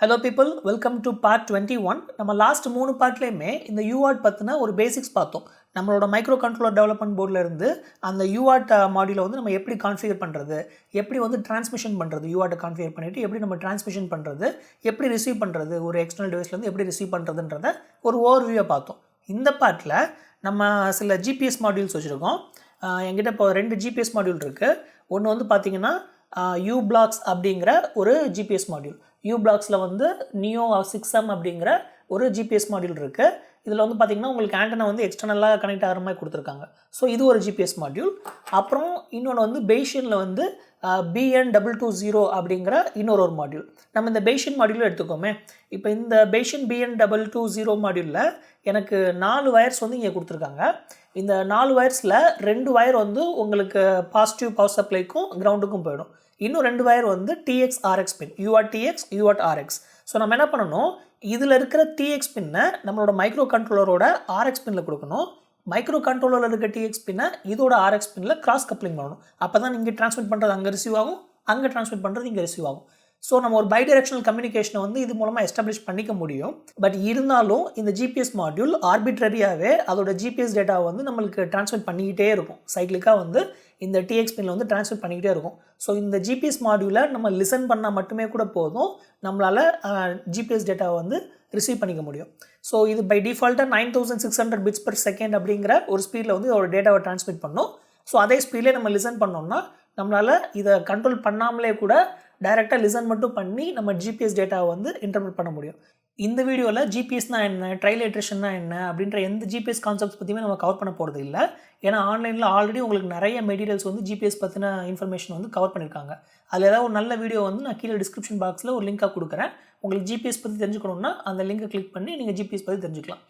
Hello people, welcome to part 21. நம்ம last 3 பார்ட்லேயுமே இந்த UART பற்றின ஒரு பேசிக்ஸ் பார்த்தோம். நம்மளோட மைக்ரோ கண்ட்ரோலர் டெவலப்மெண்ட் போர்டில் இருந்து அந்த யூஆர்ட் மாடியூலை வந்து நம்ம எப்படி கான்ஃபிகர் பண்ணுறது, எப்படி வந்து டிரான்ஸ்மிஷன் பண்ணுறது, யூஆர்ட்டை கான்ஃபிகர் பண்ணிவிட்டு எப்படி நம்ம டிரான்ஸ்மிஷன் பண்ணுறது, எப்படி ரிசீவ் பண்ணுறது, ஒரு எக்ஸ்டர்னல் டிவைஸ்லேருந்து எப்படி ரிசீவ் பண்ணுறதுன்றத ஒரு ஓவர்வியூவை பார்த்தோம். இந்த பார்ட்டில் நம்ம சில ஜிபிஎஸ் மாடியூல்ஸ் வச்சுருக்கோம். என்கிட்ட இப்போ 2 ஜிபிஎஸ் மாடியூல் இருக்குது. ஒன்று வந்து பார்த்திங்கன்னா யூபிளாக்ஸ் அப்படிங்கிற ஒரு ஜிபிஎஸ் மாடியூல். யூபிளாக்ஸில் வந்து நியோ 6M அப்படிங்கிற ஒரு ஜிபிஎஸ் மாடியூல் இருக்குது. இதில் வந்து பார்த்திங்கன்னா உங்களுக்கு ஆண்டனா வந்து எக்ஸ்டர்னலாக கனெக்ட் ஆகிற மாதிரி கொடுத்துருக்காங்க. ஸோ இது ஒரு ஜிபிஎஸ் மாடியூல். அப்புறம் இன்னொன்று வந்து பெய்ஷியனில் வந்து BN220 அப்படிங்கிற இன்னொரு மாடியூல். நம்ம இந்த பெய்ஷியன் மாடியூலும் எடுத்துக்கோமே. இப்போ இந்த பெய்ஷியன் BN220 மாடியூலில் எனக்கு 4 வயர்ஸ் வந்து இங்கே கொடுத்துருக்காங்க. இந்த 4 வயர்ஸில் 2 வயர் வந்து உங்களுக்கு பாசிட்டிவ் பவர் சப்ளைக்கும் கிரவுண்டுக்கும் போயிடும். இன்னும் 2 வயர் வந்து TX RX பின், UART TX UART RX. So நம்ம என்ன பண்ணணும், இதில் இருக்கிற TX பின்னை நம்மளோட மைக்ரோ கண்ட்ரோலரோட RX பின்னில் கொடுக்கணும். மைக்ரோ கண்ட்ரோலரில் இருக்க TX பின்னை இதோட RX பின்னில் கிராஸ் கப்ளிங் பண்ணணும். அப்போ தான் இங்கே ட்ரான்ஸ்மிட் பண்ணுறது அங்கே ரிசீவ் ஆகும், அங்கே ட்ரான்ஸ்மிட் பண்ணுறது இங்கே ரிசீவ் ஆகும். ஸோ நம்ம ஒரு பைடைரெக்ஷனல் கம்யூனிகேஷனை வந்து இது மூலமாக எஸ்டாப்ளிஷ் பண்ணிக்க முடியும். பட் இருந்தாலும் இந்த ஜிபிஎஸ் மாடியூல் ஆர்பிட்ரரியாகவே அதோட ஜிபிஎஸ் டேட்டாவை வந்து நம்மளுக்கு ட்ரான்ஸ்மிட் பண்ணிக்கிட்டே இருக்கும். சைக்கிளிக்காக வந்து இந்த டிஎக்ஸ் பின்னில் வந்து ட்ரான்ஸ்மிட் பண்ணிக்கிட்டே இருக்கும். ஸோ இந்த ஜிபிஎஸ் மாடியூலை நம்ம லிசன் பண்ணால் மட்டுமே கூட போதும், நம்மளால் ஜிபிஎஸ் டேட்டாவை வந்து ரிசீவ் பண்ணிக்க முடியும். ஸோ இது பை டிஃபால்ட்டாக 9600 பிட்ஸ் per செகண்ட் அப்படிங்கிற ஒரு ஸ்பீடில் வந்து இதோட டேட்டாவை ட்ரான்ஸ்மிட் பண்ணோம். ஸோ அதே ஸ்பீட்லேயே நம்ம லிசன் பண்ணோம்னா நம்மளால் இதை கண்ட்ரோல் பண்ணாமலே கூட டைரெக்டாக லிசன் மட்டும் பண்ணி நம்ம ஜிபிஎஸ் டேட்டாவை வந்து இன்டர்பிரட் பண்ண முடியும். இந்த வீடியோவில் ஜிபிஎஸ்னா என்ன, ட்ரையல் இட்ரேஷன்னா என்ன அப்படின்ற எந்த ஜிபிஎஸ் கான்செப்ட்ஸ் பற்றியுமே நம்ம கவர் பண்ண போகிறது இல்லை. ஏன்னா ஆன்லைனில் ஆல்ரெடி உங்களுக்கு நிறைய மெட்டீரியல்ஸ் வந்து ஜிபிஎஸ் பற்றின இன்ஃபர்மேஷன் வந்து கவர் பண்ணியிருக்காங்க. அதில் ஏதாவது ஒரு நல்ல வீடியோ வந்து நான் கீழே டிஸ்கிரிப்ஷன் பாக்ஸில் ஒரு லிங்காக கொடுக்குறேன். உங்களுக்கு ஜிபிஎஸ் பற்றி தெரிஞ்சுக்கணுன்னா அந்த லிங்கை கிளிக் பண்ணி நீங்கள் ஜிபிஎஸ் பற்றி தெரிஞ்சுக்கலாம்.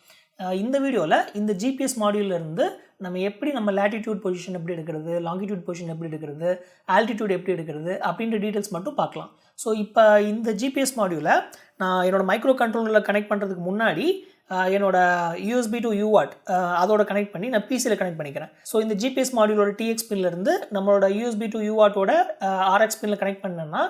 இந்த வீடியோவில் இந்த ஜிபிஎஸ் மாடியூலேருந்து நம்ம எப்படி நம்ம லேட்டிடியூட் பொசிஷன் எப்படி எடுக்கிறது, லாங்கிடியூட் பொசிஷன் எப்படி எடுக்கிறது, ஆல்டிடியூட் எப்படி எடுக்கிறது அப்படின்ற டீட்டெயில்ஸ் மட்டும் பார்க்கலாம். ஸோ இப்போ இந்த ஜிபிஎஸ் மாடியூலை நான் என்னோடய மைக்ரோ கண்ட்ரோலரில் கனெக்ட் பண்ணுறதுக்கு முன்னாடி என்னோட USB to UART அதோட கனெக்ட் பண்ணி நான் பிசியில் கனெக்ட் பண்ணிக்கிறேன். ஸோ இந்த ஜிபிஎஸ் மாடியூலோட TX பின்லேருந்து நம்மளோட USB to UARTோட RX பின்னில் கனெக்ட் பண்ணேன்னா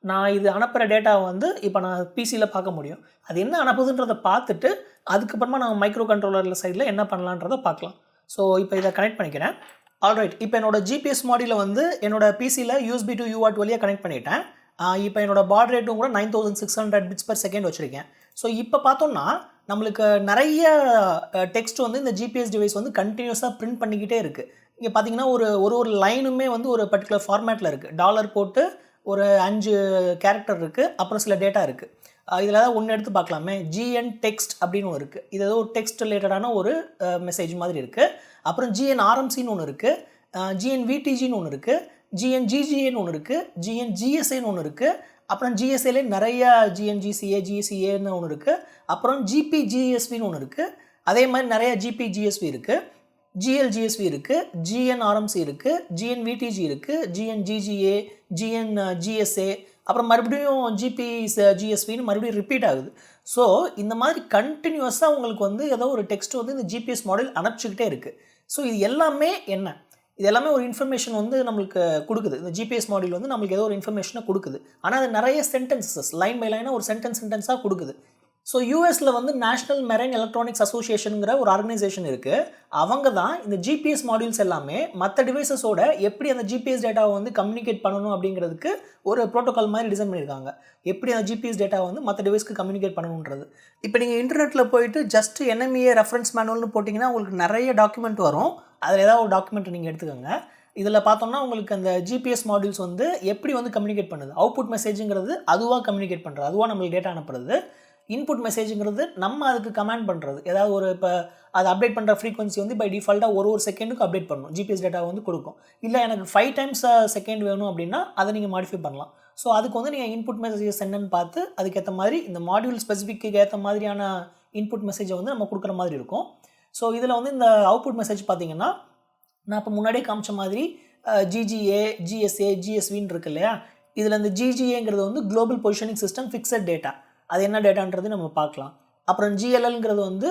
நான் இது அனுப்புகிற டேட்டாவை வந்து இப்போ நான் பிசியில் பார்க்க முடியும். அது என்ன அனுப்புதுன்றதை பார்த்துட்டு அதுக்கப்புறமா நான் மைக்ரோ கண்ட்ரோலரில் சைடில் என்ன பண்ணலான்றதை பார்க்கலாம். ஸோ இப்போ இதை கனெக்ட் பண்ணிக்கிறேன். ஆல்ரைட், இப்போ என்னோட ஜிபிஎஸ் மாடியூலை வந்து என்னோட பிசியில் USB to UART வழியாக கனெக்ட் பண்ணிட்டேன். இப்போ என்னோட பாட் ரேட்டும் கூட 9600 பிட்ஸ் per செகண்ட் வச்சுருக்கேன். ஸோ இப்போ பார்த்தோம்னா நம்மளுக்கு நிறைய டெக்ஸ்ட் வந்து இந்த ஜிபிஎஸ் டிவைஸ் வந்து கண்டினியூஸாக பிரிண்ட் பண்ணிக்கிட்டே இருக்குது. இங்கே பார்த்தீங்கன்னா ஒரு லைனுமே வந்து ஒரு பர்டிகுலர் ஃபார்மேட்டில் இருக்குது. டாலர் போட்டு ஒரு 5 கேரக்டர் இருக்குது, அப்புறம் சில டேட்டா இருக்குது. இதில் ஏதாவது ஒன்று எடுத்து பார்க்கலாமே. GN டெக்ஸ்ட் அப்படின்னு ஒன்று இருக்குது. இது ஏதோ ஒரு டெக்ஸ்ட் ரிலேட்டடான ஒரு மெசேஜ் மாதிரி இருக்குது. அப்புறம் GN RMCன்னு ஒன்று இருக்குது, GN VTGன்னு ஒன்று இருக்குது, GN GGAன்னு ஒன்று இருக்குது, GN GSAன்னு ஒன்று இருக்குது. அப்புறம் GSAலே நிறைய GN GCA GCAன்னு ஒன்று இருக்குது. அப்புறம் GPGSVன்னு ஒன்று இருக்குது. அதே மாதிரி நிறைய GPGSV இருக்குது, GLGSV இருக்குது, GN RMC இருக்குது, GN VTG இருக்குது, GN GGA, GN GSA, அப்புறம் மறுபடியும் GPGSVன்னு மறுபடியும் ரிப்பீட் ஆகுது. ஸோ இந்த மாதிரி கண்டினியூஸாக உங்களுக்கு வந்து ஏதோ ஒரு டெக்ஸ்ட் வந்து இந்த ஜிபிஎஸ் மாடல் அனுப்பிச்சிக்கிட்டே இருக்குது. ஸோ இது எல்லாமே என்ன, இது எல்லாமே ஒரு இன்ஃபர்மேஷன் வந்து நம்மளுக்கு கொடுக்குது. இந்த ஜிபிஎஸ் மாடியூல் வந்து நம்மளுக்கு ஏதோ ஒரு இன்ஃபர்மேஷனை கொடுக்குது. ஆனால் அது நிறைய சென்டென்சஸ் லைன் பை லைனாக ஒரு சென்டென்ஸாக கொடுக்குது. ஸோ யூஎஸில் வந்து நேஷ்னல் மெரைன் எலக்ட்ரானிக்ஸ் அசோசியேஷனுங்கிற ஒரு ஆர்கனைசேஷன் இருக்குது. அவங்க தான் இந்த ஜிபிஎஸ் மாடியூல்ஸ் எல்லாமே மற்ற டிவைசஸோட எப்படி அந்த ஜிபிஎஸ் டேட்டாவை வந்து கம்யூனிகேட் பண்ணணும் அப்படிங்கிறதுக்கு ஒரு ப்ரோட்டோகால் மாதிரி டிசைன் பண்ணியிருக்காங்க. எப்படி அந்த ஜிபிஎஸ் டேட்டாவை வந்து மற்ற டிவைஸ்க்கு கம்யூனிகேட் பண்ணணுன்றது. இப்போ நீங்கள் இன்டர்நெட்டில் போயிட்டு ஜஸ்ட் NMEA ரெஃபரன்ஸ் மேனுவல்னு போட்டிங்கன்னா உங்களுக்கு நிறைய டாக்குமெண்ட் வரும். அதில் ஏதாவது ஒரு டாக்குமெண்ட் நீங்கள் எடுத்துக்கோங்க. இதில் பார்த்தோம்னா உங்களுக்கு அந்த ஜிபிஎஸ் மாடியூல்ஸ் வந்து எப்படி வந்து கம்யூனிகேட் பண்ணுது. அவுட்புட் மெசேஜுங்கிறது அதுவாக கம்யூனிகேட் பண்ணுறது, அதுவாக நம்மளுக்கு டேட்டா அனுப்புறது. இன்புட் மெசேஜுங்கிறது நம்ம அதுக்கு கமெண்ட் பண்ணுறது. ஏதாவது ஒரு இப்போ அதை அப்டேட் பண்ணுற ஃப்ரீக்வன்சி வந்து பை டிஃபால்ட்டாக ஒரு செகண்டுக்கு அப்டேட் பண்ணணும், ஜிபிஎஸ் டேட்டாவை வந்து கொடுக்கும். இல்லை எனக்கு 5 times செகண்ட் வேணும் அப்படின்னா அதை நீங்கள் மாடிஃபை பண்ணலாம். ஸோ அதுக்கு வந்து நீங்கள் இன்புட் மெசேஜஸ் என்னன்னு பார்த்து அதுக்கேற்ற மாதிரி இந்த மாடியூல் ஸ்பெசிஃபிக்கு ஏற்ற மாதிரியான இன்புட் மெசேஜை வந்து நம்ம கொடுக்குற மாதிரி இருக்கும். ஸோ இதில் வந்து இந்த அவுட்புட் மெசேஜ் பார்த்தீங்கன்னா நான் இப்போ முன்னாடியே காமிச்ச மாதிரி GGA GSA GSVன்னு இருக்கு இல்லையா. இதில் இந்த GGAங்கிறது வந்து global positioning system fixed data. அது என்ன டேட்டான்றது நம்ம பார்க்கலாம். அப்புறம் ஜிஎல்எல்ங்கிறது வந்து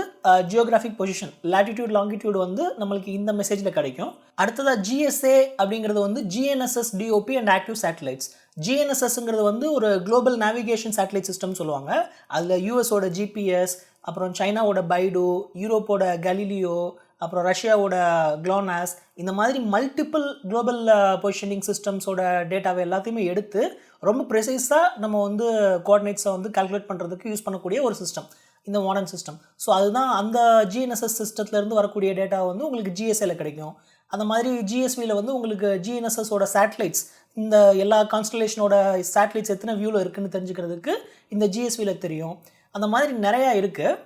ஜியோகிராஃபிக் பொசிஷன், லேட்டிடியூட் லாங்கிடியூட் வந்து நம்மளுக்கு இந்த மெசேஜில் கிடைக்கும். அடுத்ததாக ஜிஎஸ்ஏ அப்படிங்கிறது வந்து GNSS DOP and active satellites. ஜிஎன்எஸ்எஸ்ங்கிறது வந்து ஒரு குளோபல் நேவிகேஷன் சேட்டலைட் சிஸ்டம் சொல்லுவாங்க. அதில் யூஎஸோட ஜிபிஎஸ், அப்புறம் சைனாவோட பைடு, யூரோப்போட கலீலியோ, அப்புறம் ரஷ்யாவோட க்ளோனாஸ், இந்த மாதிரி மல்டிபிள் குளோபல் பொசிஷனிங் சிஸ்டம்ஸோட டேட்டாவை எல்லாத்தையுமே எடுத்து ரொம்ப ப்ரெசைஸாக நம்ம வந்து கோஆர்டினேட்ஸை வந்து கால்குலேட் பண்ணுறதுக்கு யூஸ் பண்ணக்கூடிய ஒரு சிஸ்டம் இந்த மாடர்ன் சிஸ்டம். ஸோ அதுதான் அந்த ஜிஎன்எஸ்எஸ் சிஸ்டத்துலேருந்து வரக்கூடிய டேட்டா வந்து உங்களுக்கு ஜிஎஸ்ஏல கிடைக்கும். அந்த மாதிரி ஜிஎஸ்வியில் வந்து உங்களுக்கு ஜிஎன்எஸ்எஸோட சேட்டலைட்ஸ், இந்த எல்லா கான்ஸ்டலேஷனோட சேட்டலைட்ஸ் எத்தனை வியூவில் இருக்குதுன்னு தெரிஞ்சுக்கிறதுக்கு இந்த ஜிஎஸ்வியில் தெரியும். அந்த மாதிரி நிறையா இருக்குது.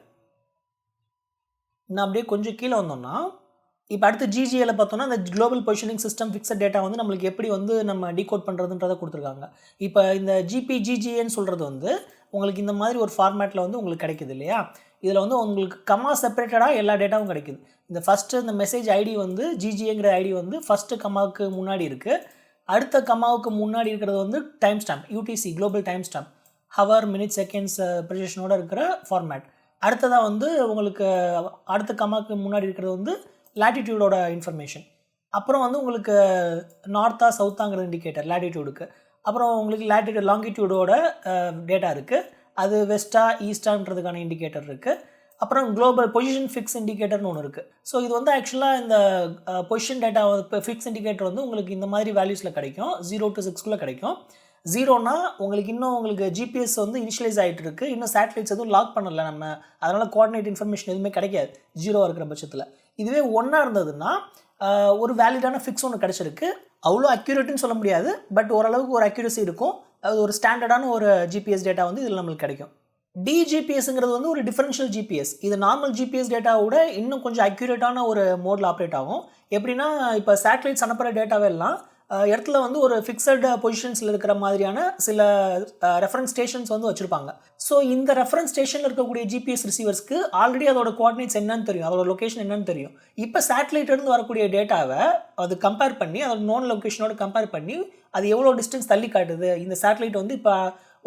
நான் அப்படியே கொஞ்சம் கீழே வந்தோம்னா, இப்போ அடுத்து ஜிஜிஏல பார்த்தோம்னா அந்த global positioning system fixed data வந்து நம்மளுக்கு எப்படி வந்து நம்ம டீகோட் பண்ணுறதுன்றதை கொடுத்துருக்காங்க. இப்போ இந்த ஜிபிஜிஜிஏன்னு சொல்கிறது வந்து உங்களுக்கு இந்த மாதிரி ஒரு ஃபார்மேட்டில் வந்து உங்களுக்கு கிடைக்குது இல்லையா. இதில் வந்து உங்களுக்கு கமா செப்பரேட்டடாக எல்லா டேட்டாவும் கிடைக்குது. இந்த ஃபஸ்ட்டு இந்த மெசேஜ் ஐடி வந்து ஜிஜிஏங்கிற ஐடி வந்து ஃபஸ்ட்டு கமாவுக்கு முன்னாடி இருக்குது. அடுத்த கமாவுக்கு முன்னாடி இருக்கிறது வந்து time stamp, UTC global time stamp, hour minute seconds ப்ரிசிஷனோட இருக்கிற ஃபார்மேட். அடுத்ததாக வந்து உங்களுக்கு அடுத்த கமாவுக்கு முன்னாடி இருக்கிறது வந்து லேட்டிடியூடோட இன்ஃபர்மேஷன். அப்புறம் வந்து உங்களுக்கு நார்த்தா சவுத்தாங்கிற இண்டிகேட்டர் லேட்டிடியூடுக்கு. அப்புறம் உங்களுக்கு லேட்டிடியூட் லாங்கிடியூடோட டேட்டா இருக்குது. அது வெஸ்டா ஈஸ்டான்றதுக்கான இண்டிகேட்டர் இருக்குது. அப்புறம் குளோபல் பொசிஷன் ஃபிக்ஸ் இண்டிகேட்டர்னு ஒன்று இருக்குது. ஸோ இது வந்து ஆக்சுவலாக இந்த பொசிஷன் டேட்டா இப்போ ஃபிக்ஸ் இண்டிகேட்டர் வந்து உங்களுக்கு இந்த மாதிரி வேல்யூஸில் கிடைக்கும். 0 to 6 கிடைக்கும். 0னா உங்களுக்கு இன்னும் உங்களுக்கு ஜிபிஎஸ் வந்து இனிஷியலைஸ் ஆகிட்டு இருக்குது, இன்னும் சேட்டலைட்ஸ் எதுவும் லாக் பண்ணலை நம்ம, அதனால் கோஆர்டினேட் இன்ஃபர்மேஷன் எதுவுமே கிடைக்காது 0 இருக்கிற பட்சத்தில். இதுவே 1 இருந்ததுன்னா ஒரு வேலிடான ஃபிக்ஸ் ஒன்று கிடச்சிருக்கு. அவ்வளோ அக்யூரேட்டுன்னு சொல்ல முடியாது, பட் ஓரளவுக்கு ஒரு அக்யூரசி இருக்கும். அது ஒரு ஸ்டாண்டர்டான ஒரு ஜிபிஎஸ் டேட்டா வந்து இதில் நம்மளுக்கு கிடைக்கும். டிஜிபிஎஸ்ங்கிறது வந்து ஒரு டிஃபரன்ஷியல் ஜிபிஎஸ். இது நார்மல் ஜிபிஎஸ் டேட்டாவோட இன்னும் கொஞ்சம் அக்யூரேட்டான ஒரு மோடில் ஆப்ரேட் ஆகும். எப்படின்னா இப்போ சேட்டலைட்ஸ் அனுப்புகிற டேட்டாவெல்லாம் இடத்துல வந்து ஒரு ஃபிக்ஸட் பொசிஷன்ஸில் இருக்கிற மாதிரியான சில ரெஃபரன்ஸ் ஸ்டேஷன்ஸ் வந்து வச்சுருப்பாங்க. ஸோ இந்த ரெஃபரன்ஸ் ஸ்டேஷனில் இருக்கக்கூடிய ஜிபிஎஸ் ரிசீவர்ஸ்க்கு ஆல்ரெடி அதோட கோஆர்டினேட்ஸ் என்னன்னு தெரியும், அதோட லொக்கேஷன் என்னன்னு தெரியும். இப்போ சேட்டலைட்லேருந்து வரக்கூடிய டேட்டாவை அது கம்பேர் பண்ணி, அதோட நோன் லொக்கேஷனோட கம்பேர் பண்ணி அது எவ்வளோ டிஸ்டன்ஸ் தள்ளி காட்டுது, இந்த சேட்டலைட் வந்து இப்போ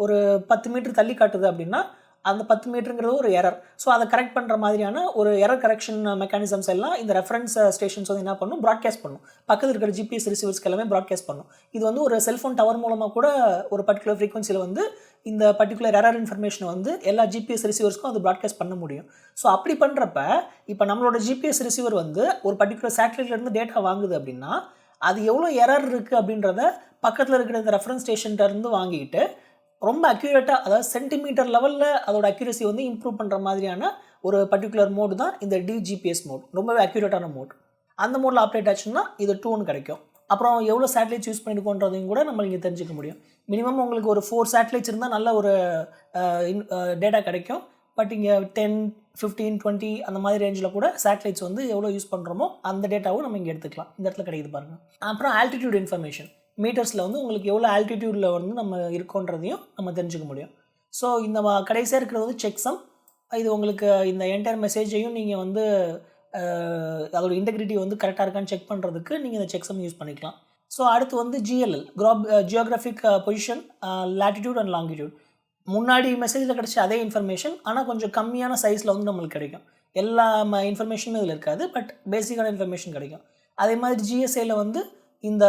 ஒரு 10 மீட்டர் தள்ளி காட்டுது அப்படின்னா அந்த 10 மீட்டருங்கிறது ஒரு எரர். ஸோ அதை கரெக்ட் பண்ணுற மாதிரியான ஒரு எரர் கரெக்ஷன் மெக்கானிசம்ஸ் எல்லாம் இந்த ரெஃபரன்ஸ் ஸ்டேஷன்ஸ் வந்து என்ன பண்ணும், ப்ராட்காஸ்ட் பண்ணும். பக்கத்தில் இருக்கிற ஜிபிஎஸ் ரிசீவர்ஸ்க்கு எல்லாமே ப்ராட்காஸ்ட் பண்ணும். இது வந்து ஒரு செல்ஃபோன் டவர் மூலமாக கூட ஒரு பர்டிகுலர் ஃப்ரீக்வன்சியில் வந்து இந்த பர்டிகுலர் எரர் இன்ஃபர்மேஷனை வந்து எல்லா ஜிபிஎஸ் ரிசீவர்ஸ்க்கும் அது ப்ராட்காஸ்ட் பண்ண முடியும். ஸோ அப்படி பண்ணுறப்ப இப்போ நம்மளோட ஜிபிஎஸ் ரிசீவர் வந்து ஒரு பர்டிகுலர் சேட்டலைட்லேருந்து டேட்டா வாங்குது அப்படின்னா அது எவ்வளோ எரர் இருக்குது அப்படின்றத பக்கத்தில் இருக்கிற இந்த ரெஃபரன்ஸ் ஸ்டேஷன்கிட்டருந்து வாங்கிக்கிட்டு ரொம்ப அக்யூரேட்டாக, அதாவது சென்டிமீட்டர் லெவலில் அதோட அக்யூரசி வந்து இம்ப்ரூவ் பண்ணுற மாதிரியான ஒரு பர்டிகுலர் மோடு தான் இந்த டிஜிபிஎஸ் மோட். ரொம்பவே அக்யூரேட்டான மோட். அந்த மோடில் ஆப்ரேட் ஆச்சுன்னா இது 2ன்னு கிடைக்கும். அப்புறம் எவ்வளோ சேட்டலைட்ஸ் யூஸ் பண்ணிருக்கோன்றதையும் கூட நம்ம இங்கே தெரிஞ்சுக்க முடியும். மினிமம் உங்களுக்கு ஒரு 4 சேட்டலைட்ஸ் இருந்தால் நல்ல ஒரு டேட்டா கிடைக்கும். பட் இங்கே 10, 15, 20 அந்த மாதிரி ரேஞ்சில் கூட சேட்டலைட்ஸ் வந்து எவ்வளோ யூஸ் பண்ணுறோமோ அந்த டேட்டாவும் நம்ம இங்கே எடுத்துக்கலாம். இந்த இடத்துல கிடைக்குது பாருங்கள். அப்புறம் ஆல்டிடியூட் இன்ஃபர்மேஷன், மீட்டர்ஸில் வந்து உங்களுக்கு எவ்வளோ ஆல்டிடியூடில் வந்து நம்ம இருக்கோன்றதையும் நம்ம தெரிஞ்சுக்க முடியும். ஸோ இந்த கடைசியாக இருக்கிறது வந்து செக்ஸம். இது உங்களுக்கு இந்த என்டையர் மெசேஜையும் நீங்கள் வந்து அதோட இன்டெகிரிட்டி வந்து கரெக்டாக இருக்கான்னு செக் பண்ணுறதுக்கு நீங்கள் இந்த செக்ஸம் யூஸ் பண்ணிக்கலாம். ஸோ அடுத்து வந்து GLL, geographic position, latitude and longitude. முன்னாடி மெசேஜில் கிடச்ச அதே இன்ஃபர்மேஷன், ஆனால் கொஞ்சம் கம்மியான சைஸில் வந்து நம்மளுக்கு கிடைக்கும். எல்லா இன்ஃபர்மேஷனும் இதில் இருக்காது, பட் பேசிக்கான இன்ஃபர்மேஷன் கிடைக்கும். அதே மாதிரி ஜிஎஸ்ஏல வந்து இந்த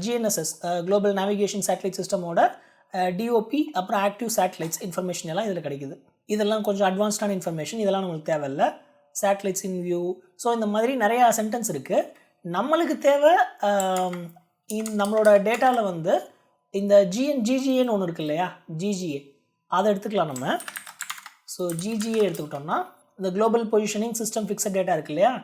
ஜிஎன்எஸ்எஸ் குளோபல் நேவிகேஷன் சேட்டலைட் சிஸ்டமோட டிஓபி அப்புறம் ஆக்டிவ் சேட்டலைட்ஸ் இன்ஃபர்மேஷன் எல்லாம் இதில் கிடைக்குது. இதெல்லாம் கொஞ்சம் அட்வான்ஸ்டான இன்ஃபர்மேஷன், இதெல்லாம் நம்மளுக்கு தேவையில்லை. சேட்டலைட்ஸ் இன் வியூ, ஸோ இந்த மாதிரி நிறையா சென்டென்ஸ் இருக்குது. நம்மளுக்கு தேவை நம்மளோட டேட்டாவில் வந்து இந்த ஜிஜிஏன்னு ஒன்று இருக்குது இல்லையா, ஜிஜிஏ, அதை எடுத்துக்கலாம் நம்ம. ஸோ ஜிஜிஏ எடுத்துக்கிட்டோம்னா இந்த global positioning system fixed data இருக்குது இல்லையா,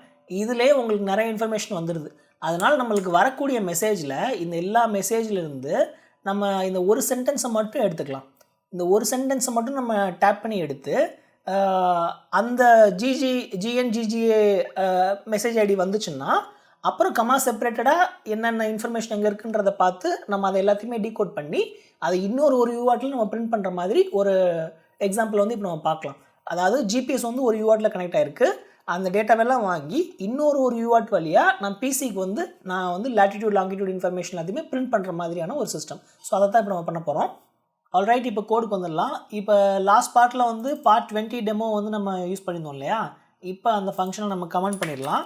இதிலே உங்களுக்கு நிறைய இன்ஃபர்மேஷன் வந்துடுது. அதனால் நம்மளுக்கு வரக்கூடிய மெசேஜில் இந்த எல்லா மெசேஜிலிருந்து நம்ம இந்த ஒரு சென்டென்ஸை மட்டும் எடுத்துக்கலாம். இந்த ஒரு சென்டென்ஸை மட்டும் நம்ம டேப் பண்ணி எடுத்து அந்த ஜிஎன்ஜிஜிஏ மெசேஜ் ஐடி வந்துச்சுன்னா அப்புறம் கமா செப்பரேட்டடாக என்னென்ன இன்ஃபர்மேஷன் எங்கே இருக்குன்றதை பார்த்து நம்ம அதை எல்லாத்தையுமே டீகோட் பண்ணி அதை ஒரு யூஆர்ட்டில் நம்ம பிரிண்ட் பண்ணுற மாதிரி ஒரு எக்ஸாம்பிள் வந்து இப்போ நம்ம பார்க்கலாம். அதாவது ஜிபிஎஸ் வந்து ஒரு யூஆர்ட்டில் கனெக்ட் ஆகிருக்கு. அந்த டேட்டாவெல்லாம் வாங்கி ஒரு யூஆர்ட் வழியாக நான் பிசிக்கு வந்து நான் வந்து லேட்டிடியூட் லாங்கிடியூட் இன்ஃபர்மேஷன் எல்லாத்தையுமே பிரிண்ட் பண்ணுற மாதிரியான ஒரு சிஸ்டம். ஸோ அதை தான் இப்போ நம்ம பண்ண போகிறோம். ஆல்ரைட், இப்போ கோடுக்கு வந்துடலாம். இப்போ லாஸ்ட் பார்ட்டில் வந்து பார்ட் 20 டெமோ வந்து நம்ம யூஸ் பண்ணியிருந்தோம் இல்லையா? இப்போ அந்த ஃபங்க்ஷனை நம்ம கமெண்ட் பண்ணிடலாம்.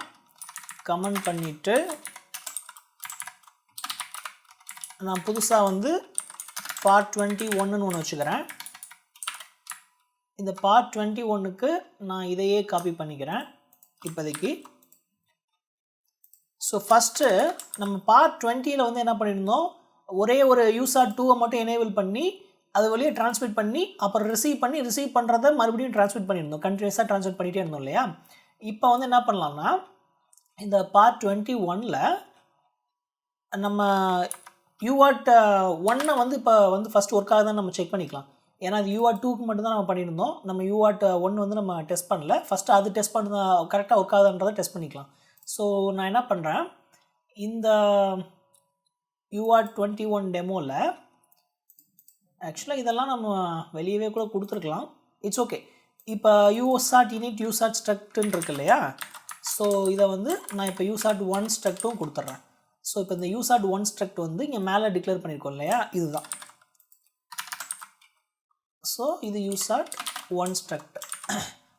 கமெண்ட் பண்ணிவிட்டு நான் புதுசாக வந்து பார்ட் 21ன்னு ஒன்று வச்சுக்கிறேன். இந்த பார்ட் 21க்கு நான் இதையே காப்பி பண்ணிக்கிறேன் இப்போதைக்கு. ஸோ ஃபஸ்ட்டு நம்ம பார்ட் 20ல் வந்து என்ன பண்ணியிருந்தோம், ஒரே ஒரு USART2 மட்டும் எனேபிள் பண்ணி அது வழியே ட்ரான்ஸ்மிட் பண்ணி அப்புறம் ரிசீவ் பண்ணுறதை மறுபடியும் ட்ரான்ஸ்மிட் பண்ணியிருந்தோம். கண்டினியூஸாக ட்ரான்ஸ்மிட் பண்ணிகிட்டே இருந்தோம் இல்லையா? இப்போ வந்து என்ன பண்ணலாம்னா, இந்த பார்ட் 21ல் நம்ம UART 1 வந்து இப்போ வந்து ஃபஸ்ட் ஒர்க் ஆகுதான்னு நம்ம செக் பண்ணிக்கலாம். ஏன்னா அது UART 2க்கு மட்டும்தான் நம்ம பண்ணியிருந்தோம். நம்ம UART 1 வந்து நம்ம டெஸ்ட் பண்ணல. ஃபஸ்ட்டு அது டெஸ்ட் பண்ண கரெக்டாக ஒர்க் ஆகுதுன்றதை டெஸ்ட் பண்ணிக்கலாம். ஸோ நான் என்ன பண்ணுறேன், இந்த UART 21 டெமோவில் ஆக்சுவலாக இதெல்லாம் நம்ம வெளியவே கூட கொடுத்துருக்கலாம். It's okay. இப்போ USART init USART structன்னு இருக்கு இல்லையா? ஸோ இதை வந்து நான் இப்போ USART1 structடும் கொடுத்துட்றேன். ஸோ இப்போ இந்த USART1 struct வந்து இங்கே மேலே டிக்ளேர் பண்ணியிருக்கோம் இல்லையா, இதுதான். ஸோ இது USART1 struct.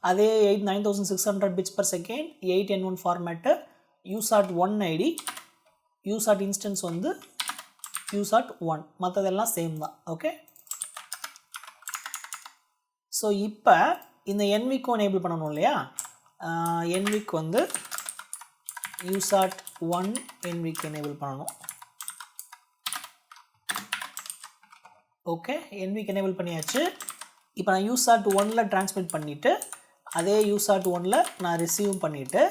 அதே 9600 bits per second 8N1 format, USART1 ID, USART instance வந்து USART1, மற்றதெல்லாம் சேம் தான். ஓகே. ஸோ இப்போ இந்த NVIC-ம் எனேபிள் பண்ணணும் இல்லையா? NVIC வந்து USART1 NVIC எனேபிள் பண்ணணும். ஓகே, NVIC எனேபிள் பண்ணியாச்சு. இப்போ நான் USART1ல் ட்ரான்ஸ்மிட் பண்ணிவிட்டு அதே USART1ல் நான் ரிசீவ் பண்ணிவிட்டு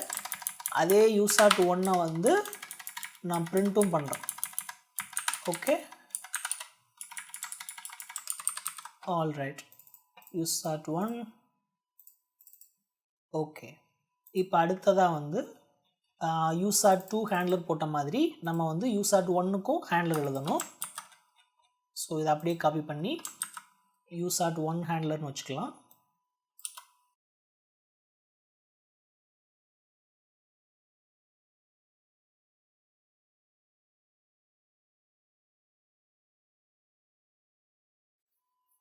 அதே USART1 வந்து நான் பிரிண்ட்டும் பண்ணுறேன். Okay, alright. USART1 okay. இப்போ அடுத்ததாக வந்து USART2 ஹேண்ட்லர் போட்ட மாதிரி நம்ம வந்து USART1க்கும் ஹேண்ட்லர் எழுதணும். ஸோ இதை அப்படியே காப்பி பண்ணி USART1 ஹேண்ட்லர்னு வச்சுக்கலாம்.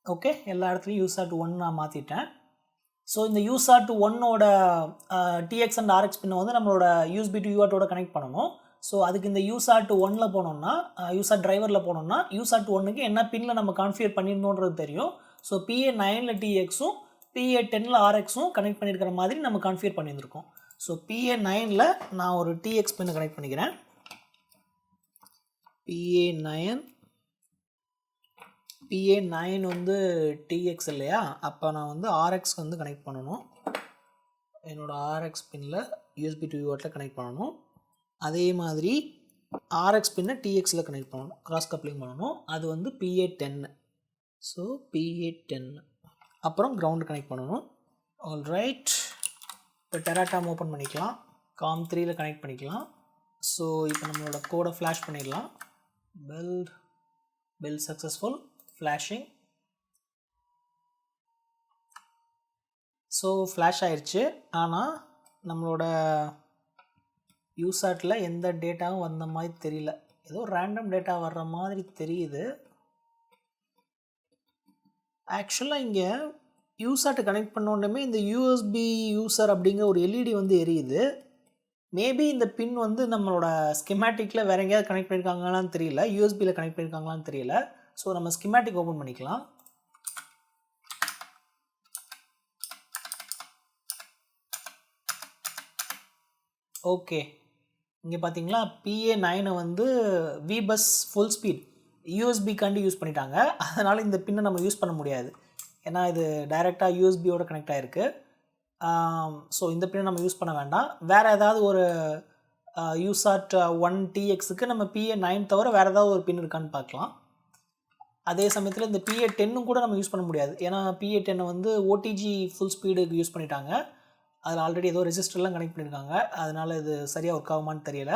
ஓகே, எல்லா இடத்துலையும் USART1 நான் மாற்றிட்டேன். ஸோ இந்த USART1ஓட TX அண்ட் RX பின்னை வந்து நம்மளோட USB to UART கனெக்ட் பண்ணணும். ஸோ அதுக்கு இந்த USART1ல் போனோம்னா, USART டிரைவரில் போனோம்னா USART1க்கு என்ன பின்னில் நம்ம கான்ஃபிகர் பண்ணியிருந்தோன்றது தெரியும். ஸோ PA9ல் TXும் PA10ல் RXும் கனெக்ட் பண்ணியிருக்கிற மாதிரி நம்ம கான்ஃபிகர் பண்ணியிருந்திருக்கோம். ஸோ PA9ல் நான் ஒரு TX பின்னை கனெக்ட் பண்ணிக்கிறேன். PA9 வந்து TX இல்லையா, அப்போ நான் வந்து RX வந்து கனெக்ட் பண்ணணும். என்னோடய RX பின்னில் USB to UART கனெக்ட் பண்ணணும். அதே மாதிரி RX பின்னை TXயில் கனெக்ட் பண்ணணும், கிராஸ் கப்ளிங் பண்ணணும். அது வந்து PA10. ஸோ PA10 அப்புறம் கிரவுண்டு கனெக்ட் பண்ணணும். ஆல்ரைட், இப்போ டெராடாம் ஓப்பன் பண்ணிக்கலாம். COM3ல் கனெக்ட் பண்ணிக்கலாம். ஸோ இப்போ நம்மளோட கோடை ஃப்ளாஷ் பண்ணிடலாம். build successful, flashing. So flash ஆயிடுச்சு. ஆனால் நம்மளோட USARTல எந்த டேட்டாவும் வந்த மாதிரி தெரியல. ஏதோ ரேண்டம் டேட்டா வர்ற மாதிரி தெரியுது. ஆக்சுவலாக இங்கே USART கனெக்ட் பண்ணோடனே இந்த USB யூசர் அப்படிங்கிற ஒரு LED வந்து எரியுது. மேபி இந்த பின் வந்து நம்மளோட ஸ்கிமேட்டிக்கில் வேறு எங்கேயாவது கனெக்ட் பண்ணியிருக்காங்களான்னு தெரியல, USBயில் கனெக்ட் பண்ணியிருக்காங்களான்னு தெரியல. ஸோ நம்ம ஸ்கிமேட்டிக் ஓப்பன் பண்ணிக்கலாம். ஓகே, இங்கே பார்த்தீங்களா, PA9 வந்து VBus ஃபுல் ஸ்பீட் USB காண்டி யூஸ் பண்ணிட்டாங்க. அதனால் இந்த பின்னை நம்ம யூஸ் பண்ண முடியாது. ஏன்னா இது டைரெக்டாக USBயோட கனெக்ட் ஆகிருக்கு. ஸோ இந்த பின்னை நம்ம யூஸ் பண்ண வேண்டாம். வேறு ஏதாவது ஒரு USART1 TXக்கு நம்ம PA9 தவிர வேறு ஏதாவது ஒரு பின் இருக்கான்னு பார்க்கலாம். அதே சமயத்தில் இந்த PA10 கூட நம்ம யூஸ் பண்ண முடியாது. ஏன்னா PA10 வந்து OTG ஃபுல் ஸ்பீடுக்கு யூஸ் பண்ணிட்டாங்க. அதில் ஆல்ரெடி ஏதோ ரெஜிஸ்டர்லாம் கனெக்ட் பண்ணியிருக்காங்க. அதனால் இது சரியாக ஒர்க் ஆகுமான்னு தெரியல.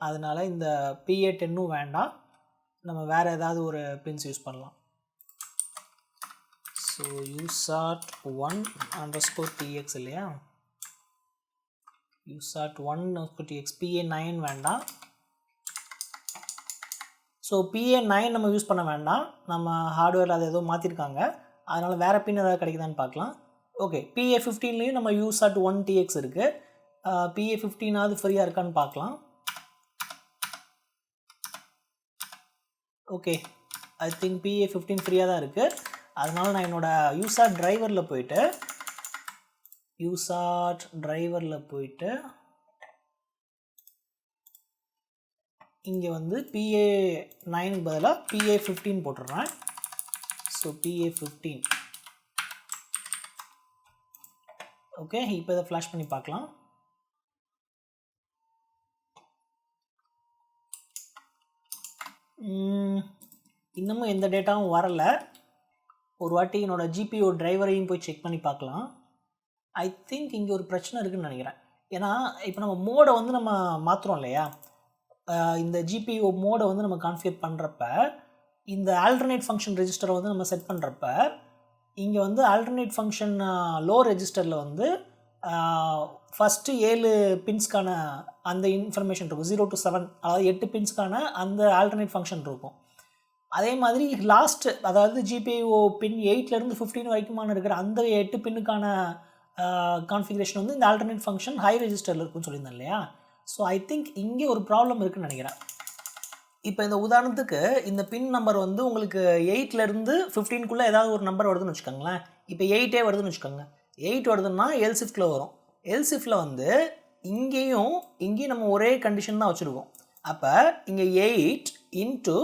அதனால் இந்த PA10 வேண்டாம், நம்ம வேறு ஏதாவது ஒரு பின்ஸ் யூஸ் பண்ணலாம். ஸோ USART1_TX இல்லையா, USART1_TX PA9 வேண்டாம். ஸோ PA9 நம்ம யூஸ் பண்ண வேண்டாம், நம்ம ஹார்ட்வேரில் அதை ஏதோ மாற்றிருக்காங்க, அதனால் வேறு பின் ஏதாவது கிடைக்குதான்னு பார்க்கலாம். ஓகே, PA15லேயும் நம்ம USART 1TX இருக்குது. PA15ஆவது ஃப்ரீயாக இருக்கான்னு பார்க்கலாம். ஓகே, ஐ திங்க் PA15 ஃப்ரீயாக தான் இருக்குது. அதனால் நான் என்னோடய USART டிரைவரில் போயிட்டு இங்கே வந்து PA9க்கு பதிலாக PA15 போட்டுடுறேன். So PA15. ஓகே, இப்போ இதை ஃப்ளாஷ் பண்ணி பார்க்கலாம். இன்னமும் எந்த டேட்டாவும் வரலை. ஒரு வாட்டி என்னோடய GPU டிரைவரையும் போய் செக் பண்ணி பார்க்கலாம். ஐ திங்க் இங்கே ஒரு பிரச்சனை இருக்குதுன்னு நினைக்கிறேன். ஏன்னா இப்போ நம்ம மோடை வந்து நம்ம மாற்றுறோம் இல்லையா, இந்த GPU மோடை வந்து நம்ம கான்ஃபிகர் பண்ணுறப்ப இந்த ஆல்டர்னேட் ஃபங்க்ஷன் ரெஜிஸ்டரை வந்து நம்ம செட் பண்ணுறப்ப இங்கே வந்து ஆல்டர்னேட் ஃபங்க்ஷன் லோ ரெஜிஸ்டரில் வந்து ஃபஸ்ட்டு 7 பின்ஸ்க்கான அந்த இன்ஃபர்மேஷன் இருக்கும், 0 to 7, அதாவது 8 பின்ஸ்க்கான அந்த ஆல்டர்னேட் ஃபங்க்ஷன் இருக்கும். அதே மாதிரி லாஸ்ட்டு, அதாவது GPU பின் 8லேருந்து 15 வரைக்குமான இருக்கிற அந்த 8 பின்னுக்கான கான்ஃபிகரேஷன் வந்து இந்த ஆல்டர்னேட் ஃபங்க்ஷன் ஹை ரெஜிஸ்டரில் இருக்குன்னு சொல்லியிருந்தேன் இல்லையா. ஸோ ஐ திங்க் இங்கே ஒரு ப்ராப்ளம் இருக்குதுன்னு நினைக்கிறேன். இப்போ இந்த உதாரணத்துக்கு இந்த பின் நம்பர் வந்து உங்களுக்கு 8லேருந்து 15க்குள்ளே ஏதாவது ஒரு நம்பர் வருதுன்னு வச்சுக்கோங்களேன். இப்போ 8 வருதுன்னு வச்சுக்கோங்க. 8 வருதுன்னா எல்சிஃப்டில் வரும். எல்சிஃப்டில் வந்து இங்கேயும் நம்ம ஒரே கண்டிஷன் தான் வச்சுருக்கோம். அப்போ இங்கே 8 into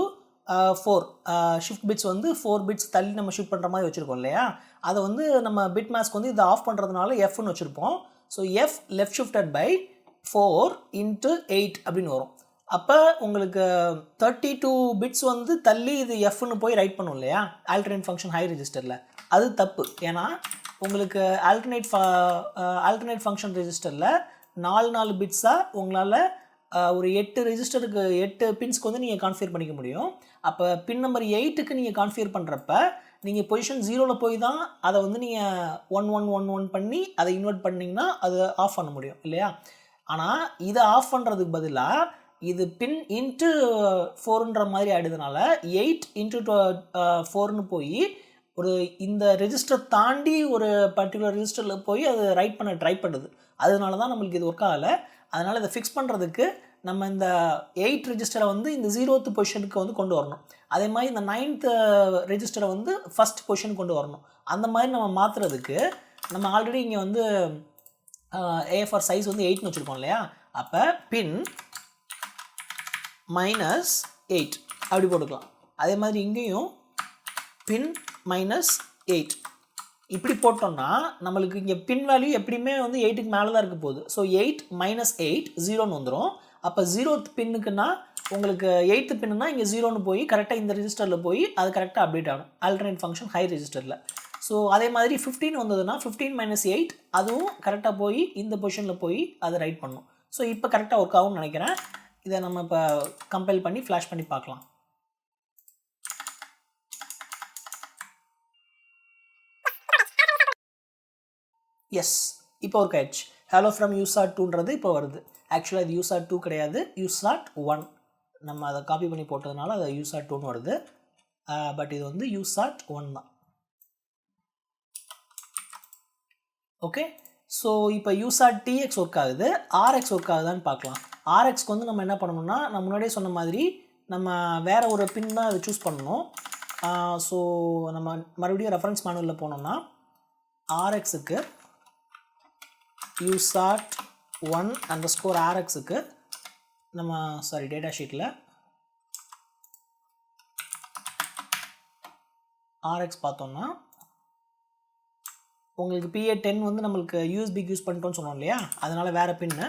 4 ஷிஃப்ட் பிட்ஸ் வந்து 4 பிட்ஸ் தள்ளி நம்ம ஷிஃப்ட் பண்ணுற மாதிரி வச்சுருக்கோம் இல்லையா. அதை வந்து நம்ம பிட் மாஸ்க் வந்து இதை ஆஃப் பண்ணுறதுனால Fன்னு வச்சுருப்போம். So F left shifted by 4 into 8 அப்படின்னு வரும். அப்போ உங்களுக்கு 32 பிட்ஸ் வந்து தள்ளி இது Fன்னு போய் ரைட் பண்ணும் இல்லையா ஆல்டர்னேட் ஃபங்க்ஷன் ஹை ரெஜிஸ்டரில். அது தப்பு. ஏன்னா உங்களுக்கு ஆல்டர்னேட் ஃபங்க்ஷன் ரெஜிஸ்டரில் 4 பிட்ஸாக உங்களால் ஒரு 8 ரெஜிஸ்டருக்கு 8 பின்ஸ்க்கு வந்து நீங்கள் கான்ஃபிகர் பண்ணிக்க முடியும். அப்போ பின் நம்பர் 8க்கு நீங்கள் கான்ஃபிகர் பண்ணுறப்ப நீங்கள் பொசிஷன் 0ல் போய் தான் அதை வந்து நீங்கள் 1111 பண்ணி அதை இன்வெர்ட் பண்ணிங்கன்னா அதை ஆஃப் பண்ண முடியும் இல்லையா. ஆனால் இதை ஆஃப் பண்ணுறதுக்கு பதிலாக இது பின் இன்ட்டு 4ன்ற மாதிரி ஆகிடுறதுனால 8 into 4ன்னு போய் ஒரு இந்த ரெஜிஸ்டர் தாண்டி ஒரு பர்டிகுலர் ரெஜிஸ்டரில் போய் அது ரைட் பண்ண ட்ரை பண்ணுது. அதனால தான் நம்மளுக்கு இது ஒர்க் ஆகலை. அதனால் இதை ஃபிக்ஸ் பண்ணுறதுக்கு நம்ம இந்த 8 ரெஜிஸ்டரை வந்து இந்த 0th பொசிஷனுக்கு வந்து கொண்டு வரணும். அதே மாதிரி இந்த 9th ரெஜிஸ்டரை வந்து ஃபஸ்ட் பொசிஷன் கொண்டு வரணும். அந்த மாதிரி நம்ம மாற்றுறதுக்கு நம்ம ஆல்ரெடி இங்கே வந்து AFR சைஸ் வந்து 8ன்னு வச்சுருக்கோம் இல்லையா. அப்போ பின் -8 அப்படி போட்டுக்கலாம். அதே மாதிரி இங்கேயும் பின் -8 இப்படி போட்டோம்னா நம்மளுக்கு இங்கே பின் வேல்யூ எப்படியுமே வந்து 8க்கு மேலே தான் இருக்க போகுது. ஸோ 8 - 8 0ன்னு வந்துடும். அப்போ 0th பின்னுக்குன்னா உங்களுக்கு 8th பின்னுனா இங்கே 0ன்னு போய் கரெக்டாக இந்த ரெஜிஸ்டரில் போய் அது கரெக்டாக அப்டேட் ஆகும் ஆல்டர்னேட் ஃபங்க்ஷன் ஹை ரெஜிஸ்டரில். ஸோ அதே மாதிரி 15 வந்ததுன்னா 15 - 8 அதுவும் கரெக்டாக போய் இந்த பொசிஷனில் போய் அதை ரைட் பண்ணும். ஸோ இப்போ கரெக்டாக ஒர்க் ஆகும்னு நினைக்கிறேன். இதை நம்ம இப்போ கம்பைல் பண்ணி ஃப்ளாஷ் பண்ணி பார்க்கலாம். எஸ், இப்போ ஒர்க் ஆயிடுச்சு. ஹலோ ஃப்ரம் USART 2ன்றது இப்போ வருது. ஆக்சுவலாக இது USART 2 கிடையாது, USART 1. நம்ம அதை காப்பி பண்ணி போட்டதுனால அது USART 2ன்னு வருது. பட் இது வந்து USART 1 தான். ஓகே, ஸோ இப்போ USART TX ஒர்க் ஆகுது. RX ஒர்க் ஆகுதான்னு பார்க்கலாம். RXக்கு வந்து நம்ம என்ன பண்ணணும்னா, நான் முன்னாடியே சொன்ன மாதிரி நம்ம வேறு ஒரு பின் தான் அதை சூஸ் பண்ணணும். ஸோ நம்ம மறுபடியும் ரெஃபரன்ஸ் மேனுவலில் போனோம்னா RXக்கு USART 1_RXக்கு நம்ம டேட்டா ஷீட்டில் RX பார்த்தோம்னா உங்களுக்கு PA10 வந்து நம்மளுக்கு USBக்கு யூஸ் பண்ணிட்டோன்னு சொன்னோம் இல்லையா, அதனால் வேறு பின்னு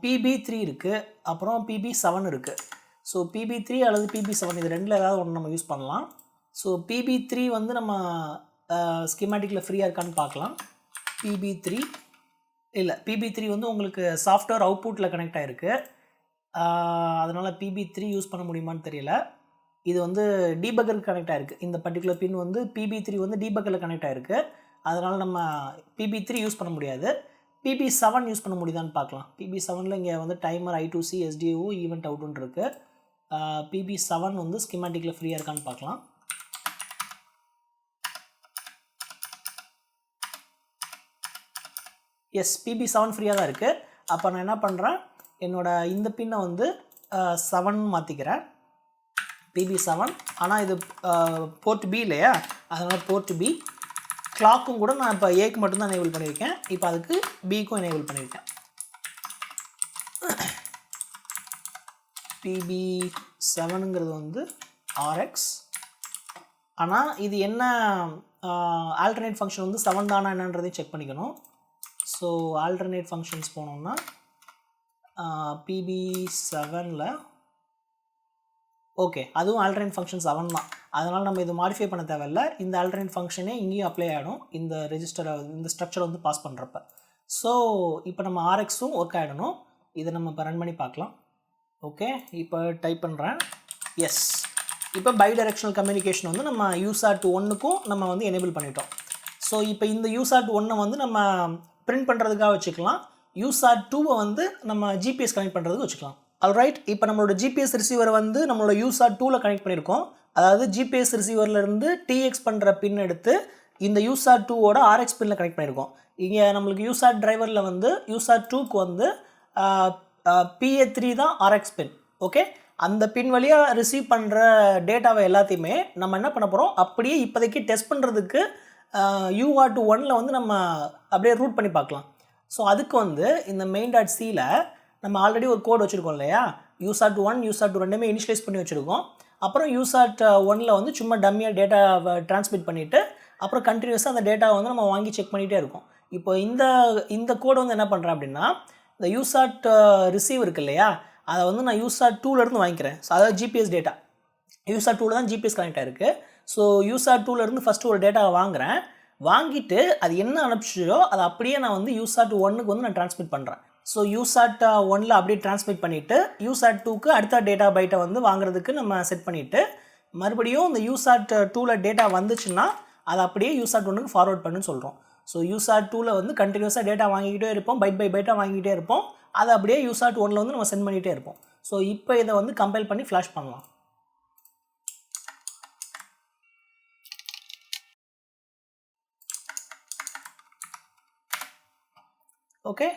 PB3 இருக்குது, அப்புறம் PB7 இருக்குது. ஸோ PB3 அல்லது PB7 இது ரெண்டில் ஏதாவது ஒன்று நம்ம யூஸ் பண்ணலாம். ஸோ PB3 வந்து நம்ம ஸ்கீமேட்டிக்கில் ஃப்ரீயாக இருக்கான்னு பார்க்கலாம். PB3 வந்து உங்களுக்கு சாஃப்ட்வேர் அவுட்புட்டில் கனெக்ட் ஆகிருக்கு. அதனால் PB3 யூஸ் பண்ண முடியுமான்னு தெரியல. இது வந்து டீபக்கருக்கு கனெக்ட் ஆகிருக்கு. இந்த பர்டிகுலர் பின் வந்து PB3 வந்து டீபக்கரில் கனெக்ட் ஆகிருக்கு. அதனால் நம்ம PB3 யூஸ் பண்ண முடியாது. PB7 யூஸ் பண்ண முடியுதான்னு பார்க்கலாம். PB7ல் இங்கே வந்து டைமர் I2C SDO ஈவெண்ட் அவுட்டுன்னு இருக்குது. PB7 வந்து ஸ்கிமேட்டிக்கில் ஃப்ரீயாக இருக்கான்னு பார்க்கலாம். எஸ், PB7 ஃப்ரீயாக தான் இருக்குது. அப்போ நான் என்ன பண்ணுறேன், என்னோடய இந்த பின்னை வந்து 7 மாற்றிக்கிறேன், PB7. ஆனால் இது போர்ட் பி இல்லையா, அதனால் போர்ட் பி. கிளாக்கும் கூட நான் இப்போ ஏக்கு மட்டும்தான் எனேபிள் பண்ணியிருக்கேன், இப்போ அதுக்கு பிக்கும் எனேபிள் பண்ணியிருக்கேன். PB7ங்கிறது வந்து RX. ஆனால் இது என்ன ஆல்டர்னேட் ஃபங்க்ஷன் வந்து 7 தானா என்னன்றதையும் செக் பண்ணிக்கணும். ஸோ ஆல்டர்னேட் ஃபங்க்ஷன்ஸ் போனோம்னா PB7ல் ஓகே, அதுவும் ஆல்டர்னேட் ஃபங்க்ஷன் 7 தான். அதனால் நம்ம இது மாடிஃபை பண்ண தேவையில்லை. இந்த ஆல்டர்னேட் ஃபங்க்ஷனே இங்கேயும் அப்ளை ஆகிடும் இந்த ரெஜிஸ்டரை, இந்த ஸ்ட்ரக்சரை வந்து பாஸ் பண்ணுறப்ப. ஸோ இப்போ நம்ம RXும் ஒர்க் ஆகிடணும். இதை நம்ம இப்போ ரன் பண்ணி பார்க்கலாம். ஓகே, இப்போ டைப் பண்ணுறேன். எஸ், இப்போ பை டைரெக்ஷனல் கம்யூனிகேஷன் வந்து நம்ம USART1க்கும் நம்ம வந்து எனேபிள் பண்ணிட்டோம். ஸோ இப்போ இந்த USART1 வந்து நம்ம பிரிண்ட் பண்ணுறதுக்காக வச்சுக்கலாம், USART2 வந்து நம்ம GPS கனெக்ட் பண்ணுறதுக்கு வச்சுக்கலாம். ஆல்ரைட், இப்போ நம்மளோட GPS ரிசீவரை வந்து நம்மளோட USART2வில் கனெக்ட் பண்ணியிருக்கோம். அதாவது GPS ரிசீவர்லேருந்து TX பண்ணுற பின் எடுத்து இந்த USART2ஓட RX பின்னில் கனெக்ட் பண்ணியிருக்கோம். இங்கே நம்மளுக்கு USART டிரைவரில் வந்து USART2க்கு வந்து PA3 தான் RX பின். ஓகே, அந்த பின் வழியாக ரிசீவ் பண்ணுற டேட்டாவை எல்லாத்தையுமே நம்ம என்ன பண்ண போகிறோம், அப்படியே இப்போதைக்கு டெஸ்ட் பண்ணுறதுக்கு UART1ல் வந்து நம்ம அப்படியே ரூட் பண்ணி பார்க்கலாம். ஸோ அதுக்கு வந்து இந்த main.cல நம்ம ஆல்ரெடி ஒரு கோட் வச்சுருக்கோம் இல்லையா, USART1 USART2 ரெண்டுமே இனிஷியலைஸ் பண்ணி வச்சுருக்கோம். அப்புறம் USART1ல் வந்து சும்மா டம்மியாக டேட்டாவை ட்ரான்ஸ்மிட் பண்ணிவிட்டு அப்புறம் கண்டினியூஸாக அந்த டேட்டாவை வந்து நம்ம வாங்கி செக் பண்ணிகிட்டே இருக்கோம். இப்போ இந்த கோட் வந்து என்ன பண்ணுறேன் அப்படின்னா, இந்த USART ரிசீவ் இருக்கு இல்லையா, அதை வந்து நான் USART2லேருந்து வாங்கிக்கிறேன். ஸோ அதாவது GPS டேட்டா USART2வில் தான் GPS கனெக்ட் ஆகிருக்கு. ஸோ USART2லேருந்து ஃபஸ்ட்டு ஒரு டேட்டாவை வாங்குகிறேன். வாங்கிட்டு அது என்ன அனுப்பிச்சோ அதை அப்படியே நான் வந்து USART1க்கு வந்து நான் ட்ரான்ஸ்மிட் பண்ணுறேன். ஸோ USART1ல் அப்படியே ட்ரான்ஸ்மிட் பண்ணிவிட்டு USART2க்கு அடுத்த டேட்டா பைட்டை வந்து வாங்குறதுக்கு நம்ம செட் பண்ணிவிட்டு மறுபடியும் இந்த USART2வில் டேட்டா வந்துச்சுன்னா அதை அப்படியே USART1க்கு ஃபார்வர்ட் பண்ணுன்னு சொல்கிறோம். ஸோ USART2வில் வந்து கண்டினியூஸாக டேட்டா வாங்கிக்கிட்டே இருப்போம், பைட் பை பைட்டாக வாங்கிக்கிட்டே இருப்போம். அதை அப்படியே USART1ல் வந்து நம்ம சென்ட் பண்ணிகிட்டே இருப்போம். ஸோ இப்போ இதை வந்து கம்பைல் பண்ணி ஃப்ளாஷ் பண்ணலாம். ஓகே,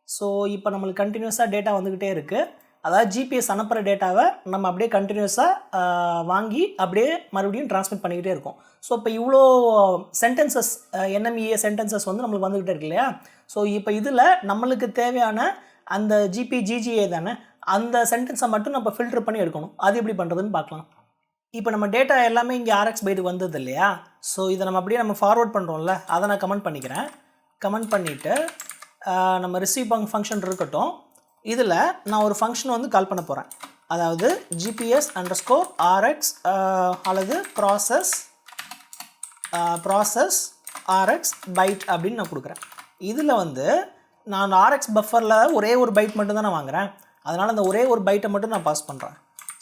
ஸோ இப்போ நம்மளுக்கு கண்டினியூஸாக டேட்டா வந்துக்கிட்டே இருக்குது. அதாவது GPS அனுப்புகிற டேட்டாவை நம்ம அப்படியே கண்டினியூஸாக வாங்கி அப்படியே மறுபடியும் ட்ரான்ஸ்மிட் பண்ணிக்கிட்டே இருக்கோம். ஸோ இப்போ இவ்வளோ சென்டென்சஸ் NMEA சென்டென்சஸ் வந்து நம்மளுக்கு வந்துக்கிட்டே இருக்கு இல்லையா. ஸோ இப்போ இதில் நம்மளுக்கு தேவையான அந்த GPGGA தானே, அந்த சென்டென்ஸை மட்டும் நம்ம ஃபில்டர் பண்ணி எடுக்கணும். அது எப்படி பண்ணுறதுன்னு பார்க்கலாம். இப்போ நம்ம டேட்டா எல்லாமே இங்கே RX பைட்டுக்கு வந்தது இல்லையா. ஸோ இதை நம்ம அப்படியே நம்ம ஃபார்வர்ட் பண்ணுறோம்ல, அதை நான் கமெண்ட் பண்ணிக்கிறேன். கமெண்ட் பண்ணிவிட்டு நம்ம ரிசீவ் ஃபங்க்ஷன் இருக்கட்டும், இதில் நான் ஒரு ஃபங்க்ஷன் வந்து கால் பண்ண போகிறேன். அதாவது GPS_RX அல்லது ப்ராசஸ் RX பைட் அப்படின்னு நான் கொடுக்குறேன். இதில் வந்து நான் RX பஃபரில் ஒரே ஒரு பைட் மட்டும் தான் நான் வாங்குகிறேன். அதனால் அந்த ஒரே ஒரு பைட்டை மட்டும் நான் பாஸ் பண்ணுறேன்.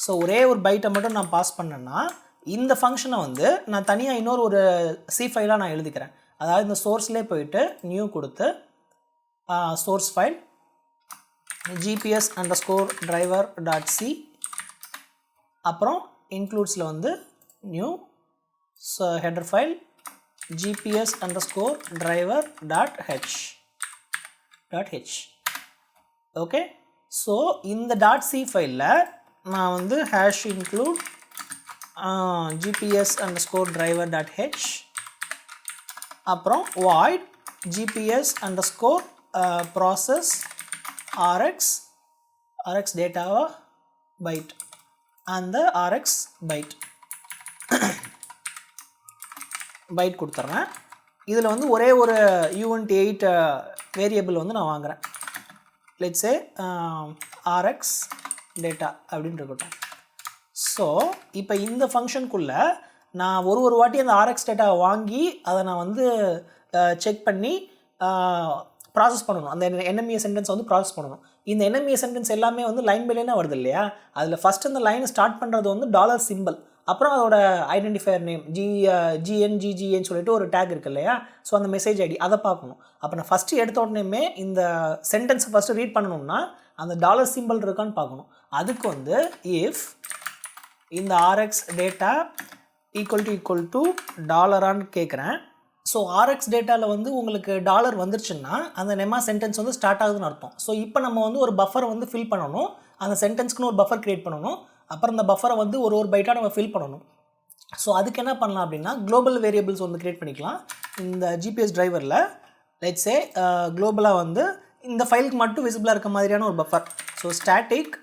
ஸோ ஒரே ஒரு பைட்டை மட்டும் நான் பாஸ் பண்ணேன்னா இந்த ஃபங்க்ஷனை வந்து நான் தனியாக இன்னொரு ஒரு C ஃபைலாக நான் எழுதிக்கிறேன். அதாவது இந்த சோர்ஸ்லேயே போயிட்டு நியூ கொடுத்து source file GPS_driver.c அப்புறம் includesல வந்து new header file GPS_driver.h. Okay, so இந்த .c ஃபைலில் நான் வந்து #include GPS_driver.h அப்புறம் void GPS_process RX data byte and the RX byte கொடுத்துட்றேன். இதில் வந்து ஒரே ஒரு uint8 வேரியபிள் வந்து நான் வாங்குகிறேன். let's say RX data அப்படின்னு இருக்கட்டும். ஸோ இப்போ இந்த ஃபங்க்ஷனுக்குள்ளே நான் ஒரு வாட்டி அந்த RX டேட்டாவை வாங்கி அதை நான் வந்து செக் பண்ணி ப்ராசஸ் பண்ணணும். அந்த NMEA சென்டென்ஸ் வந்து ப்ராசஸ் பண்ணணும். இந்த NMEA சென்டென்ஸ் எல்லாமே வந்து லைன் பை லைனாக வருது இல்லையா. அதில் ஃபஸ்ட் அந்த லைனை ஸ்டார்ட் பண்ணுறது வந்து $சிம்பிள், அப்புறம் அதோட ஐடென்டிஃபையர் நேம் GNGGன்னு சொல்லிட்டு ஒரு டேக் இருக்குது இல்லையா. ஸோ அந்த மெசேஜ் ஐடி அதை பார்க்கணும். அப்போ நான் ஃபஸ்ட்டு எடுத்த உடனேமே இந்த சென்டென்ஸை ஃபஸ்ட்டு ரீட் பண்ணணும்னா அந்த $சிம்பிள் இருக்கான்னு பார்க்கணும். அதுக்கு வந்து if இந்த ஆர்எக்ஸ் டேட்டா ஈக்குவல் டு டாலரான்னு கேட்குறேன். ஸோ ஆர்எக்ஸ் டேட்டாவில் வந்து உங்களுக்கு டாலர் வந்துருச்சுன்னா அந்த நெமா சென்டென்ஸ் வந்து ஸ்டார்ட் ஆகுதுன்னு அர்த்தம். ஸோ இப்போ நம்ம வந்து ஒரு பஃபரை வந்து ஃபில் பண்ணணும், அந்த சென்டென்ஸ்க்குன்னு ஒரு பஃபர் க்ரியேட் பண்ணணும், அப்புறம் அந்த பஃபரை வந்து ஒரு பைட்டாக நம்ம ஃபில் பண்ணணும். ஸோ அதுக்கு என்ன பண்ணலாம் அப்படின்னா குளோபல் வேரியபிள்ஸ் வந்து க்ரியேட் பண்ணிக்கலாம். இந்த ஜிபிஎஸ் டிரைவரில் லெட்ஸே குளோபலாக வந்து இந்த ஃபைலுக்கு மட்டும் விசிபிளாக இருக்க மாதிரியான ஒரு buffer. So static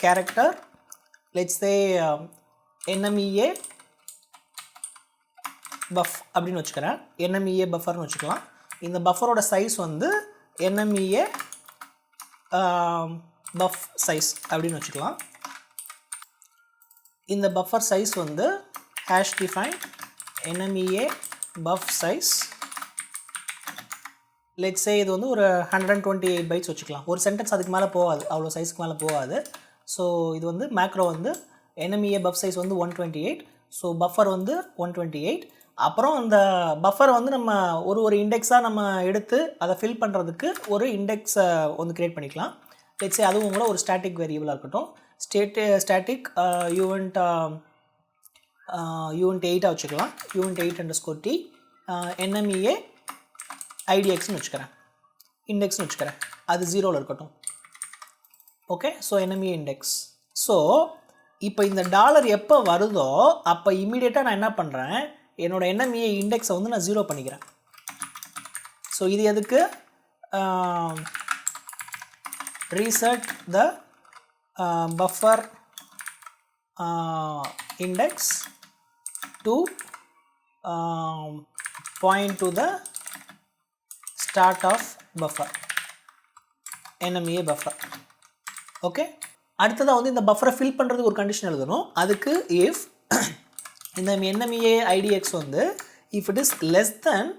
character let's say NMEA puff அப்படின்னு வச்சுக்கிறேன். NMEA பஃபர்னு வச்சுக்கலாம். இந்த பஃபரோட சைஸ் வந்து NMEA பஃப் சைஸ் அப்படின்னு வச்சுக்கலாம். இந்த பஃபர் சைஸ் வந்து hash define NMEA puff size. Let's say இது வந்து ஒரு 128 பைட்ஸ் வச்சுக்கலாம். ஒரு சென்டென்ஸ் அதுக்கு மேலே போகாது, அவ்வளோ சைஸ்க்கு மேலே போகாது. ஸோ இது வந்து மேக்ரோ வந்து NMEA பஃப் சைஸ் வந்து 128. ஸோ பஃபர் வந்து 128. அப்புறம் அந்த பஃபரை வந்து நம்ம ஒரு இண்டெக்ஸாக நம்ம எடுத்து அதை ஃபில் பண்ணுறதுக்கு ஒரு இண்டெக்ஸை வந்து க்ரியேட் பண்ணிக்கலாம். லெட்ஸே அதுவும் கூட ஒரு ஸ்டாட்டிக் வேரியபிளாக இருக்கட்டும். ஸ்டாட்டிக் யூவெண்ட் 8 வச்சுக்கலாம். யூவெண்ட் 8_t NMEA IDXன்னு வச்சுக்கிறேன், இண்டெக்ஸ்னு வச்சுக்கிறேன். அது 0ல் இருக்கட்டும். Okay, so NMEA index. So இப்போ இந்த டாலர் எப்போ வருதோ அப்போ இமீடியட்டாக நான் என்ன பண்ணுறேன், என்னோடய NMEA இண்டெக்ஸை வந்து நான் 0 பண்ணிக்கிறேன். ஸோ இது எதுக்கு, reset the buffer index to point to the start of buffer NMEA buffer. Okay, அடுத்ததாக வந்து இந்த பஃபரை ஃபில் பண்ணுறதுக்கு ஒரு கண்டிஷன் எழுதணும். அதுக்கு இஃப் இந்த NMEA IDX வந்து if it is less than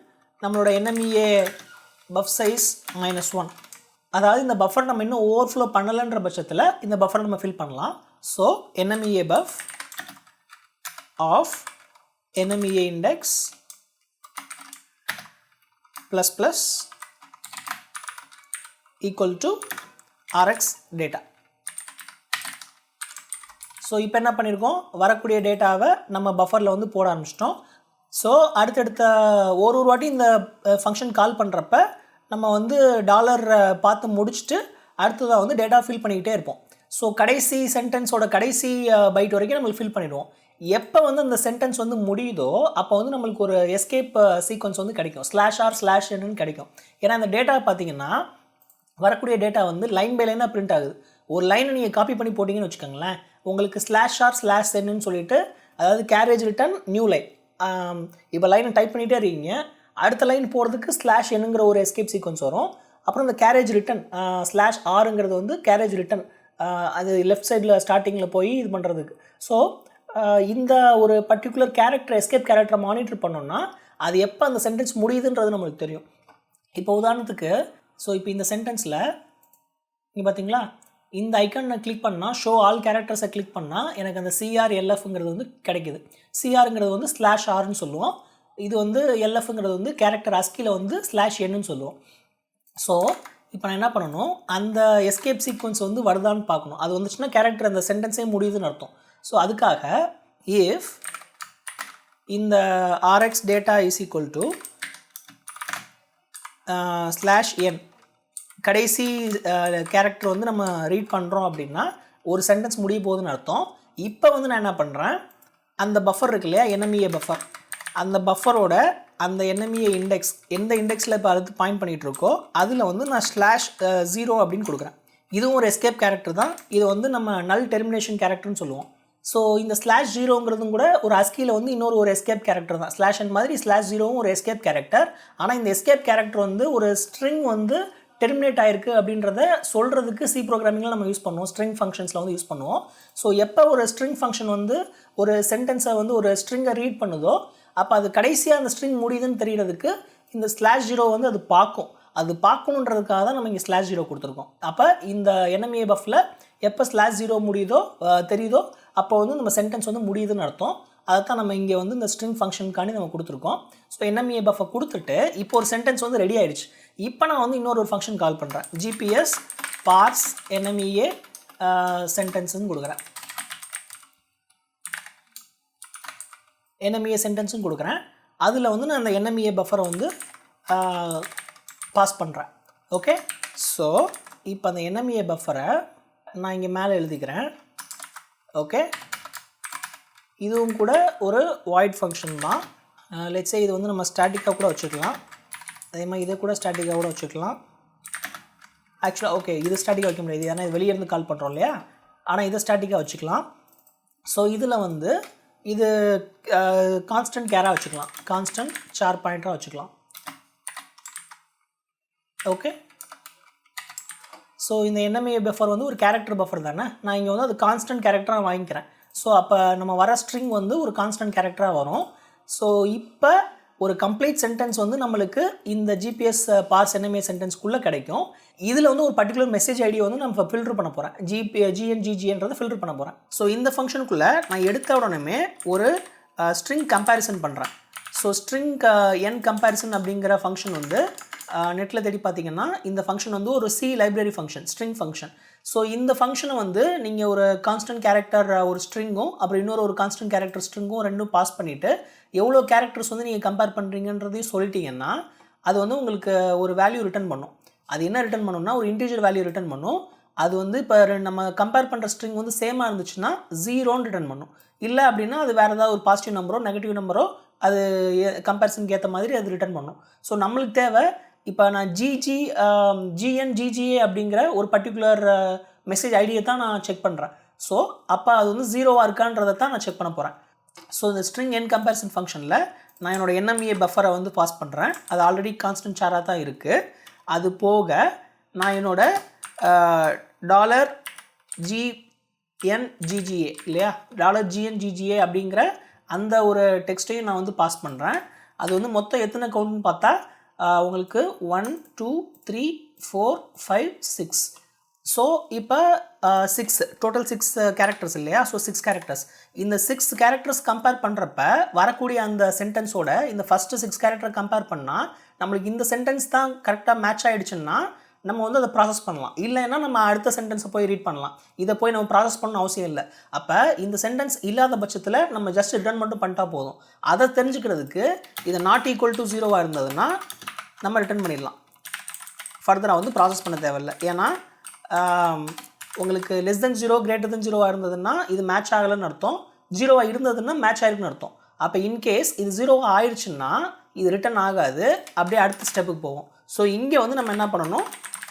நம்மளோட NMEA பஃப் சைஸ் -1, அதாவது இந்த பஃபர் நம்ம இன்னும் ஓவர்ஃப்ளோ பண்ணலைன்ற பட்சத்தில் இந்த பஃபரை நம்ம ஃபில் பண்ணலாம். So NMEA buf of NMEA index ++ equal to RX data. So இப்போ என்ன பண்ணியிருக்கோம், வரக்கூடிய டேட்டாவை நம்ம பஃபரில் வந்து போட ஆரம்பிச்சிட்டோம். ஸோ அடுத்தடுத்த ஒரு வாட்டி இந்த ஃபங்க்ஷன் கால் பண்ணுறப்ப நம்ம வந்து டாலர் பார்த்து முடிச்சுட்டு அடுத்ததாக வந்து டேட்டா ஃபில் பண்ணிக்கிட்டே இருப்போம். ஸோ கடைசி சென்டென்ஸோட கடைசி பைட் வரைக்கும் நம்மளுக்கு ஃபில் பண்ணிடுவோம். எப்போ வந்து அந்த சென்டென்ஸ் வந்து முடியுதோ அப்போ வந்து நம்மளுக்கு ஒரு எஸ்கேப் சீக்வன்ஸ் வந்து கிடைக்கும், /r/n கிடைக்கும். ஏன்னா அந்த டேட்டா பார்த்தீங்கன்னா வரக்கூடிய டேட்டா வந்து லைன் பை லைனாக பிரிண்ட் ஆகுது. ஒரு லைனை நீங்கள் காப்பி பண்ணி போட்டிங்கன்னு வச்சுக்கோங்களேன், உங்களுக்கு /r/n சொல்லிட்டு, அதாவது கேரேஜ் ரிட்டன் நியூ லைன். இப்போ லைனை டைப் பண்ணிகிட்டே இருக்கீங்க, அடுத்த லைன் போகிறதுக்கு /n ஒரு எஸ்கேப் சீக்வன்ஸ் வரும். அப்புறம் இந்த கேரேஜ் ரிட்டன் /r வந்து கேரேஜ் ரிட்டன், அது லெஃப்ட் சைடில் ஸ்டார்டிங்கில் போய் இது பண்ணுறதுக்கு. ஸோ இந்த ஒரு பர்டிகுலர் கேரக்டர் எஸ்கேப் கேரக்டரை மானிட்டர் பண்ணோன்னா அது எப்போ அந்த சென்டென்ஸ் முடியுதுன்றது நம்மளுக்கு தெரியும். இப்போ உதாரணத்துக்கு, ஸோ இப்போ இந்த சென்டென்ஸில் இங்கே பார்த்தீங்களா, இந்த ஐக்கான் நான் கிளிக் பண்ணால் ஷோ ஆல் கேரக்டர்ஸை கிளிக் பண்ணால் எனக்கு அந்த CRLFங்கிறது வந்து கிடைக்குது. CRங்கிறது வந்து /rன்னு சொல்லுவோம், இது வந்து LFங்கிறது வந்து கேரக்டர் ASCIIயில் வந்து /n சொல்லுவோம். ஸோ இப்போ நான் என்ன பண்ணணும், அந்த எஸ்கேப் சீக்வன்ஸ் வந்து வருதான்னு பார்க்கணும். அது வந்துச்சுன்னா கேரக்டர் அந்த சென்டென்ஸே முடியுதுன்னு அர்த்தம். ஸோ அதுக்காக இஃப் இந்த RX data is equal to /n கடைசி கேரக்டர் வந்து நம்ம ரீட் பண்ணுறோம் அப்படின்னா ஒரு சென்டென்ஸ் முடிய போகுதுன்னு அர்த்தம். இப்போ வந்து நான் என்ன பண்ணுறேன், அந்த பஃபர் இருக்கு இல்லையா, NMEA பஃபர், அந்த பஃபரோட அந்த NMEA இண்டெக்ஸ் எந்த இண்டெக்ஸில் இப்போ அது பாயிண்ட் பண்ணிகிட்ருக்கோ அதில் வந்து நான் /0 அப்படின்னு கொடுக்குறேன். இதுவும் ஒரு எஸ்கேப் கேரக்டர் தான். இது வந்து நம்ம நல் டெர்மினேஷன் கேரக்டர்னு சொல்லுவோம். ஸோ இந்த /0ங்கிறதும் கூட ஒரு ASCIIயில் வந்து இன்னொரு எஸ்கேப் கேரக்டர் தான். /n மாதிரி /0வும் ஒரு எஸ்கேப் கேரக்டர். ஆனால் இந்த எஸ்கேப் கேரக்டர் வந்து ஒரு ஸ்ட்ரிங் வந்து டெர்மினேட் ஆகிருக்கு அப்படின்றத சொல்கிறதுக்கு சி ப்ரோக்ராமிங்கில் நம்ம யூஸ் பண்ணுவோம், ஸ்ட்ரிங் ஃபங்க்ஷன்ஸில் வந்து யூஸ் பண்ணுவோம். ஸோ எப்போ ஒரு ஸ்ட்ரிங் ஃபங்க்ஷன் வந்து ஒரு சென்டென்ஸை வந்து ஒரு ஸ்ட்ரிங்கை ரீட் பண்ணுதோ அப்போ அது கடைசியாக அந்த ஸ்ட்ரிங் முடியுதுன்னு தெரியறதுக்கு இந்த /0 வந்து அது பார்க்கும். அது பார்க்கணுன்றதுக்காக தான் நம்ம இங்கே /0 கொடுத்துருக்கோம். அப்போ இந்த NMEA பஃபில் எப்போ /0 முடியுதோ தெரியுதோ அப்போ வந்து நம்ம சென்டென்ஸ் வந்து முடியுதுன்னு அர்த்தம். அதை தான் நம்ம இங்கே வந்து இந்த ஸ்ட்ரிங் ஃபங்க்ஷனுக்காண்டி நம்ம கொடுத்துருக்கோம். ஸோ NMEA பஃபை கொடுத்துட்டு இப்போ ஒரு சென்டென்ஸ் வந்து ரெடி ஆகிடுச்சு. இப்போ நான் வந்து இன்னொரு ஃபங்க்ஷன் கால் பண்ணுறேன், GPS parse NMEA சென்டென்ஸ்ன்னு கொடுக்குறேன். NMEA சென்டென்ஸும் கொடுக்குறேன். அதில் வந்து நான் அந்த NMEA பஃபரை வந்து பாஸ் பண்ணுறேன். ஓகே, ஸோ இப்போ அந்த NMEA பஃபரை நான் இங்கே மேலே எழுதிக்கிறேன். ஓகே, இதுவும் கூட ஒரு வாய்ட் ஃபங்க்ஷன் தான். லெட்ஸ் சே இது வந்து நம்ம ஸ்டாட்டிக்காக கூட வச்சுக்கலாம். அதே மாதிரி இதை கூட ஸ்டாட்டிக்காக கூட வச்சுக்கலாம். ஆக்சுவலாக ஓகே, இது ஸ்டாட்டிக்காக வைக்க முடியாது, ஏன்னா இது வெளியே இருந்து கால் பண்ணுறோம் இல்லையா, ஆனால் இதை ஸ்டாட்டிக்காக வச்சுக்கலாம். ஸோ இதில் வந்து இது கான்ஸ்டன்ட் கேராக வச்சுக்கலாம், கான்ஸ்டன்ட் சார் பாயிண்டராக வச்சுக்கலாம். ஓகே, ஸோ இந்த NMEA பஃபர் வந்து ஒரு கேரக்டர் பஃபர் தானே, நான் இங்கே வந்து அது கான்ஸ்டன்ட் கேரக்டராக வாங்கிக்கிறேன். ஸோ அப்போ நம்ம வர ஸ்ட்ரிங் வந்து ஒரு கான்ஸ்டன்ட் கேரக்டராக வரும். ஸோ இப்போ ஒரு கம்ப்ளீட் சென்டென்ஸ் வந்து நம்மளுக்கு இந்த GPS பார்ஸ் NMEA சென்டென்ஸ்க்குள்ளே கிடைக்கும். இதில் வந்து ஒரு பர்டிகுலர் மெசேஜ் ஐடியை வந்து நம்ம ஃபில்டர் பண்ண போகிறேன், GNGGன்றதை ஃபில்டர் பண்ண போகிறேன். ஸோ இந்த ஃபங்க்ஷனுக்குள்ளே நான் எடுத்த உடனே ஒரு ஸ்ட்ரிங் கம்பேரிசன் பண்ணுறேன். ஸோ ஸ்ட்ரிங் என் கம்பேரிசன் அப்படிங்கிற ஃபங்க்ஷன் வந்து நெட்டில் தேடி பார்த்தீங்கன்னா இந்த ஃபங்க்ஷன் வந்து ஒரு C library function, string function. So இந்த ஃபங்க்ஷனை வந்து நீங்கள் ஒரு கான்ஸ்டன்ட் கேரக்டர் ஒரு ஸ்ட்ரிங்கும் அப்புறம் இன்னொரு கான்ஸ்டன்ட் கேரக்டர் ஸ்ட்ரிங்கும் ரெண்டும் பாஸ் பண்ணிவிட்டு எவ்வளோ கேரக்டர்ஸ் வந்து நீங்கள் கம்பேர் பண்ணுறீங்கன்றதையும் சொல்லிட்டீங்கன்னா அது வந்து உங்களுக்கு ஒரு வேல்யூ ரிட்டர்ன் பண்ணும். அது என்ன ரிட்டர்ன் பண்ணும்னா ஒரு இன்டிஜர் வேல்யூ ரிட்டர்ன் பண்ணும். அது வந்து இப்போ நம்ம கம்பேர் பண்ணுற ஸ்ட்ரிங் வந்து சேமாக இருந்துச்சுன்னா 0ன்னு ரிட்டர்ன் பண்ணும். இல்லை அப்படின்னா அது வேறு ஏதாவது ஒரு பாசிட்டிவ் நம்பரோ நெகட்டிவ் நம்பரோ அது கம்பேரிசனுக்கு ஏற்ற மாதிரி அது ரிட்டர்ன் பண்ணும். ஸோ நம்மளுக்கு தேவை இப்போ நான் GNGGA அப்படிங்கிற ஒரு பர்டிகுலர் மெசேஜ் ஐடியை தான் நான் செக் பண்ணுறேன். ஸோ அப்போ அது வந்து 0வாக இருக்கான்றதை தான் நான் செக் பண்ண போகிறேன். ஸோ இந்த ஸ்ட்ரிங் என் கம்பேரிசன் ஃபங்க்ஷனில் நான் என்னோட NMEA பஃபரை வந்து பாஸ் பண்ணுறேன். அது ஆல்ரெடி கான்ஸ்டன்ட் சாராக தான் இருக்குது. அது போக நான் என்னோட $GNGGA இல்லையா, $GNGGA அப்படிங்கிற அந்த ஒரு டெக்ஸ்ட்டையும் நான் வந்து பாஸ் பண்ணுறேன். அது வந்து மொத்தம் எத்தனை கவுண்ட்னு பார்த்தா உங்களுக்கு 1 2 3 4 5 6. ஸோ இப்போ 6 டோட்டல் 6 கேரக்டர்ஸ் இல்லையா. ஸோ 6 கேரக்டர்ஸ், இந்த 6 கேரக்டர்ஸ் கம்பேர் பண்ணுறப்ப வரக்கூடிய அந்த சென்டென்ஸோட இந்த ஃபஸ்ட்டு 6 கேரக்டரை கம்பேர் பண்ணால் நம்மளுக்கு இந்த சென்டென்ஸ் தான் கரெக்டாக மேட்ச் ஆகிடுச்சுன்னா நம்ம வந்து அதை ப்ராசஸ் பண்ணலாம். இல்லைன்னா நம்ம அடுத்த சென்டென்ஸை போய் ரீட் பண்ணலாம். இதை போய் நம்ம ப்ராசஸ் பண்ணணும் அவசியம் இல்லை. அப்போ இந்த சென்டென்ஸ் இல்லாத பட்சத்தில் நம்ம ஜஸ்ட் ரிட்டர்ன் மட்டும் பண்ணிட்டா போதும். அதை தெரிஞ்சுக்கிறதுக்கு இது ≠ 0வாக இருந்ததுன்னா நம்ம ரிட்டர்ன் பண்ணிடலாம், ஃபர்தராக வந்து ப்ராசஸ் பண்ண தேவையில்லை. ஏன்னா உங்களுக்கு <0 0வாக இருந்ததுன்னா இது மேட்ச் ஆகலைன்னு அர்த்தம், 0வாக இருந்ததுன்னா மேட்ச் ஆகிருக்குன்னு அர்த்தம். அப்போ இன்கேஸ் இது 0வாக ஆயிடுச்சுன்னா இது ரிட்டர்ன் ஆகாது, அப்படியே அடுத்த ஸ்டெப்புக்கு போகும். ஸோ இங்கே வந்து நம்ம என்ன பண்ணணும்,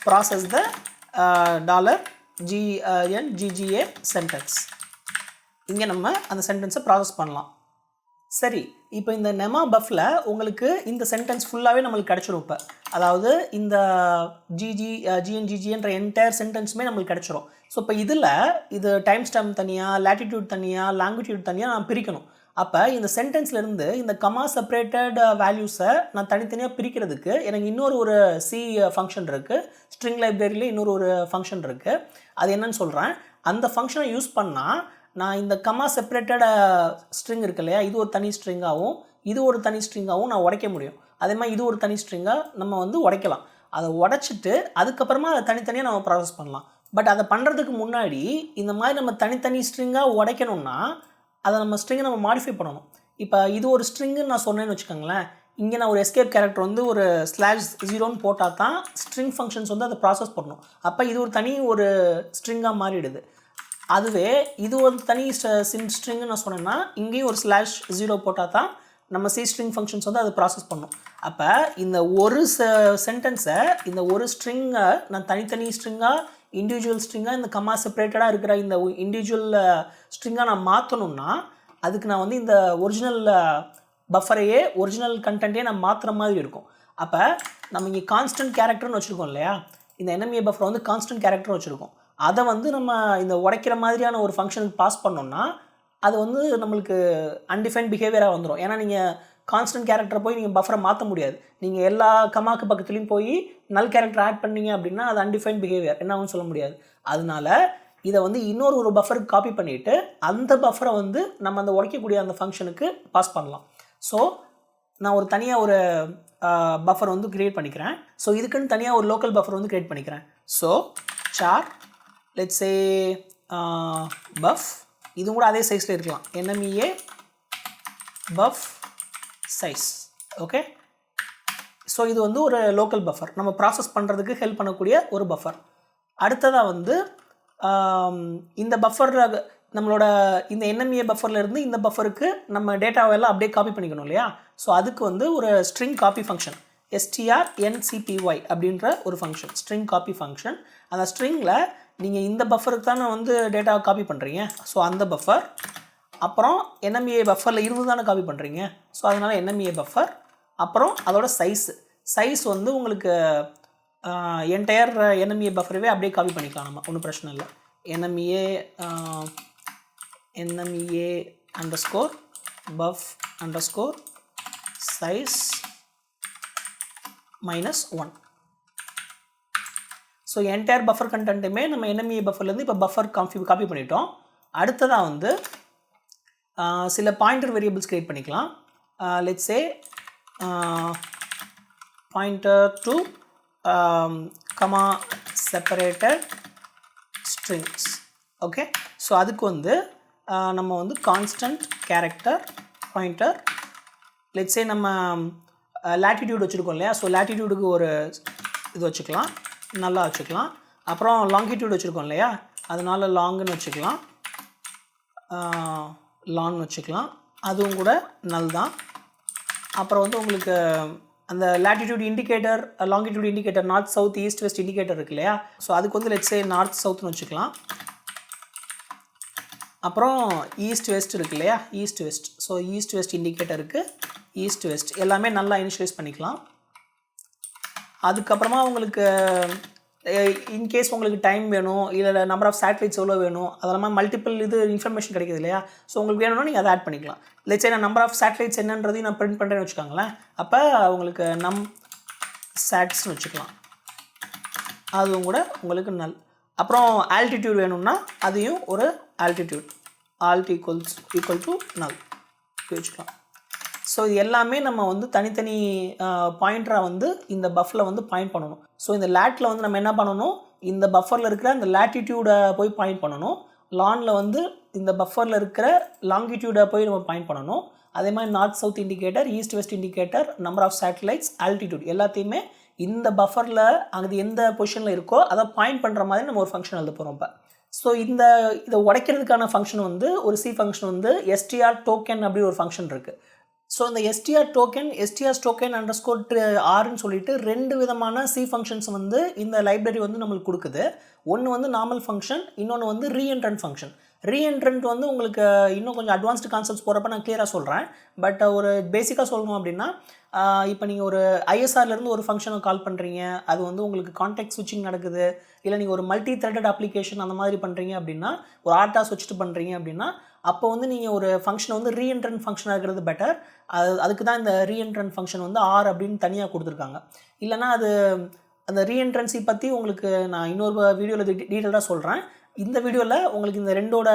ப்ராசஸ் த $GNGGA சென்டென்ஸ். இங்கே நம்ம அந்த சென்டென்ஸை ப்ராசஸ் பண்ணலாம். சரி, இப்போ இந்த நெமா பஃபில் உங்களுக்கு இந்த சென்டென்ஸ் ஃபுல்லாகவே நம்மளுக்கு கிடச்சிரும். இப்போ அதாவது இந்த GNGGன்ற என்டையர் சென்டென்ஸுமே நம்மளுக்கு கிடச்சிரும். ஸோ இப்போ இதில் இது டைம் ஸ்டாம்ப் தனியாக, லேட்டிடியூட் தனியாக, லாங்கிடியூட் தனியாக நான் பிரிக்கணும். அப்போ இந்த சென்டென்ஸ்லேருந்து இந்த கமா செப்பரேட்டட் வேல்யூஸை நான் தனித்தனியாக பிரிக்கிறதுக்கு எனக்கு இன்னொரு ஒரு C ஃபங்க்ஷன் இருக்குது, ஸ்ட்ரிங் லைப்ரரியில் இன்னொரு ஃபங்க்ஷன் இருக்குது. அது என்னன்னு சொல்கிறேன். அந்த ஃபங்க்ஷனை யூஸ் பண்ணால் நான் இந்த கமா செப்பரேட்டட் ஸ்ட்ரிங் இருக்கு இல்லையா, இது ஒரு தனி ஸ்ட்ரிங்காகவும் இது ஒரு தனி ஸ்ட்ரிங்காகவும் நான் உடைக்க முடியும். அதே மாதிரி இது ஒரு தனி ஸ்ட்ரிங்காக நம்ம வந்து உடைக்கலாம். அதை உடைச்சிட்டு அதுக்கப்புறமா அதை தனித்தனியாக நம்ம ப்ராசஸ் பண்ணலாம். பட் அதை பண்ணுறதுக்கு முன்னாடி இந்த மாதிரி நம்ம தனித்தனி ஸ்ட்ரிங்காக உடைக்கணும்னா அதை நம்ம ஸ்ட்ரிங்கை நம்ம மாடிஃபை பண்ணணும். இப்போ இது ஒரு ஸ்ட்ரிங்குன்னு நான் சொன்னேன்னு வச்சுக்கோங்களேன், இங்கே நான் ஒரு எஸ்கேப் கேரக்டர் வந்து ஒரு /0ன்னு போட்டால் தான் ஸ்ட்ரிங் ஃபங்க்ஷன்ஸ் வந்து அதை ப்ராசஸ் பண்ணணும். அப்போ இது ஒரு தனி ஒரு ஸ்ட்ரிங்காக மாறிடுது. அதுவே இது ஒரு தனி ஸ்ட்ரிங்கு நான் சொன்னேன்னா இங்கேயும் ஒரு /0 போட்டால் தான் நம்ம C ஸ்ட்ரிங் ஃபங்க்ஷன்ஸ் வந்து அதை ப்ராசஸ் பண்ணணும். அப்போ இந்த ஒரு சென்டென்ஸை, இந்த ஒரு ஸ்ட்ரிங்கை நான் தனித்தனி ஸ்ட்ரிங்காக, இண்டிவிஜுவல் ஸ்ட்ரிங்காக, இந்த கமா செப்பரேட்டடாக இருக்கிற இந்த இண்டிவிஜுவல் ஸ்ட்ரிங்காக நான் மாற்றணும்னா அதுக்கு நான் வந்து இந்த ஒரிஜினல் பஃபரையே, ஒரிஜினல் கண்டென்ட்டே நான் மாற்றுற மாதிரி இருக்கும். அப்போ நம்ம இங்கே கான்ஸ்டன்ட் கேரக்டர்னு வச்சுருக்கோம் இல்லையா, இந்த NMEA பஃபரை வந்து கான்ஸ்டன்ட் கேரக்டர் வச்சுருக்கோம். அதை வந்து நம்ம இந்த உடைக்கிற மாதிரியான ஒரு ஃபங்க்ஷனுக்கு பாஸ் பண்ணோம்னா அது வந்து நம்மளுக்கு அன்டிஃபைன்ட் பிஹேவியராக வந்துடும். ஏன்னா நீங்கள் கான்ஸ்டன்ட் கேரக்டரை போய் நீங்கள் பஃபரை மாற்ற முடியாது. நீங்கள் எல்லா கமாக்கு பக்கத்துலேயும் போய் நல் கேரக்டர் ஆட் பண்ணீங்க அப்படின்னா அது அன்டிஃபைன்ட் பிஹேவியர், என்னாவும் சொல்ல முடியாது. அதனால இதை வந்து இன்னொரு பஃபருக்கு காப்பி பண்ணிவிட்டு அந்த பஃபரை வந்து நம்ம அந்த உடைக்கக்கூடிய அந்த ஃபங்க்ஷனுக்கு பாஸ் பண்ணலாம். ஸோ நான் ஒரு தனியாக ஒரு பஃபர் வந்து க்ரியேட் பண்ணிக்கிறேன். ஸோ இதுக்குன்னு தனியாக ஒரு லோக்கல் பஃபர் வந்து க்ரியேட் பண்ணிக்கிறேன். So char let's say buff, இது கூட அதே சைஸில் இருக்கலாம், NMEA buff size. Okay, so இது வந்து ஒரு லோக்கல் பஃபர், நம்ம ப்ராசஸ் பண்ணுறதுக்கு ஹெல்ப் பண்ணக்கூடிய ஒரு பஃபர். அடுத்ததாக வந்து இந்த பஃபர் நம்மளோட இந்த NMEA பஃபர்லேருந்து இந்த பஃபருக்கு நம்ம டேட்டாவெல்லாம் அப்படியே காப்பி பண்ணிக்கணும் இல்லையா? ஸோ அதுக்கு வந்து ஒரு ஸ்ட்ரிங் காப்பி ஃபங்க்ஷன் strncpy அப்படின்ற ஒரு ஃபங்க்ஷன், ஸ்ட்ரிங் காப்பி ஃபங்க்ஷன். அந்த ஸ்ட்ரிங்கில் நீங்கள் இந்த பஃபருக்கு தானே வந்து டேட்டாவை காப்பி பண்ணுறீங்க, ஸோ அந்த பஃபர், அப்புறம் NMEA பஃபரில் இருந்து தானே காப்பி பண்ணுறீங்க, ஸோ அதனால் NMEA பஃபர், அப்புறம் அதோட சைஸ் வந்து உங்களுக்கு என்டையர் NMEA பஃபரவே அப்படியே காப்பி பண்ணிக்கலாம், நம்ம ஒன்றும் பிரச்சனை இல்லை. NMEA underscore buff underscore size -1. So entire buffer கண்டென்ட்டுமே நம்ம NMEA பஃபர்லேருந்து இப்போ பஃபர் காப்பி பண்ணிட்டோம். அடுத்ததாக வந்து சில பாயிண்டர் வேரியபிள்ஸ் க்ரியேட் பண்ணிக்கலாம். Let's say pointer to comma separated strings. Okay, so அதுக்கு வந்து நம்ம வந்து constant character pointer, let's say நம்ம லேட்டிடியூட் வச்சுருக்கோம் இல்லையா, ஸோ லேட்டிடியூடுக்கு ஒரு இது வச்சுக்கலாம், நல்லா வச்சுக்கலாம். அப்புறம் லாங்கிடியூட் வச்சுருக்கோம் இல்லையா, அதனால லாங்குன்னு வச்சுக்கலாம், லான்னு வச்சுக்கலாம், அதுவும் கூட நல் தான். அப்புறம் வந்து உங்களுக்கு அந்த latitude indicator, longitude indicator, north south east west indicator இருக்கு இல்லையா, ஸோ அதுக்கு வந்து லெட்ஸ் சே நார்த் சவுத்னு வச்சுக்கலாம். அப்புறம் ஈஸ்ட் வெஸ்ட் இருக்கு இல்லையா, east west, so east west இண்டிகேட்டருக்கு ஈஸ்ட் வெஸ்ட் எல்லாமே நல்லா இனிஷியலைஸ் பண்ணிக்கலாம். அதுக்கப்புறமா உங்களுக்கு இன்கேஸ் உங்களுக்கு டைம் வேணும், இல்லை நம்பர் ஆஃப் சேட்டலைட்ஸ் எவ்வளோ வேணும், அதெல்லாம் மல்டிபிள் இது இன்ஃபர்மேஷன் கிடைக்கிது இல்லையா, ஸோ உங்களுக்கு வேணும்னா நீங்கள் அதை ஆட் பண்ணிக்கலாம். லெட்ஸ் நான் நம்பர் ஆஃப் சேட்டலைட்ஸ் என்னன்றதையும் நான் பிரிண்ட் பண்ணுறேன்னு வச்சுக்கோங்களேன், அப்போ உங்களுக்கு சாட்ஸ்னு வச்சுக்கலாம், அதுவும் கூட உங்களுக்கு நல். அப்புறம் ஆல்டிடியூட் வேணும்னா அதையும் ஒரு ஆல்டிடியூட், alt ஈக்குவல் டு நல் வச்சுக்கலாம். ஸோ இது எல்லாமே நம்ம வந்து தனித்தனி பாயிண்டராக வந்து இந்த பஃபில் வந்து பாயிண்ட் பண்ணணும். ஸோ இந்த லேட்டில் வந்து நம்ம என்ன பண்ணணும், இந்த பஃபரில் இருக்கிற அந்த லேட்டிடியூடை போய் பாயிண்ட் பண்ணணும், லானில் வந்து இந்த பஃபரில் இருக்கிற லாங்கிடியூடை போய் நம்ம பாயிண்ட் பண்ணணும். அதே மாதிரி north south indicator, east west indicator, number of satellites, altitude எல்லாத்தையுமே இந்த பஃபரில் அது எந்த பொசிஷனில் இருக்கோ அதை பாயிண்ட் பண்ணுற மாதிரி நம்ம ஒரு ஃபங்க்ஷன் எழுத போகிறோம் இப்போ. ஸோ இதை உடைக்கிறதுக்கான ஃபங்க்ஷன் வந்து ஒரு சி ஃபங்க்ஷன் வந்து str token அப்படி ஒரு ஃபங்க்ஷன் இருக்குது. ஸோ இந்த str token அண்டர்ஸ்கோர் ஆர்ன்னு சொல்லிட்டு ரெண்டு விதமான சி ஃபங்க்ஷன்ஸ் வந்து இந்த லைப்ரரி வந்து நம்மளுக்கு கொடுக்குது. ஒன்று வந்து நார்மல் ஃபங்க்ஷன், இன்னொன்று வந்து ரீஎன்ட்ரன்ட் ஃபங்க்ஷன். ரீஎன்ட்ரன்ட் வந்து உங்களுக்கு இன்னும் கொஞ்சம் அட்வான்ஸ்டு கான்செப்ட்ஸ் போகிறப்ப நான் கிளியராக சொல்கிறேன். பட் ஒரு பேசிக்காக சொல்லணும் அப்படின்னா, இப்போ நீங்கள் ஒரு ஐஎஸ்ஆர்லேருந்து ஒரு ஃபங்க்ஷனை கால் பண்ணுறீங்க, அது வந்து உங்களுக்கு கான்டெக்ட் ஸ்விட்சிங் நடக்குது, இல்லை நீங்கள் ஒரு மல்டி த்ரெட்டட் அப்ளிகேஷன் அந்த மாதிரி பண்ணுறீங்க அப்படின்னா, ஒரு ஆர்டாஸ் வச்சுட்டு பண்ணுறீங்க அப்படின்னா, அப்போ வந்து நீங்கள் ஒரு ஃபங்க்ஷனை வந்து ரீஎன்ட்ரன்ட் ஃபங்க்ஷனாக இருக்கிறது பெட்டர். அதுக்கு தான் இந்த ரீஎன்ட்ரன்ட் ஃபங்க்ஷன் வந்து ஆர் அப்படின்னு தனியாக கொடுத்துருக்காங்க. இல்லைனா அது அந்த ரீஎன்ட்ரன்ஸை பற்றி உங்களுக்கு நான் இன்னொரு வீடியோவில் டீட்டெயிலாக சொல்கிறேன். இந்த வீடியோவில் உங்களுக்கு இந்த ரெண்டோட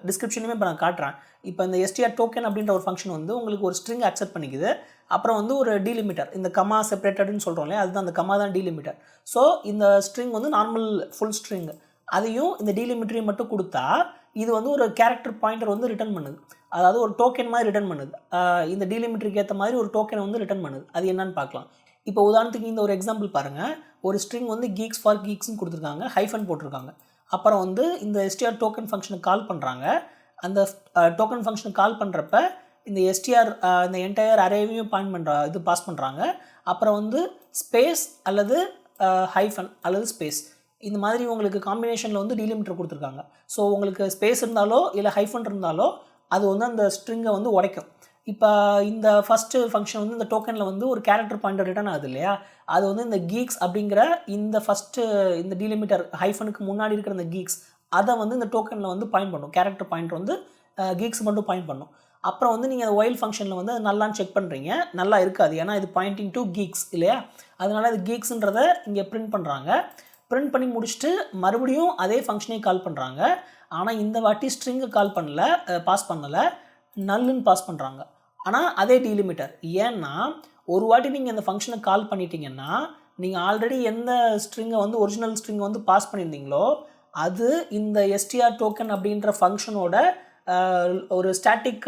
டிஸ்கிரிப்ஷனுமே இப்போ நான் காட்டுறேன். இப்போ இந்த str token அப்படின்ற ஒரு ஃபங்க்ஷன் வந்து உங்களுக்கு ஒரு ஸ்ட்ரிங் அக்செப்ட் பண்ணிக்குது. அப்புறம் வந்து ஒரு டீலிமிட்டர், இந்த கமா செப்பரேட்டட்னு சொல்கிறோம் இல்லையா, அதுதான் அந்த கமா தான் டீலிமிட்டர். ஸோ இந்த ஸ்ட்ரிங் வந்து நார்மல் ஃபுல் ஸ்ட்ரிங், அதையும் இந்த டீலிமிட்டரையும் மட்டும் கொடுத்தா இது வந்து ஒரு கேரக்டர் பாயிண்டர் வந்து ரிட்டர்ன் பண்ணுது. அதாவது ஒரு டோக்கன் மாதிரி ரிட்டர்ன் பண்ணுது. இந்த டீலிமிட்டருக்கு ஏற்ற மாதிரி ஒரு டோக்கனை வந்து ரிட்டர்ன் பண்ணுது. அது என்னன்னு பார்க்கலாம். இப்போ உதாரணத்துக்கு இந்த ஒரு எக்ஸாம்பிள் பாருங்கள். ஒரு ஸ்ட்ரிங் வந்து geeks for geeksன்னு கொடுத்துருக்காங்க, ஹைஃபன் போட்டிருக்காங்க. அப்புறம் வந்து இந்த str token ஃபங்க்ஷனுக்கு கால் பண்ணுறாங்க. அந்த டோக்கன் ஃபங்க்ஷனுக்கு கால் பண்ணுறப்ப இந்த str இந்த என்டையர் அரேவையும் இது பாஸ் பண்ணுறாங்க. அப்புறம் வந்து ஸ்பேஸ் அல்லது ஹைஃபன் அல்லது ஸ்பேஸ், இந்த மாதிரி உங்களுக்கு காம்பினேஷனில் வந்து டீலிமிட்டர் கொடுத்துருக்காங்க. ஸோ உங்களுக்கு ஸ்பேஸ் இருந்தாலோ இல்லை ஹைஃபன் இருந்தாலோ அது வந்து அந்த ஸ்ட்ரிங்கை வந்து உடைக்கும். இப்போ இந்த ஃபஸ்ட்டு ஃபங்க்ஷன் வந்து இந்த டோக்கனில் வந்து ஒரு கேரக்டர் பாயிண்டர் ரிட்டர்ன் ஆகுது இல்லையா, அது வந்து இந்த geeks அப்படிங்கிற இந்த ஃபஸ்ட்டு இந்த டீலிமிட்டர் ஹைஃபனுக்கு முன்னாடி இருக்கிற இந்த geeks அதை வந்து இந்த டோக்கனில் வந்து பாயிண்ட் பண்ணும். கேரக்டர் பாயிண்டர் வந்து geeks மட்டும் பாயிண்ட் பண்ணும். அப்புறம் வந்து நீங்கள் ஒயில் ஃபங்க்ஷனில் வந்து நல்லான்னு செக் பண்ணுறீங்க, நல்லா இருக்காது, ஏன்னா இது பாயிண்டிங் டு geeks இல்லையா, அதனால் இது geeksன்றதை இங்கே பிரிண்ட் பண்ணுறாங்க. பிரிண்ட் பண்ணி முடிச்சுட்டு மறுபடியும் அதே ஃபங்க்ஷனே கால் பண்ணுறாங்க. ஆனால் இந்த வாட்டி ஸ்ட்ரிங்கை கால் பண்ணல, பாஸ் பண்ணலை, நல்லுன்னு பாஸ் பண்ணுறாங்க. ஆனால் அதே டீலிமிட்டர். ஏன்னா ஒரு வாட்டி நீங்கள் இந்த ஃபங்க்ஷனை கால் பண்ணிட்டீங்கன்னா நீங்கள் ஆல்ரெடி எந்த ஸ்ட்ரிங்கை வந்து ஒரிஜினல் ஸ்ட்ரிங்கை வந்து பாஸ் பண்ணியிருந்தீங்களோ அது இந்த str token அப்படின்ற ஃபங்க்ஷனோட ஒரு ஸ்டாட்டிக்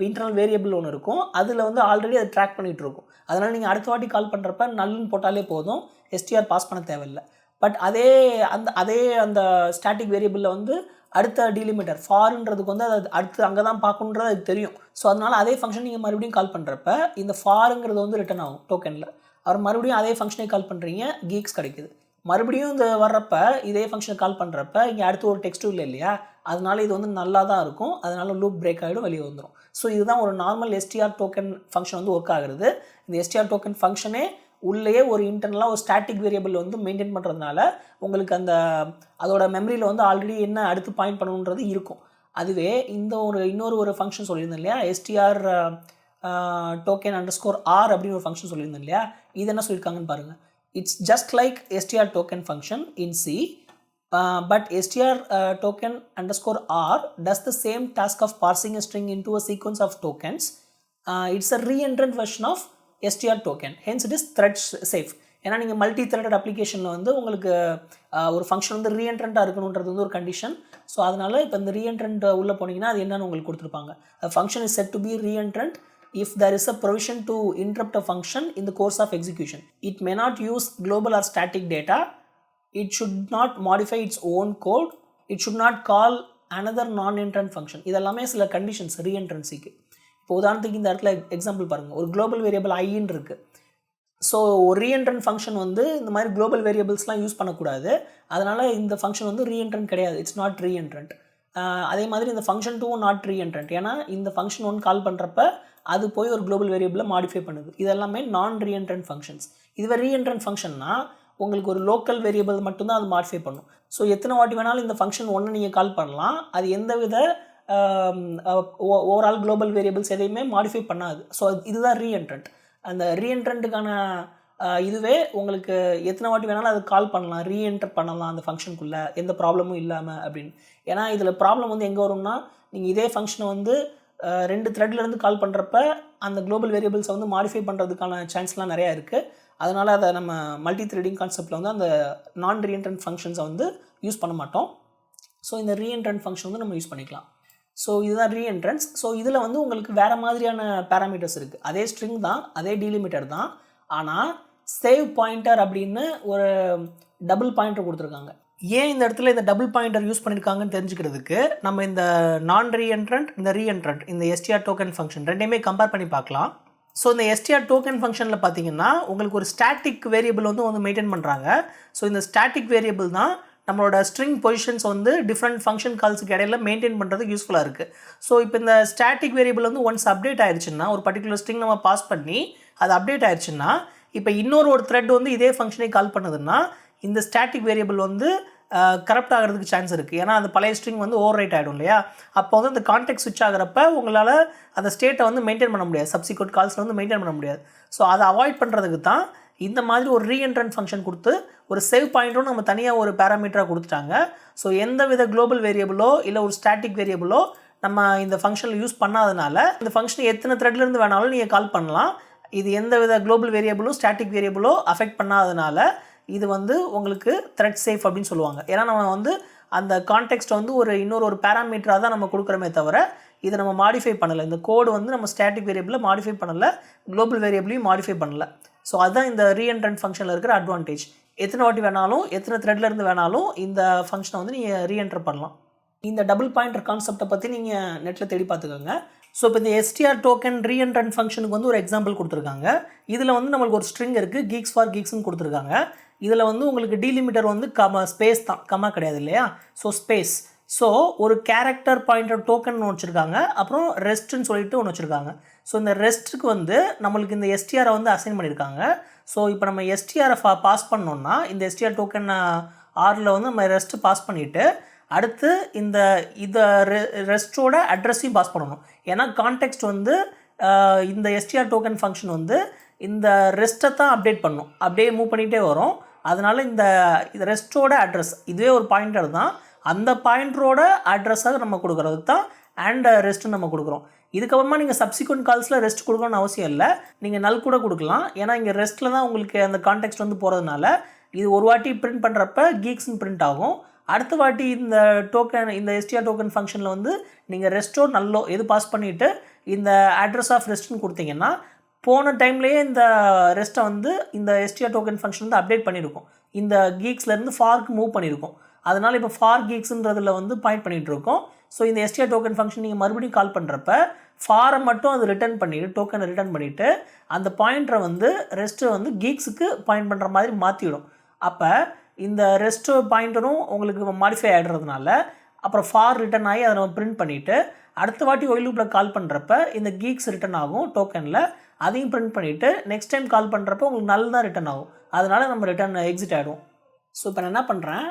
இன்டர்னல் வேரியபிள் ஒன்று இருக்கும், அதில் வந்து ஆல்ரெடி அதை ட்ராக் பண்ணிகிட்டு இருக்கும். அதனால் நீங்கள் அடுத்த வாட்டி கால் பண்ணுறப்ப நல்லுன்னு போட்டாலே போதும், எஸ்டிஆர் பாஸ் பண்ண தேவையில்லை. பட் அதே அந்த ஸ்டாட்டிக் வேரியபிளில் வந்து அடுத்த டீலிமிட்டர் ஃபார்ன்றதுக்கு வந்து அது அடுத்து அங்கே தான் பார்க்கணுன்றது அது தெரியும். ஸோ அதனால் அதே ஃபங்க்ஷன் நீங்கள் மறுபடியும் கால் பண்ணுறப்ப இந்த ஃபாருங்கிறது வந்து ரிட்டன் ஆகும் டோக்கனில். அவர் மறுபடியும் அதே ஃபங்க்ஷனை கால் பண்ணுறீங்க, கீக்ஸ் கிடைக்குது. மறுபடியும் இந்த வர்றப்ப இதே ஃபங்க்ஷனை கால் பண்ணுறப்ப இங்கே அடுத்து ஒரு டெக்ஸ்ட்டும் இல்லை இல்லையா, அதனால இது வந்து நல்லா தான் இருக்கும். அதனால லூப் பிரேக் ஆகிடும், வெளியே வந்துடும். ஸோ இதுதான் ஒரு நார்மல் எஸ்டிஆர் டோக்கன் ஃபங்க்ஷன் வந்து ஒர்க் ஆகுறது. இந்த எஸ்டிஆர் டோக்கன் ஃபங்க்ஷனே உள்ளேயே ஒரு இன்டர்னலாக ஒரு ஸ்டாட்டிக் வேரியபிள் வந்து மெயின்டைன் பண்ணுறதுனால உங்களுக்கு அதோட மெமரியில் வந்து ஆல்ரெடி என்ன அடுத்து பாயிண்ட் பண்ணணுன்றது இருக்கும். அதுவே இன்னொரு ஒரு ஃபங்க்ஷன் சொல்லியிருந்தேன் இல்லையா, எஸ்டிஆர் டோக்கன் அண்டர்ஸ்கோர் ஆர் அப்படின்னு ஒரு ஃபங்க்ஷன் சொல்லியிருந்தேன் இல்லையா, இது என்ன சொல்லியிருக்காங்கன்னு பாருங்கள். It's just like STR token function in C, but str token underscore r does the same task of parsing a string into a sequence of tokens. It's a reentrant version of str token, hence it is thread safe. ஏன்னா நீங்கள் multi threaded அப்ளிகேஷனில் வந்து உங்களுக்கு ஒரு function வந்து ரீஎன்ட்ரண்ட்டாக இருக்கணுன்றது வந்து ஒரு condition. So அதனால் இப்போ இந்த ரீஎன்ட்ரண்ட் உள்ளே போனீங்கன்னா அது என்னன்னு உங்களுக்கு கொடுத்துருப்பாங்க. Function is set to be reentrant if there is a provision to interrupt a function in the course of execution. It may not use global or static data. It should not modify its own code. It should not call another non-entrant function. இதெல்லாமே சில conditions ரீஎன்ட்ரன்சிக்கு. இப்போ உதாரணத்துக்கு இந்த இடத்துல example பாருங்கள், ஒரு global variable ஐன்னு இருக்குது. So ஒரு ரீஎன்ட்ரண்ட் ஃபங்க்ஷன் வந்து இந்த மாதிரி குளோபல் வேரியபிள்ஸ்லாம் யூஸ் பண்ணக்கூடாது. அதனால் இந்த ஃபங்க்ஷன் வந்து ரீஎன்ட்ரண்ட் கிடையாது, இட்ஸ் நாட் ரீஎன்ட்ரண்ட். அதே மாதிரி இந்த ஃபங்க்ஷன் 2 நாட் ரீஎன்ட்ரண்ட், ஏன்னா இந்த ஃபங்க்ஷன் 1 கால் பண்ணுறப்ப அது போய் ஒரு குளோபல் வேரியபிளை மாடிஃபை பண்ணுது. இதெல்லாமே நான் ரீஎன்ட்ரண்ட் ஃபங்க்ஷன்ஸ். இதுவே ரீஎன்ட்ரண்ட் ஃபங்க்ஷன்னா உங்களுக்கு ஒரு லோக்கல் வேரியபிள் மட்டும்தான் அது மாடிஃபை பண்ணும். ஸோ எத்தனை வாட்டி வேணாலும் இந்த ஃபங்க்ஷன் 1 நீங்கள் கால் பண்ணலாம், அது எந்தவித ஓவரால் குளோபல் வேரியபிள்ஸ் எதையுமே மாடிஃபை பண்ணாது. ஸோ இதுதான் ரீஎன்ட்ரண்ட். அந்த ரீஎன்ட்ரண்ட்டுக்கான இதுவே உங்களுக்கு எத்தனை வாட்டி வேணாலும் அது கால் பண்ணலாம், ரீஎன்டர் பண்ணலாம் அந்த ஃபங்க்ஷனுக்குள்ளே, எந்த ப்ராப்ளமும் இல்லாமல் அப்படின்னு. ஏன்னா இதில் ப்ராப்ளம் வந்து எங்கே வரும்னா, நீங்கள் இதே ஃபங்க்ஷனை வந்து 2 த்ரெட்லேருந்து கால் பண்ணுறப்ப அந்த குளோபல் வேரியபிள்ஸை வந்து மாடிஃபை பண்ணுறதுக்கான சான்ஸ்லாம் நிறையா இருக்குது. அதனால் அதை நம்ம மல்டி த்ரெடிங் கான்செப்டில் வந்து அந்த நான் ரீஎன்ட்ரண்ட் ஃபங்க்ஷன்ஸை வந்து யூஸ் பண்ண மாட்டோம். ஸோ இந்த ரீஎன்ட்ரண்ட் ஃபங்க்ஷன் வந்து நம்ம யூஸ் பண்ணிக்கலாம். ஸோ இதுதான் ரீஎன்ட்ரன்ஸ். ஸோ இதில் வந்து உங்களுக்கு வேறு மாதிரியான பேராமீட்டர்ஸ் இருக்குது. அதே ஸ்ட்ரிங் தான், அதே டீலிமிட்டர் தான், ஆனால் சேவ் பாயிண்டர் அப்படின்னு ஒரு டபுள் பாயிண்டர் கொடுத்துருக்காங்க. ஏன் இந்த இடத்துல இந்த டபுள் பாயிண்டர் யூஸ் பண்ணியிருக்காங்கன்னு தெரிஞ்சுக்கிறதுக்கு நம்ம இந்த நான் ரீஎன்ட்ரண்ட், இந்த ரீஎன்ட்ரண்ட், இந்த எஸ்டிஆர் டோக்கன் ஃபங்க்ஷன் ரெண்டையுமே கம்பேர் பண்ணி பார்க்கலாம். ஸோ இந்த எஸ்டிஆர் டோக்கன் ஃபங்க்ஷனில் பார்த்தீங்கன்னா உங்களுக்கு ஒரு ஸ்டாட்டிக் வேரியபிள் வந்து மெயின்டைன் பண்ணுறாங்க. ஸோ இந்த ஸ்டாட்டிக் வேரியபிள் தான் நம்மளோட ஸ்ட்ரிங் பொசிஷன்ஸ் வந்து டிஃப்ரெண்ட் ஃபங்க்ஷன் கால்ஸுக்கு இடையில மெயின்டைன் பண்ணுறதுக்கு யூஸ்ஃபுல்லாக இருக்குது. ஸோ இப்போ இந்த ஸ்டாட்டிக் வேரியபிள் வந்து ஒன்ஸ் அப்டேட் ஆயிடுச்சுன்னா, ஒரு பர்டிகுலர் ஸ்ட்ரிங் நம்ம பாஸ் பண்ணி அது அப்டேட் ஆயிடுச்சுன்னா, இப்போ ஒரு த்ரெட் வந்து இதே ஃபங்க்ஷனை கால் பண்ணுதுன்னா இந்த ஸ்டாட்டிக் வேரியபிள் வந்து கரப்ட் ஆகிறதுக்கு சான்ஸ் இருக்குது. ஏன்னா அந்த பழைய ஸ்ட்ரிங் வந்து ஓவர் ரைட் ஆகிடும் இல்லையா. அப்போ வந்து அந்த கான்டெக்ட் ஸ்விட்ச் ஆகிறப்ப உங்களால் அந்த ஸ்டேட்டை வந்து மெயின்டைன் பண்ண முடியாது, சப்சிக்வெண்ட் கால்ஸில் வந்து மெயின்டைன் பண்ண முடியாது. ஸோ அதை அவாய்ட் பண்ணுறதுக்கு தான் இந்த மாதிரி ஒரு ரீஎன்ட்ரண்ட் ஃபங்க்ஷன் கொடுத்து ஒரு சேவ் பாயிண்ட்டும் நம்ம தனியாக ஒரு பேராமீட்டராக கொடுத்துட்டாங்க. ஸோ எந்த வித குளோபல் வேரியபிளோ இல்லை ஒரு ஸ்டாட்டிக் வேரியபிளோ நம்ம இந்த ஃபங்க்ஷனில் யூஸ் பண்ணாதனால இந்த ஃபங்க்ஷன் எத்தனை த்ரெட்லேருந்து வேணாலும் நீங்கள் கால் பண்ணலாம். இது எந்த வித குளோபல் வேரியபிளோ ஸ்டாட்டிக் வேரியபிளோ அஃபெக்ட் பண்ணாதனால இது வந்து உங்களுக்கு த்ரெட் சேஃப் அப்படின்னு சொல்லுவாங்க. ஏன்னா நம்ம வந்து அந்த கான்டெக்ஸ்ட் வந்து இன்னொரு பேராமீட்டராக தான் நம்ம கொடுக்குறோமே தவிர இதை நம்ம மாடிஃபை பண்ணலை. இந்த கோடு வந்து நம்ம ஸ்டாட்டிக் வேரியபிளை மாடிஃபை பண்ணலை, குளோபல் வேரியபிளையும் மாடிஃபை பண்ணலை. ஸோ அதுதான் இந்த ரீஎன்ட்ரண்ட் ஃபங்க்ஷனில் இருக்கிற அட்வான்டேஜ். எத்தனை வாட்டி வேணாலும் எத்தனை த்ரெட்லேருந்து வேணாலும் இந்த ஃபங்க்ஷனை வந்து நீங்கள் ரீஎன்டர் பண்ணலாம். இந்த டபுள் பாயிண்டர் கான்செப்டை பற்றி நீங்கள் நெட்டில் தேடி பார்த்துக்கோங்க. ஸோ இப்போ இந்த எஸ்டிஆர் டோக்கன் ரீஎன்ட்ரண்ட் ஃபங்க்ஷனுக்கு வந்து ஒரு எக்ஸாம்பிள் கொடுத்துருக்காங்க. இதில் வந்து நம்மளுக்கு ஒரு ஸ்ட்ரிங் இருக்குது, கீக்ஸ் ஃபார் கீக்ஸ்னு கொடுத்துருக்காங்க. இதில் வந்து உங்களுக்கு டீலிமிட்டர் வந்து ஸ்பேஸ் தான், கமா கிடையாது இல்லையா. So space. ஸோ ஒரு கேரக்டர் பாயிண்டர் டோக்கன் ஒன்று வச்சுருக்காங்க, அப்புறம் ரெஸ்ட்டுன்னு சொல்லிட்டு ஒன்று வச்சுருக்காங்க. ஸோ இந்த ரெஸ்ட்டுக்கு வந்து நம்மளுக்கு இந்த எஸ்டிஆரை வந்து அசைன் பண்ணியிருக்காங்க. ஸோ இப்போ நம்ம எஸ்டிஆரை பாஸ் பண்ணோன்னா இந்த எஸ்டிஆர் டோக்கன் ஆரில் வந்து நம்ம ரெஸ்ட்டு பாஸ் பண்ணிவிட்டு அடுத்து இந்த ரெஸ்ட்டோட அட்ரஸையும் பாஸ் பண்ணணும். ஏன்னா கான்டெக்ஸ்ட் வந்து இந்த எஸ்டிஆர் டோக்கன் ஃபங்க்ஷன் வந்து இந்த ரெஸ்ட்டை தான் அப்டேட் பண்ணணும், அப்படியே மூவ் பண்ணிகிட்டே வரும். அதனால் இந்த ரெஸ்ட்டோட அட்ரஸ் இதுவே ஒரு பாயிண்டர் தான், அந்த பாயிண்டரோட அட்ரஸாக நம்ம கொடுக்குறதுக்கு தான் அண்ட் ரெஸ்ட்டு நம்ம கொடுக்குறோம். இதுக்கப்புறமா நீங்கள் சப்சிக்வெண்ட் கால்ஸில் ரெஸ்ட் கொடுக்கணும்னு அவசியம் இல்லை, நீங்கள் நல் கூட கொடுக்கலாம். ஏன்னா இங்கே ரெஸ்ட்டில் தான் உங்களுக்கு அந்த கான்டெக்ஸ்ட் வந்து போகிறதுனால இது ஒரு வாட்டி பிரிண்ட் பண்ணுறப்ப கீக்ஸ்னு பிரிண்ட் ஆகும். அடுத்த வாட்டி இந்த டோக்கன் இந்த எஸ்டிஆர் டோக்கன் ஃபங்க்ஷனில் வந்து நீங்கள் ரெஸ்ட்டோ நல்லோ எது பாஸ் பண்ணிவிட்டு இந்த அட்ரஸ் ஆஃப் ரெஸ்ட்னு கொடுத்தீங்கன்னா போன டைம்லேயே இந்த ரெஸ்ட்டை வந்து இந்த எஸ்டிஆர் டோக்கன் ஃபங்க்ஷன் வந்து அப்டேட் பண்ணியிருக்கும். இந்த கீக்ஸ்லேருந்து ஃபார்க்கு மூவ் பண்ணியிருக்கோம். அதனால் இப்போ ஃபார் கீக்ஸுன்றதில் வந்து பாயிண்ட் பண்ணிகிட்ருக்கோம். ஸோ இந்த எஸ்டிஆர் டோக்கன் ஃபங்க்ஷன் நீங்கள் மறுபடியும் கால் பண்ணுறப்ப ஃபாரை மட்டும் அது ரிட்டர்ன் பண்ணிவிட்டு டோக்கனை ரிட்டர்ன் பண்ணிவிட்டு அந்த பாயிண்டரை வந்து ரெஸ்ட்டு வந்து கீக்ஸுக்கு பாயிண்ட் பண்ணுற மாதிரி மாற்றிவிடும். அப்போ இந்த ரெஸ்ட்டு பாயிண்டரும் உங்களுக்கு மாடிஃபை ஆகிடுறதுனால அப்புறம் ஃபார் ரிட்டர்ன் ஆகி அதை நம்ம பிரிண்ட் பண்ணிவிட்டு அடுத்த வாட்டி ஒயில் லூப்பில் கால் பண்ணுறப்ப இந்த கீக்ஸ் ரிட்டர்ன் ஆகும் டோக்கனில், அதையும் பிரிண்ட் பண்ணிவிட்டு நெக்ஸ்ட் டைம் கால் பண்ணுறப்ப உங்களுக்கு நல் தான் ரிட்டர்ன் ஆகும். அதனால் நம்ம ரிட்டர்ன் எக்ஸிட் ஆகிடும். ஸோ இப்போ நான் என்ன பண்ணுறேன்,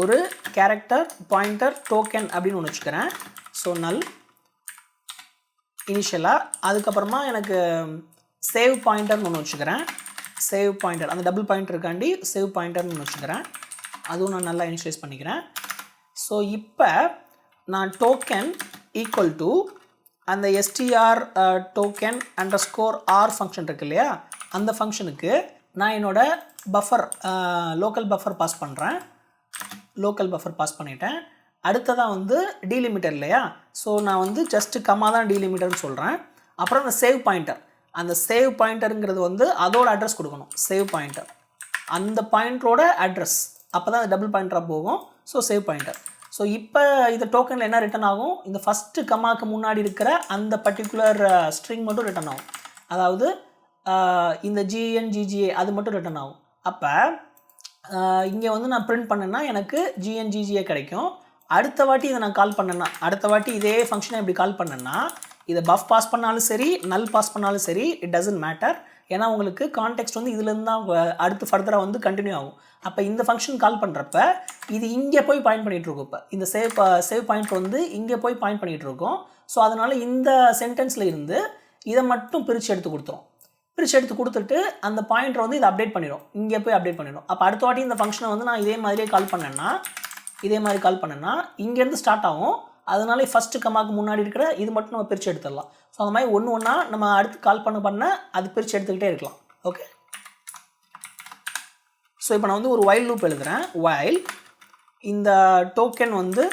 ஒரு கேரக்டர் பாயிண்டர் டோக்கன் அப்படின்னு ஒன்று வச்சுக்கிறேன். ஸோ நல் இனிஷியலாக, அதுக்கப்புறமா எனக்கு சேவ் பாயிண்டர்னு ஒன்று வச்சுக்கிறேன். சேவ் பாயிண்டர் அந்த டபுள் பாயிண்டருக்காண்டி சேவ் பாயிண்டர்னு ஒன்று வச்சுக்கிறேன். அதுவும் நான் நல்லா இனிஷியலைஸ் பண்ணிக்கிறேன். ஸோ இப்போ நான் டோக்கன் ஈக்குவல் டு அந்த STR token underscore R function இருக்கு இல்லையா, அந்த ஃபங்க்ஷனுக்கு நான் என்னோடய பஃபர் லோக்கல் பஃபர் பாஸ் பண்ணுறேன். லோக்கல் பஃபர் பாஸ் பண்ணிட்டேன். அடுத்ததாக வந்து டீலிமிட்டர் இல்லையா, ஸோ நான் வந்து ஜஸ்ட்டு கம்மா தான் டீலிமிட்டர்னு சொல்கிறேன். அப்புறம் அந்த சேவ் பாயிண்டர், அந்த சேவ் பாயிண்டருங்கிறது வந்து அதோட அட்ரஸ் கொடுக்கணும். சேவ் பாயிண்டர் அந்த பாயிண்டரோட அட்ரஸ், அப்போ தான் அது டபுள் பாயிண்டராக போகும். So save pointer. ஸோ இப்போ இந்த டோக்கனில் என்ன ரிட்டன் ஆகும், இந்த ஃபஸ்ட்டு கம்மாவுக்கு முன்னாடி இருக்கிற அந்த பர்டிகுலர் ஸ்ட்ரிங் மட்டும் ரிட்டன் ஆகும். அதாவது இந்த ஜிஎன்ஜிஜிஏ அது மட்டும் ரிட்டன் ஆகும். அப்போ இங்கே வந்து நான் பிரிண்ட் பண்ணேன்னா எனக்கு ஜிஎன்ஜிஜிஏ கிடைக்கும். அடுத்த வாட்டி இதை நான் கால் பண்ணேன்னா, அடுத்த வாட்டி இதே ஃபங்க்ஷனை இப்படி கால் பண்ணேன்னா இதை பஃப் பாஸ் பண்ணாலும் சரி நல் பாஸ் பண்ணாலும் சரி இட் டசன்ட் மேட்டர். ஏன்னா உங்களுக்கு கான்டெக்ஸ்ட் வந்து இதுலேருந்து தான் அடுத்து ஃபர்தராக வந்து கண்டினியூ ஆகும். அப்போ இந்த ஃபங்க்ஷன் கால் பண்ணுறப்ப இது இங்கே போய் பாயிண்ட் பண்ணிகிட்ருக்கோம். இப்போ இந்த சேவ் பாயிண்ட் வந்து இங்கே போய் பாயிண்ட் பண்ணிகிட்ருக்கோம். ஸோ அதனால் இந்த சென்டென்ஸில் இருந்து இதை மட்டும் பிரித்து எடுத்து கொடுத்துரும். பிரித்து எடுத்து கொடுத்துட்டு அந்த பாயிண்டரை வந்து இதை அப்டேட் பண்ணிடும், இங்கே போய் அப்டேட் பண்ணிடும். அப்போ அடுத்த வாட்டி இந்த ஃபங்க்ஷனை வந்து நான் இதே மாதிரியே கால் பண்ணேன்னா, இதே மாதிரி கால் பண்ணேன்னா இங்கேருந்து ஸ்டார்ட் ஆகும். அதனால ஃபஸ்ட்டு கம்மாவுக்கு முன்னாடி இருக்கிற இது மட்டும் நம்ம பிரித்து எடுத்துடலாம். ஸோ அந்த மாதிரி ஒன்று ஒன்றா நம்ம அடுத்து கால் பண்ண அது பிரித்து எடுத்துக்கிட்டே இருக்கலாம். ஓகே, ஸோ இப்போ நான் வந்து ஒரு வைல் லூப் எழுதுகிறேன். வைல் இந்த டோக்கன் வந்து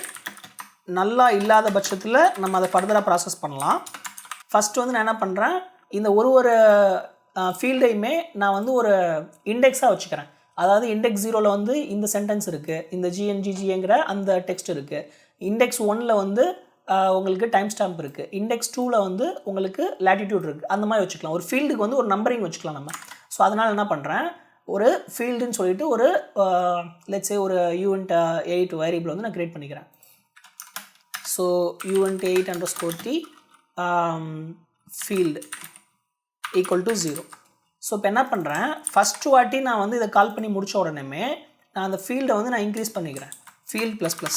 நல்லா இல்லாத பட்சத்தில் நம்ம அதை ஃபர்தராக ப்ராசஸ் பண்ணலாம். ஃபஸ்ட்டு வந்து நான் என்ன பண்ணுறேன், இந்த ஒரு ஃபீல்டையுமே நான் வந்து ஒரு இண்டெக்ஸாக வச்சுக்கிறேன். அதாவது இண்டெக்ஸ் 0ல் வந்து இந்த சென்டென்ஸ் இருக்குது, இந்த ஜிஎன்ஜிஜிங்கிற அந்த டெக்ஸ்ட் இருக்குது. இண்டெக்ஸ் 1ல் வந்து உங்களுக்கு டைம் ஸ்டாம்ப் இருக்குது. இண்டெக்ஸ் 2ல் வந்து உங்களுக்கு லேட்டிடியூட் இருக்குது. அந்த மாதிரி வச்சுக்கலாம். ஒரு ஃபீல்டுக்கு வந்து ஒரு நம்பரிங் வச்சுக்கலாம் நம்ம. ஸோ அதனால் என்ன பண்ணுறேன், ஒரு ஃபீல்டுன்னு சொல்லிட்டு ஒரு லெட்ஸே ஒரு uint8 வேரியபிள் வந்து நான் க்ரியேட் பண்ணிக்கிறேன். So uint8 _t field equal to 0. So இப்போ என்ன பண்ணுறேன், ஃபஸ்ட்டு வாட்டி நான் வந்து இதை கால் பண்ணி முடித்த உடனே நான் அந்த ஃபீல்டை வந்து நான் இன்க்ரீஸ் பண்ணிக்கிறேன். ஃபீல்ட் ++.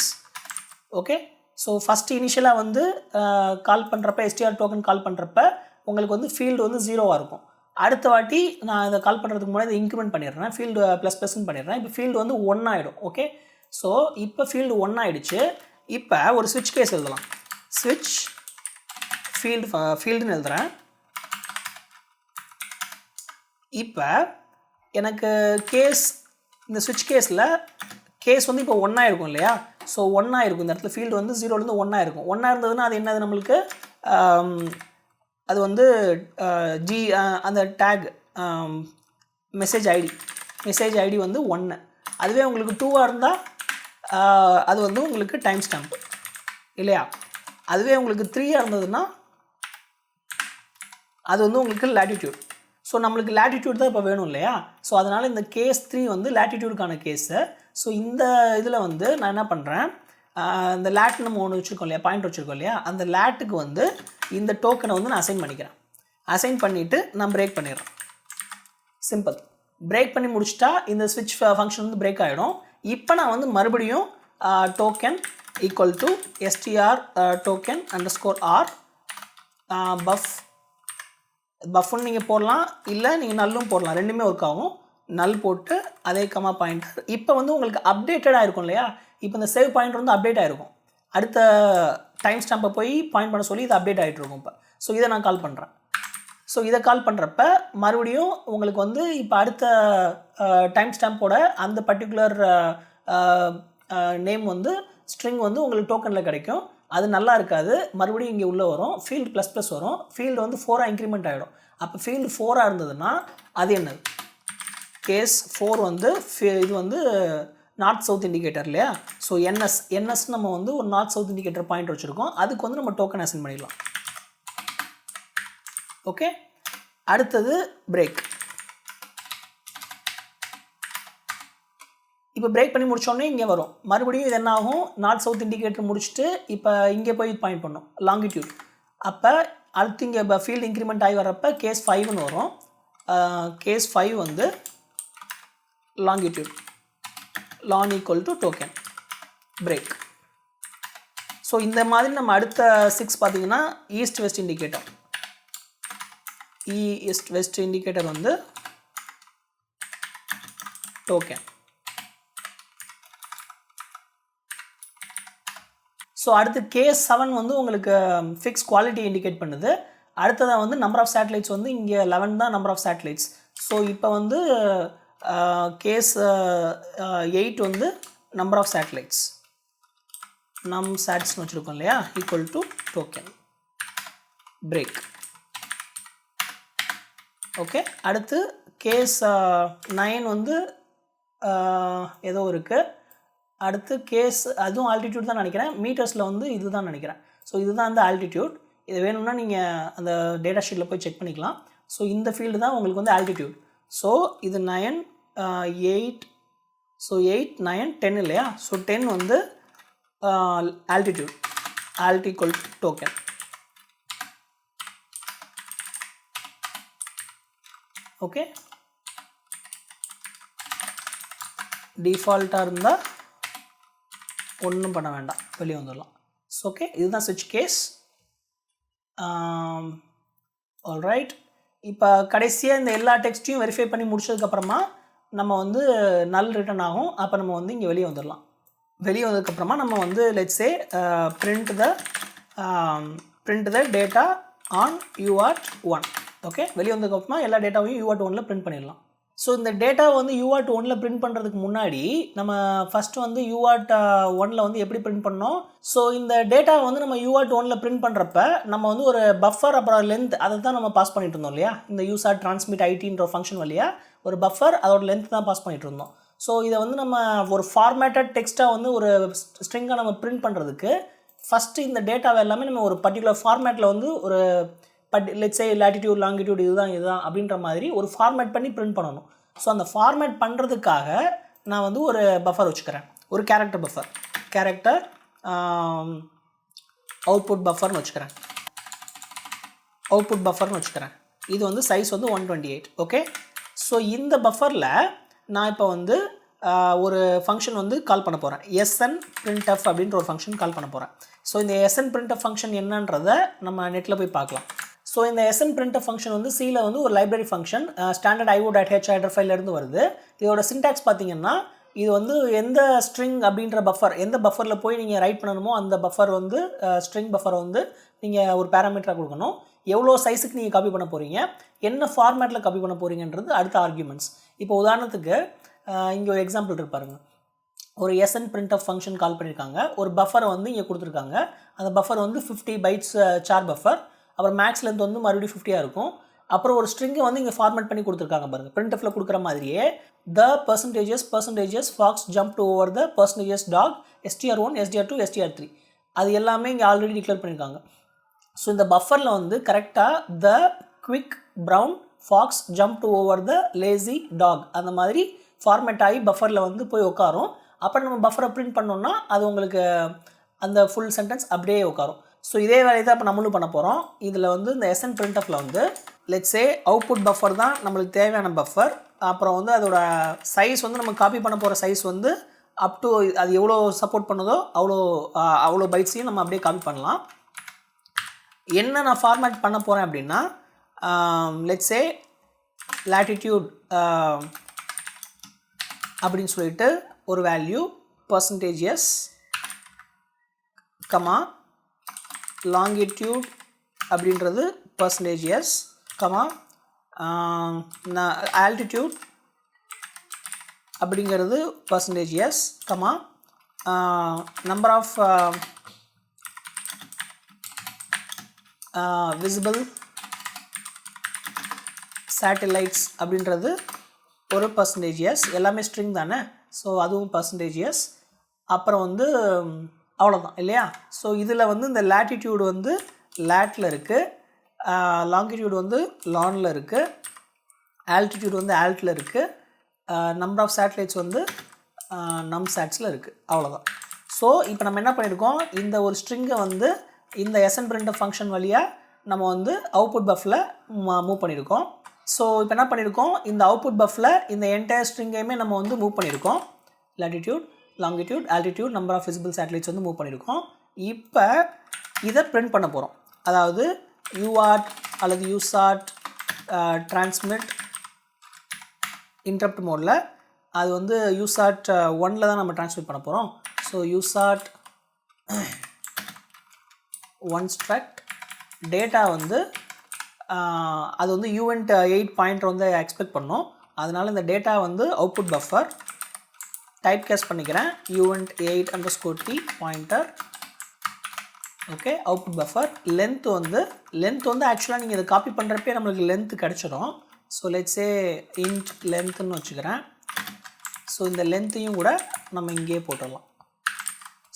ஓகே, ஸோ ஃபஸ்ட்டு இனிஷியலாக வந்து கால் பண்ணுறப்ப எஸ்டிஆர் டோக்கன் கால் பண்ணுறப்ப உங்களுக்கு வந்து ஃபீல்டு வந்து 0வாக இருக்கும். அடுத்த வாட்டி நான் இதை கால் பண்ணுறதுக்கு முன்னாடி இதை இன்க்ரிமெண்ட் பண்ணிடுறேன், ஃபீல்டு ++ன்னு பண்ணிடுறேன். இப்போ ஃபீல்டு வந்து 1 ஆகிடும். ஓகே, ஸோ இப்போ ஃபீல்டு 1 ஆகிடுச்சு. இப்போ ஒரு ஸ்விட்ச் கேஸ் எழுதலாம். ஸ்விட்ச் ஃபீல்டுன்னு எழுதுகிறேன். இப்போ எனக்கு கேஸ், இந்த ஸ்விட்ச் கேஸில் கேஸ் வந்து இப்போ 1 இருக்கும் இல்லையா, ஸோ 1 இருக்கும். இந்த இடத்துல ஃபீல்டு வந்து 0லேருந்து 1 இருக்கும். 1 இருந்ததுன்னா அது என்னது நம்மளுக்கு, அது வந்து அந்த டேக் மெசேஜ் ஐடி வந்து 1. அதுவே உங்களுக்கு 2ஆக இருந்தால் அது வந்து உங்களுக்கு டைம் ஸ்டாம்ப் இல்லையா. அதுவே உங்களுக்கு 3ஆக இருந்ததுன்னா அது வந்து உங்களுக்கு லேட்டிடியூட். ஸோ நம்மளுக்கு லேட்டிடியூட் தான் இப்போ வேணும் இல்லையா. ஸோ அதனால் இந்த கேஸ் 3 வந்து லேட்டிடியூடுக்கான கேஸு. ஸோ இந்த இதில் வந்து நான் என்ன பண்ணுறேன், இந்த லேட் நம்ம ஒன்று வச்சுருக்கோம் இல்லையா, பாயிண்ட் வச்சுருக்கோம் இல்லையா, அந்த லேட்டுக்கு வந்து இந்த டோக்கனை வந்து நான் அசைன் பண்ணிக்கிறேன். அசைன் பண்ணிவிட்டு நான் பிரேக் பண்ணிடுறேன். சிம்பிள். பிரேக் பண்ணி முடிச்சிட்டா இந்த ஸ்விட்ச் ஃபங்க்ஷன் வந்து பிரேக் ஆகிடும். இப்போ நான் வந்து மறுபடியும் token equal to STR token _r பஃப்னு நீங்கள் போடலாம், இல்லை நீங்கள் நல்லும் போடலாம், ரெண்டுமே ஒர்க் ஆகும். நல் போட்டு அதே கமா பாயிண்டர். இப்போ வந்து உங்களுக்கு அப்டேட்டடாக இருக்கும் இல்லையா, இப்போ இந்த சேவ் பாயிண்டர் வந்து அப்டேட் ஆகிருக்கும். அடுத்த டைம் ஸ்டாம்பை போய் பாயிண்ட் பண்ண சொல்லி இது அப்டேட் ஆகிட்டு இருக்கும் இப்போ. ஸோ இதை நான் கால் பண்ணுறேன். ஸோ இதை கால் பண்ணுறப்ப மறுபடியும் உங்களுக்கு வந்து இப்போ அடுத்த டைம் ஸ்டாம்போட அந்த பர்டிகுலர் நேம் வந்து ஸ்ட்ரிங் வந்து உங்களுக்கு டோக்கனில் கிடைக்கும். அது நல்லா இருக்காது. மறுபடியும் இங்கே உள்ளே வரும், ஃபீல்டு ++ வரும். ஃபீல்டு வந்து 4 இன்க்ரிமெண்ட் ஆகிடும். அப்போ ஃபீல்டு 4 இருந்ததுன்னா அது என்னது? கேஸ் 4 வந்து இது வந்து நார்த் சவுத் இண்டிகேட்டர் இல்லையா? ஸோ என்எஸ் நம்ம வந்து ஒரு நார்த் சவுத் இண்டிகேட்டர் பாயிண்ட் வச்சுருக்கோம். அதுக்கு வந்து நம்ம டோக்கன் அசைன் பண்ணிடலாம். ஓகே, அடுத்தது பிரேக். இப்போ பிரேக் பண்ணி முடிச்சோடனே இங்கே வரும். மறுபடியும் இது என்ன ஆகும்? நார்த் சவுத் இண்டிகேட்டர் முடிச்சுட்டு இப்போ இங்கே போய் பாயிண்ட் பண்ணும் லாங்கிடியூட். அப்போ அடுத்து இங்கே ஃபீல்டு இன்க்ரிமெண்ட் ஆகி வரப்போ கேஸ் 5ன்னு வரும். கேஸ் 5 வந்து longitude lon equal to token break. So இந்த மாதிரி நம்ம அடுத்த 6 பார்த்தீங்கன்னா east west indicator. East west indicator வந்து டோக்கன். ஸோ அடுத்து கேஸ் 7 வந்து உங்களுக்கு ஃபிக்ஸ் குவாலிட்டி இண்டிகேட் பண்ணுது. அடுத்ததாக வந்து நம்பர் ஆஃப் சேட்டலைட்ஸ் வந்து இங்கே 11 தான் நம்பர் ஆஃப் சேட்டலைட்ஸ். ஸோ இப்போ வந்து கேஸ் 8 வந்து நம்பர் ஆஃப் சேட்டலைட்ஸ் நம் சேட்ஸ்னு வச்சுருக்கோம் இல்லையா, equal to token break. Okay, அடுத்து கேஸ் 9 வந்து ஏதோ இருக்குது. அடுத்து கேஸ் அதுவும் ஆல்டிடியூட் தான் நினைக்கிறேன். மீட்டர்ஸில் வந்து இது தான் நினைக்கிறேன். ஸோ இதுதான் அந்த ஆல்டிடியூட். இது வேணும்னா நீங்கள் அந்த டேட்டா ஷீட்டில் போய் செக் பண்ணிக்கலாம். ஸோ இந்த ஃபீல்டு தான் உங்களுக்கு வந்து ஆல்டிடியூட். ஸோ இது 9 8 ஸோ 8 9 10 இல்லையா? ஸோ 10 வந்து altitude equal to token. Okay, டிஃபால்ட்டாக இருந்தால் ஒன்றும் பண்ண வேண்டாம், வெளியே வந்துடலாம். ஸோ ஓகே, இதுதான் ஸ்விட்ச் கேஸ். ஆல்ரைட், இப்போ கடைசியாக இந்த எல்லா டெக்ஸ்ட்டையும் வெரிஃபை பண்ணி முடிச்சதுக்கப்புறமா நம்ம வந்து நல் ரிட்டர்ன் ஆகும். அப்போ நம்ம வந்து இங்கே வெளியே வந்துடலாம். வெளியே வந்ததுக்கப்புறமா நம்ம வந்து let's say print the data on UART 1. Okay, வெளியே வந்ததுக்கப்புறமா எல்லா டேட்டாவையும் UART 1ல் பிரிண்ட் பண்ணிடலாம். ஸோ இந்த டேட்டாவை வந்து UART 1ல் பிரிண்ட் பண்ணுறதுக்கு முன்னாடி நம்ம ஃபஸ்ட்டு வந்து UART 1ல் வந்து எப்படி பிரிண்ட் பண்ணோம்? ஸோ இந்த டேட்டாவை வந்து நம்ம UART 1ல் பிரிண்ட் பண்ணுறப்ப நம்ம வந்து ஒரு பஃபர் அப்புறம் லென்த் அதை தான் நம்ம பாஸ் பண்ணிட்டு இருந்தோம் இல்லையா? இந்த USART transmit ITன்ற ஃபங்க்ஷன் வழியாக ஒரு பஃபர் அதோட லென்த் தான் பாஸ் பண்ணிட்டு இருந்தோம். ஸோ இதை வந்து நம்ம ஒரு ஃபார்மேட்டட் டெக்ஸ்ட்டாக வந்து ஒரு ஸ்ட்ரிங்காக நம்ம பிரிண்ட் பண்ணுறதுக்கு ஃபஸ்ட்டு இந்த டேட்டாவை எல்லாமே நம்ம ஒரு பர்டிகுலர் ஃபார்மேட்டில் வந்து ஒரு லெட்ஸ் சே லேட்டிடியூட் லாங்கிடியூட் இதுதான் அப்படின்ற மாதிரி ஒரு ஃபார்மேட் பண்ணி பிரிண்ட் பண்ணணும். ஸோ அந்த ஃபார்மேட் பண்ணுறதுக்காக நான் வந்து ஒரு பஃபர் வச்சுக்கிறேன், ஒரு கேரக்டர் பஃபர், கேரக்டர் அவுட்புட் பஃபர்னு வச்சுக்கிறேன். இது வந்து சைஸ் வந்து 128. ஓகே, ஸோ இந்த பஃபரில் நான் இப்போ வந்து ஒரு ஃபங்க்ஷன் வந்து கால் பண்ண போகிறேன். SNPrintf அப்படின்ற ஒரு ஃபங்க்ஷன் கால் பண்ண போகிறேன். ஸோ இந்த SNPrintf ஃபங்க்ஷன் என்னன்றதை நம்ம நெட்டில் போய் பார்க்கலாம். ஸோ இந்த SNPrintf ஃபங்க்ஷன் வந்து Cயில் வந்து ஒரு library function standard IO.h header ஃபைலேருந்து வருது. இதோட சின்டாக்ஸ் பார்த்தீங்கன்னா இது வந்து எந்த ஸ்ட்ரிங் அப்படின்ற பஃபர், எந்த பஃபரில் போய் நீங்கள் ரைட் பண்ணணுமோ அந்த பஃபர் வந்து ஸ்ட்ரிங் பஃபரை வந்து நீங்கள் ஒரு பேராமீட்டராக கொடுக்கணும். எவ்வளோ சைஸுக்கு நீங்கள் காப்பி பண்ண போகிறீங்க, என்ன ஃபார்மேட்டில் காப்பி பண்ண போகிறீங்கன்றது அடுத்த ஆர்கியூமெண்ட்ஸ். இப்போ உதாரணத்துக்கு இங்கே ஒரு எக்ஸாம்பிள் இருக்கு பாருங்க. ஒரு SNPrintf ஃபங்க்ஷன் கால் பண்ணியிருக்காங்க, ஒரு பஃபரை வந்து இங்கே கொடுத்துருக்காங்க. அந்த பஃபர் வந்து 50 பைட்ஸ் சார் பஃபர், அப்புறம் மேக்ஸ் லென்த் வந்து மறுபடியும் 50 இருக்கும். அப்புறம் ஒரு ஸ்ட்ரிங்கை வந்து இங்கே ஃபார்மேட் பண்ணி கொடுத்துருக்காங்க பாருங்கள். printfல கொடுக்குற மாதிரியே the percentages fox jumped over the percentages dog str1 str2 str3 அது எல்லாமே இங்கே ஆல்ரெடி டிக்ளேர் பண்ணியிருக்காங்க. ஸோ இந்த பஃபரில் வந்து கரெக்டாக the quick brown fox jumped over the lazy dog அந்த மாதிரி ஃபார்மேட் ஆகி பஃபரில் வந்து போய் உட்காரும். அப்புறம் நம்ம பஃபரை பிரிண்ட் பண்ணோம்னா அது உங்களுக்கு அந்த ஃபுல் சென்டென்ஸ் அப்படியே உட்காரும். ஸோ இதே வேலையை தான் இப்போ நம்மளும் பண்ண போகிறோம். இதில் வந்து இந்த SNPrintfல வந்து லெட்ஸ் சே அவுட்புட் பஃபர் தான் நம்மளுக்கு தேவையான பஃபர். அப்புறம் வந்து அதோட சைஸ் வந்து நம்ம காப்பி பண்ண போகிற சைஸ் வந்து அப் டு அது எவ்வளோ சப்போர்ட் பண்ணுதோ அவ்வளோ பைட்ஸையும் நம்ம அப்படியே காப்பி பண்ணலாம். என்ன நான் ஃபார்மேட் பண்ண போகிறேன் அப்படின்னா லெட்ஸ் சே latitude அப்படின்னு சொல்லிட்டு ஒரு வேல்யூ %s கமா longitude அப்படின்றது %s கமா altitude அப்படிங்கிறது %s comma number of visible satellites அப்படின்றது ஒரு பர்சன்டேஜ் எஸ், எல்லாமே ஸ்ட்ரிங் தானே, ஸோ அதுவும் பர்சன்டேஜ் எஸ். அப்புறம் வந்து அவ்வளோதான் இல்லையா. ஸோ இதில் வந்து இந்த லேட்டிடியூடு வந்து லேட்டில் இருக்குது, லாங்கிடியூடு வந்து லானில் இருக்குது, ஆல்டிடியூடு வந்து ஆல்ட்டில் இருக்குது, நம்பர் ஆஃப் சேட்டலைட்ஸ் வந்து நம்சாட்ஸில் இருக்குது. அவ்வளோதான். ஸோ இப்போ நம்ம என்ன பண்ணியிருக்கோம், இந்த ஒரு ஸ்ட்ரிங்கை வந்து இந்த SNPrintf ஃபங்க்ஷன் வழியாக நம்ம வந்து அவுட்புட் பஃபில் மூவ் பண்ணியிருக்கோம். ஸோ இப்போ என்ன பண்ணியிருக்கோம், இந்த அவுட்புட் பஃபில் இந்த என்டையர் ஸ்ட்ரிங்கையுமே நம்ம வந்து மூவ் பண்ணியிருக்கோம். Latitude, longitude, altitude, number of visible satellites வந்து மூவ் பண்ணியிருக்கோம். இப்போ இதை பிரிண்ட் பண்ண போகிறோம். அதாவது UART அல்லது USART டிரான்ஸ்மிட் இன்டரப்ட் மோடில் அது வந்து USART 1 தான் நம்ம டிரான்ஸ்மிட் பண்ண போகிறோம். ஸோ USART 1 struct டேட்டா வந்து அது வந்து UINT 8 பாயிண்டர் வந்து எக்ஸ்பெக்ட் பண்ணோம். அதனால் இந்த டேட்டா வந்து அவுட்புட் பஃபர் டைப் கேஸ் பண்ணிக்கிறேன், UINT 8_t pointer. Okay, output buffer length வந்து ஆக்சுவலாக நீங்கள் இதை காப்பி பண்ணுறப்பே நம்மளுக்கு லென்த் கிடச்சிடும். ஸோ லெட்ஸே இன்ட் லென்த்துன்னு வச்சுக்கிறேன். ஸோ இந்த லென்த்தையும் கூட நம்ம இங்கேயே போட்டுடலாம்.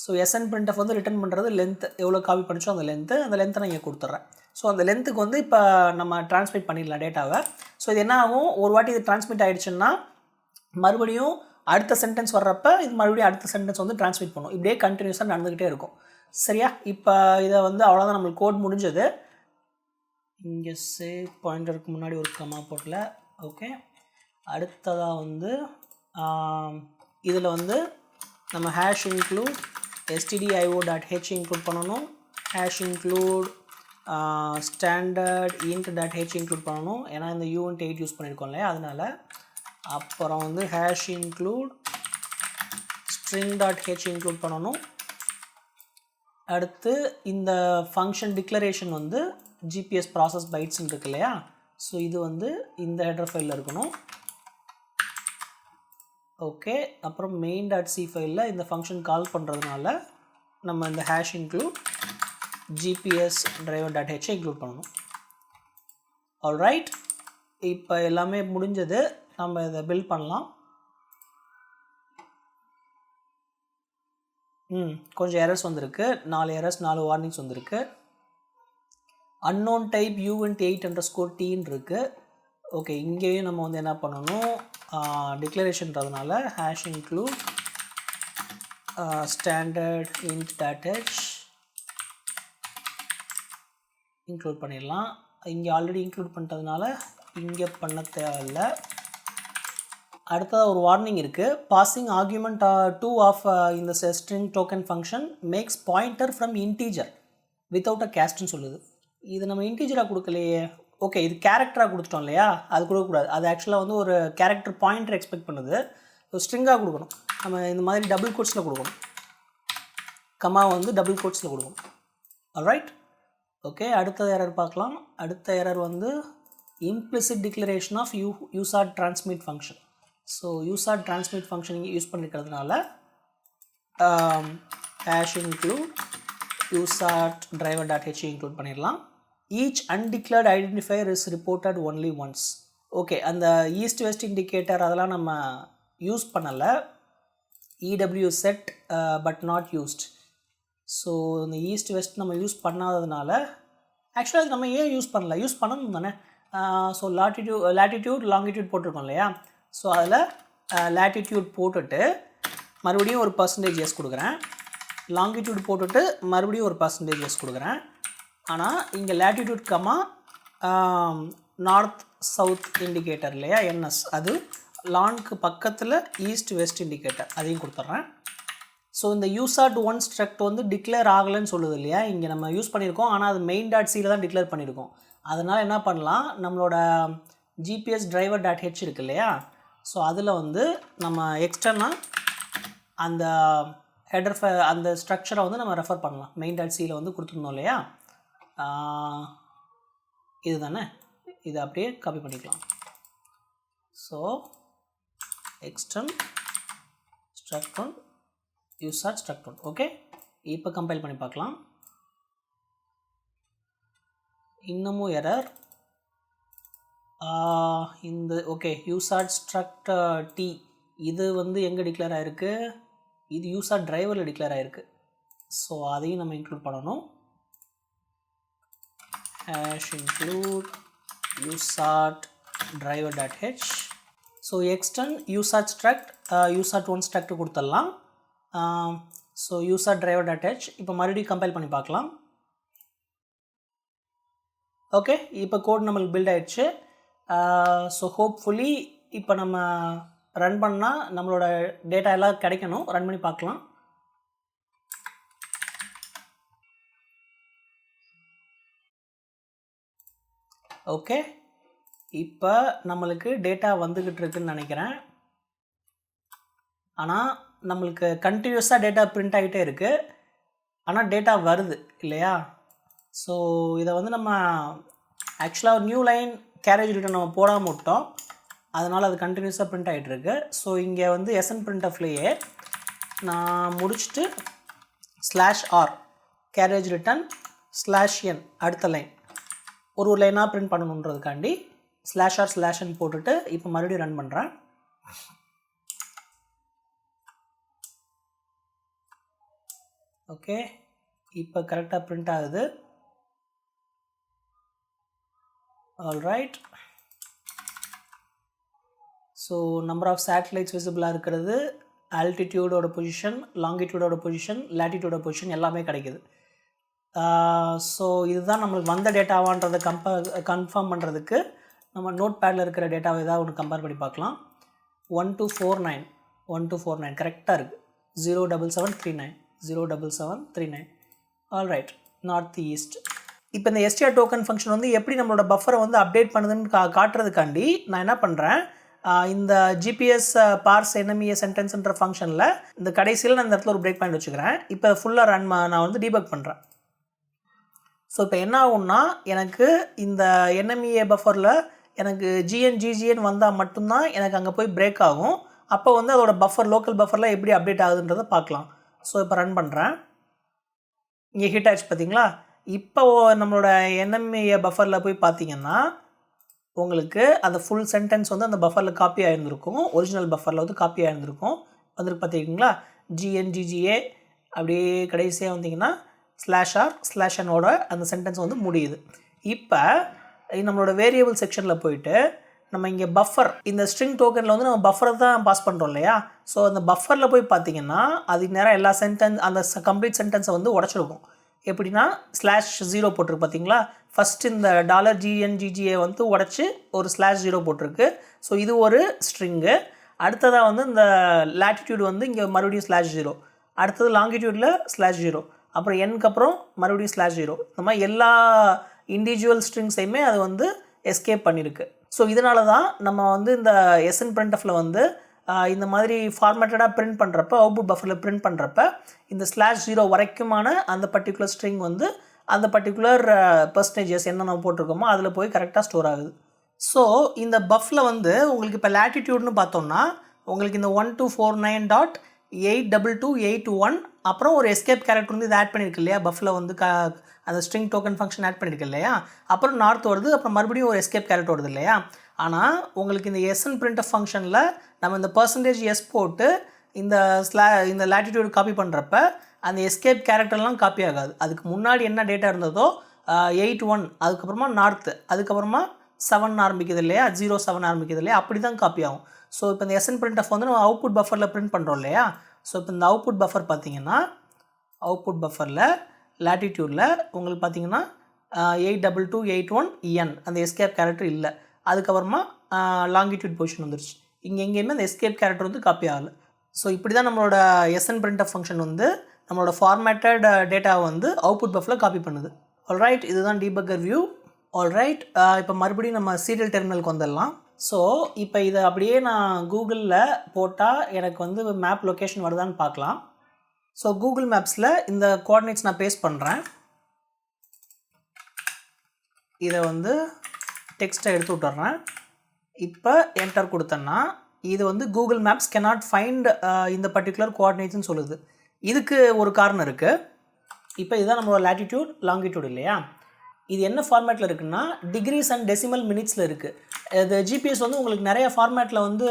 ஸோ SNPrintf வந்து ரிட்டர்ன் பண்ணுறது லென்த், எவ்வளோ காப்பி பண்ணிச்சோ அந்த லென்த்தை நான் இங்கே கொடுத்துட்றேன். ஸோ அந்த லென்த்துக்கு வந்து இப்போ நம்ம டிரான்ஸ்மிட் பண்ணிடலாம் டேட்டாவை. ஸோ இது என்ன ஆகும், ஒரு வாட்டி இது டிரான்ஸ்மிட் ஆகிடுச்சுன்னா மறுபடியும் அடுத்த சென்டென்ஸ் வர்றப்ப இது மறுபடியும் அடுத்த சென்டென்ஸ் வந்து டிரான்ஸ்மிட் பண்ணும். இப்படியே கண்டினியூஸாக நடந்துக்கிட்டே இருக்கும். சரியா, இப்போ இதை வந்து அவ்வளோதான், நம்மளுக்கு கோட் முடிஞ்சது. இங்கே சேவ் பாயிண்டருக்கு முன்னாடி ஒரு கமா போட்டல. ஓகே, அடுத்ததாக வந்து இதில் வந்து நம்ம ஹேஷ் இன்க்ளூட் stdio.h இன்க்ளூட் பண்ணணும், hash include standard int.h include பண்ணணும், ஏன்னா இந்த UINT 8 யூஸ் பண்ணியிருக்கோம் இல்லையா அதனால். அப்புறம் வந்து ஹேஷ் இன்க்ளூட் string.h இன்க்ளூட் பண்ணணும். அடுத்து இந்த ஃபங்க்ஷன் டிக்ளரேஷன் வந்து GPS ப்ராசஸ் பைட்ஸ்ன்னு இருக்கு இல்லையா, ஸோ இது வந்து இந்த ஹெடர் ஃபைலில் இருக்கணும். ஓகே, அப்புறம் main.c ஃபைலில் இந்த ஃபங்க்ஷன் கால் பண்ணுறதுனால நம்ம இந்த hash include GPS driver.h include பண்ணணும். ஆல்ரைட், இப்போ எல்லாமே முடிஞ்சது, நம்ம இதை பில்ட் பண்ணலாம். கொஞ்சம் எரர்ஸ் வந்திருக்கு, 4 எரர்ஸ் 4 வார்னிங்ஸ் வந்திருக்கு. unknown type UINT 8_t இருக்குது. ஓகே, இங்கேயும் நம்ம வந்து என்ன பண்ணணும், டிக்ளரேஷன்றதுனால hash include standard int.h include பண்ணிடலாம். இங்கே ஆல்ரெடி இன்க்ளூட் பண்ணிட்டதுனால இங்கே பண்ண தேவையில்லை. அடுத்ததாக ஒரு வார்னிங் இருக்குது, பாசிங் ஆர்குமெண்ட் 2 ஆஃப் இந்த string token function makes pointer from integer without a கேஸ்ட்னு சொல்லுது. இது நம்ம இன்டீஜராக கொடுக்கலையே. ஓகே, இது கேரக்டராக கொடுத்துட்டோம் இல்லையா, அது கொடுக்கக்கூடாது. அது ஆக்சுவலாக வந்து ஒரு கேரக்டர் பாயிண்டர் எக்ஸ்பெக்ட் பண்ணுது. ஸோ ஸ்ட்ரிங்காக கொடுக்கணும், நம்ம இந்த மாதிரி டபுள் கோட்ஸில் கொடுக்கணும், கமா வந்து டபுள் கோட்ஸில் கொடுக்கணும். ஆல்ரைட், ஓகே, அடுத்த எரர் பார்க்கலாம். அடுத்த எரர் வந்து implicit declaration of USART transmit function. ஸோ USART transmit function இங்கே யூஸ் பண்ணிக்கிறதுனால hash include USART driver.h include பண்ணிடலாம். each undeclared identifier is reported only once. Okay, அந்த ஈஸ்ட் வெஸ்ட் இண்டிகேட்டர் அதெல்லாம் நம்ம யூஸ் பண்ணலை, EW set but not used. So இந்த east west நம்ம யூஸ் பண்ணாததுனால ஆக்சுவலாக இது நம்ம ஏன் யூஸ் பண்ணணும் தானே. ஸோ லேட்டிடியூட் லாங்கிடியூட் போட்டிருக்கோம் இல்லையா, ஸோ அதில் லேட்டிடியூட் போட்டுட்டு மறுபடியும் ஒரு % கொடுக்குறேன், லாங்கிடியூட் போட்டுட்டு மறுபடியும் ஒரு % கொடுக்குறேன். ஆனால் இங்கே latitude comma north south indicator இல்லையா NS, அது லான்க்கு பக்கத்தில் ஈஸ்ட் வெஸ்ட் இண்டிகேட்டர் அதையும் கொடுத்துட்றேன். ஸோ இந்த USART 1 struct வந்து டிக்ளேர் ஆகலைன்னு சொல்லுது இல்லையா, இங்கே நம்ம யூஸ் பண்ணியிருக்கோம், ஆனால் அது main.c தான் டிக்ளேர் பண்ணியிருக்கோம். அதனால் என்ன பண்ணலாம், நம்மளோட GPS driver.h இருக்கு இல்லையா, ஸோ அதில் வந்து நம்ம எக்ஸ்டர்னாக அந்த ஹெடர் அந்த ஸ்ட்ரக்சரை வந்து நம்ம ரெஃபர் பண்ணலாம். main.cயில் வந்து கொடுத்துருந்தோம் இல்லையா, இது தானே, இதை அப்படியே காப்பி பண்ணிக்கலாம். So extern struct1 usart struct1. Okay, இப்போ கம்பைல் பண்ணி பார்க்கலாம். இன்னமும் எரர். இந்த ஓகே usart struct t இது வந்து எங்கே டிக்ளேர் ஆகிருக்கு? இது usart டிரைவரில் டிக்ளேர் ஆகிருக்கு. ஸோ அதையும் நம்ம இன்க்ளூட் பண்ணணும். hash include usart driver.h. So extend usart struct usart1 struct கொடுத்துடலாம். So usart driver.h. இப்போ மறுபடியும் கம்பைல் பண்ணி பார்க்கலாம். ஓகே, இப்போ கோட் நம்மளுக்கு பில்ட் ஆகிடுச்சு. ஸோ ஹோப்ஃபுல்லி இப்போ நம்ம ரன் பண்ணால் நம்மளோட டேட்டா எல்லாம் கிடைக்கணும். ரன் பண்ணி பார்க்கலாம். ஓகே, இப்போ நம்மளுக்கு டேட்டா வந்துக்கிட்டு இருக்குன்னு நினைக்கிறேன். ஆனால் நம்மளுக்கு கண்டினியூஸாக டேட்டா பிரிண்ட் ஆகிட்டே இருக்குது. ஆனால் டேட்டா வருது இல்லையா? ஸோ இதை வந்து நம்ம ஆக்சுவலாக ஒரு நியூ லைன் கேரேஜ் ரிட்டர்ன் நம்ம போடாமல் விட்டோம். அதனால் அது கண்டினியூஸாக பிரிண்ட் ஆகிட்டுருக்கு. ஸோ இங்கே வந்து SNPrintfலையே நான் முடிச்சுட்டு /r கேரேஜ் ரிட்டர்ன் /n அடுத்த லைன் ஒரு லைனாக பிரிண்ட் பண்ணணுன்றதுக்காண்டி /r/n போட்டுட்டு இப்போ மறுபடியும் ரன் பண்ணுறேன். ஓகே, இப்போ கரெக்டாக பிரிண்ட் ஆகுது. Alright. So number of satellites விசிபிளாக இருக்கிறது, ஆல்டிடியூடோட பொசிஷன், லாங்கிடியூடோட பொசிஷன், லேட்டிடியூடோட பொசிஷன் எல்லாமே கிடைக்குது. ஸோ இதுதான் நம்மளுக்கு வந்த டேட்டாவான்றதை கன்ஃபார்ம் பண்ணுறதுக்கு நம்ம நோட் பேடில் இருக்கிற டேட்டாவை ஏதாவது ஒன்று கம்பேர் பண்ணி பார்க்கலாம். 1249 கரெக்டாக இருக்குது. 07739 07739. Alright, north east. இப்போ இந்த str டோக்கன் ஃபங்க்ஷன் வந்து எப்படி நம்மளோட பஃபரை வந்து அப்டேட் பண்ணுதுன்னு காட்டுறதுக்காண்டி நான் என்ன பண்ணுறேன், இந்த GPS பார்ஸ் NMEA சென்டென்ஸ்ன்ற ஃபங்க்ஷனில் இந்த கடைசியில் நான் இந்த இடத்துல ஒரு பிரேக் பாயிண்ட் வச்சுக்கிறேன். இப்போ ஃபுல்லாக நான் வந்து டீபக் பண்ணுறேன். ஸோ இப்போ என்ன ஆகும்னா, எனக்கு இந்த NMEA பஃபரில் எனக்கு GN வந்தால் மட்டும்தான் எனக்கு அங்கே போய் பிரேக் ஆகும். அப்போ வந்து அதோட பஃபர் லோக்கல் பஃபரில் எப்படி அப்டேட் ஆகுதுன்றதை பார்க்கலாம். ஸோ இப்போ ரன் பண்ணுறேன். இங்கே ஹிட் ஆச்சு பார்த்தீங்களா? இப்போ நம்மளோட NMEA பஃபரில் போய் பார்த்தீங்கன்னா உங்களுக்கு அந்த ஃபுல் சென்டென்ஸ் வந்து அந்த பஃபரில் காப்பி ஆகிருந்திருக்கும். ஒரிஜினல் பஃபரில் வந்து காப்பி ஆகிருந்திருக்கும். வந்துருக்கு பார்த்துக்கிங்களா? GNGGA அப்படியே கடைசியாக வந்தீங்கன்னா /r/nோட அந்த சென்டென்ஸ் வந்து முடியுது. இப்போ நம்மளோட வேரியபிள் செக்ஷனில் போயிட்டு நம்ம இங்கே பஃபர் இந்த ஸ்ட்ரிங் டோக்கனில் வந்து நம்ம பஃபரை தான் பாஸ் பண்ணுறோம் இல்லையா? ஸோ அந்த பஃபரில் போய் பார்த்தீங்கன்னா அதுக்கு நேரம் எல்லா அந்த கம்ப்ளீட் சென்டென்ஸை வந்து உடச்சிருக்கும். எப்படின்னா /0 போட்டிருக்கு பார்த்தீங்களா? ஃபஸ்ட் இந்த $GNGGA வந்து உடச்சி ஒரு /0 போட்டிருக்கு. ஸோ இது ஒரு ஸ்ட்ரிங்கு. அடுத்ததாக வந்து இந்த லேட்டிடியூட் வந்து இங்கே மறுபடியும் /0, அடுத்தது லாங்கிடியூடில் /0, அப்புறம் எண்ணுக்கு அப்புறம் மறுபடியும் /0. இந்த மாதிரி எல்லா இண்டிவிஜுவல் ஸ்ட்ரிங்ஸையுமே அது வந்து எஸ்கேப் பண்ணியிருக்கு. ஸோ இதனால தான் நம்ம வந்து இந்த SNPrintfல வந்து இந்த மாதிரி ஃபார்மேட்டடாக பிரிண்ட் பண்ணுறப்ப, அவுட்புட் பஃபரில் பிரிண்ட் பண்ணுறப்ப இந்த /0 வரைக்குமான அந்த பர்டிகுலர் ஸ்ட்ரிங் வந்து அந்த பர்டிகுலர் பெர்சன்டேஜஸ் என்ன நம்ம போட்டிருக்கோமோ அதில் போய் கரெக்டாக ஸ்டோர் ஆகுது. ஸோ இந்த பஃபில் வந்து உங்களுக்கு இப்போ லேட்டிடியூட்னு பார்த்தோம்னா உங்களுக்கு இந்த 1249.82281 அப்புறம் ஒரு எஸ்கேப் கேரக்டர் வந்து இது ஆட் பண்ணியிருக்கு இல்லையா? பஃபில் வந்து அந்த ஸ்ட்ரிங் டோக்கன் ஃபங்க்ஷன் ஆட் பண்ணியிருக்கு இல்லையா? அப்புறம் நார்த் வருது, அப்புறம் மறுபடியும் ஒரு எஸ்கேப் கேரக்டர் வருது இல்லையா? ஆனால் உங்களுக்கு இந்த SNPrintf ஃபங்க்ஷனில் நம்ம இந்த %s போட்டு இந்த லேட்டிடியூட் காப்பி பண்ணுறப்ப அந்த எஸ்கேப் கேரக்டர்லாம் காப்பி ஆகாது. அதுக்கு முன்னாடி என்ன டேட்டா இருந்ததோ 81, அதுக்கப்புறமா நார்த்து, அதுக்கப்புறமா 7 ஆரம்பிக்குது இல்லையா? 07 ஆரம்பிக்குது இல்லையா? அப்படி தான் காப்பி ஆகும். ஸோ இப்போ இந்த SNPrintf வந்து நம்ம அவுட்புட் பஃபரில் பிரிண்ட் பண்ணுறோம் இல்லையா? ஸோ இப்போ இந்த அவுட்புட் பஃபர் பார்த்தீங்கன்னா அவுட்புட் பஃபரில் லேட்டிடியூடில் உங்களுக்கு பார்த்தீங்கன்னா 82281N அந்த எஸ்கேப் கேரக்டர் இல்லை. அதுக்கப்புறமா லாங்கிடியூட் பொசிஷன் வந்துருச்சு. இங்கே எங்கேயுமே அந்த எஸ்கேப் கேரக்டர் வந்து காப்பி ஆகலை. ஸோ இப்படி தான் நம்மளோட SNPrintf ஃபங்க்ஷன் வந்து நம்மளோட ஃபார்மேட்டட் டேட்டாவை வந்து அவுட்புட் பஃபில் காப்பி பண்ணுது. ஆல்ரைட், இதுதான் டீபக்கர் வியூ. ஆல்ரைட், இப்போ மறுபடியும் நம்ம சீரியல் டெர்மினலுக்கு வந்துடலாம். ஸோ இப்போ இதை அப்படியே நான் கூகுளில் போட்டால் எனக்கு வந்து மேப் லொக்கேஷன் வருதான்னு பார்க்கலாம். ஸோ கூகுள் மேப்ஸில் இந்த கோஆர்டினேட்ஸ் நான் பேஸ்ட் பண்ணுறேன். இதை வந்து டெக்ஸ்ட்டை எடுத்து விட்டுறேன். இப்போ என்டர் கொடுத்தேன்னா இது வந்து கூகுள் மேப்ஸ் cannot find இந்த பர்டிகுலர் கோஆர்டினேட்ஸ்னு சொல்லுது. இதுக்கு ஒரு காரணம் இருக்குது. இப்போ இதுதான் நம்மளோட லேட்டிடியூட் லாங்கிடியூட் இல்லையா? இது என்ன ஃபார்மேட்டில் இருக்குன்னா டிகிரிஸ் அண்ட் டெசிமல் மினிட்ஸில் இருக்குது. இது ஜிபிஎஸ் வந்து உங்களுக்கு நிறைய ஃபார்மேட்டில் வந்து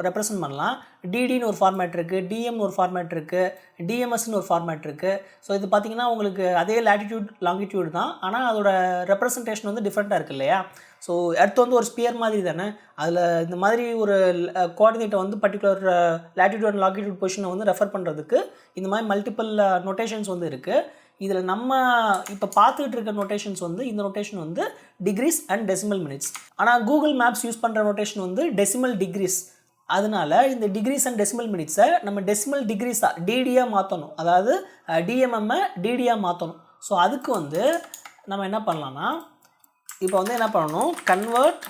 ரெப்ரசன்ட் பண்ணலாம். டிடின்னு ஒரு ஃபார்மேட் இருக்குது, டிஎம்னு ஒரு ஃபார்மேட் இருக்குது, டிஎம்எஸ்ன்னு ஒரு ஃபார்மேட் இருக்குது. ஸோ இது பார்த்திங்கன்னா உங்களுக்கு அதே லேட்டிடியூட் லாங்கிடியூட் தான், ஆனால் அதோட ரெப்ரசன்டேஷன் வந்து டிஃப்ரெண்ட்டாக இருக்குது இல்லையா? ஸோ எர்த் வந்து ஒரு ஸ்பியர் மாதிரி தானே, அதில் இந்த மாதிரி ஒரு கோஆர்டினேட்டை வந்து பர்டிகுலர் லேட்டிடியூட் அண்ட் லாங்கிடியூட் பொசிஷனை வந்து ரெஃபர் பண்ணுறதுக்கு இந்த மாதிரி மல்டிபிள் நொட்டேஷன்ஸ் வந்து இருக்குது. இதில் நம்ம இப்போ பார்த்துக்கிட்டு இருக்க நோட்டேஷன்ஸ் வந்து இந்த நோட்டேஷன் வந்து டிகிரிஸ் அண்ட் டெசிமல் மினிட்ஸ். ஆனால் கூகுள் மேப்ஸ் யூஸ் பண்ணுற நோட்டேஷன் வந்து டெசிமல் டிகிரிஸ். அதனால இந்த டிகிரிஸ் அண்ட் டெசிமல் மினிட்ஸை நம்ம டெசிமல் டிகிரிஸாக டிடியாக மாற்றணும், அதாவது டிஎம்எம்மை டிடியாக மாற்றணும். ஸோ அதுக்கு வந்து நம்ம என்ன பண்ணலான்னா இப்போ வந்து என்ன பண்ணணும், கன்வெர்ட்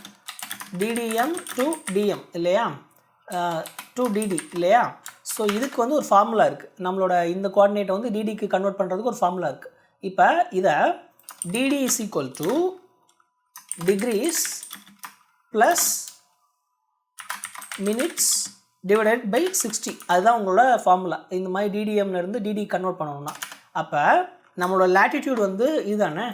டிடிஎம் டு டிஎம் இல்லையா, டு டிடி இல்லையா? ஸோ இதுக்கு வந்து ஒரு ஃபார்முலா இருக்குது. நம்மளோட இந்த கோஆர்டினேட்டை வந்து டிடிக்கு கன்வெர்ட் பண்ணுறதுக்கு ஒரு ஃபார்முலா இருக்குது. இப்போ இதை DD is equal to degrees plus minutes divided by 60, அதுதான் உங்களோட ஃபார்முலா. இந்த மாதிரி டிடிஎம்லேருந்து டிடி கன்வெர்ட் பண்ணணும்னா அப்போ நம்மளோட லேட்டிடியூட் வந்து இதுதானே.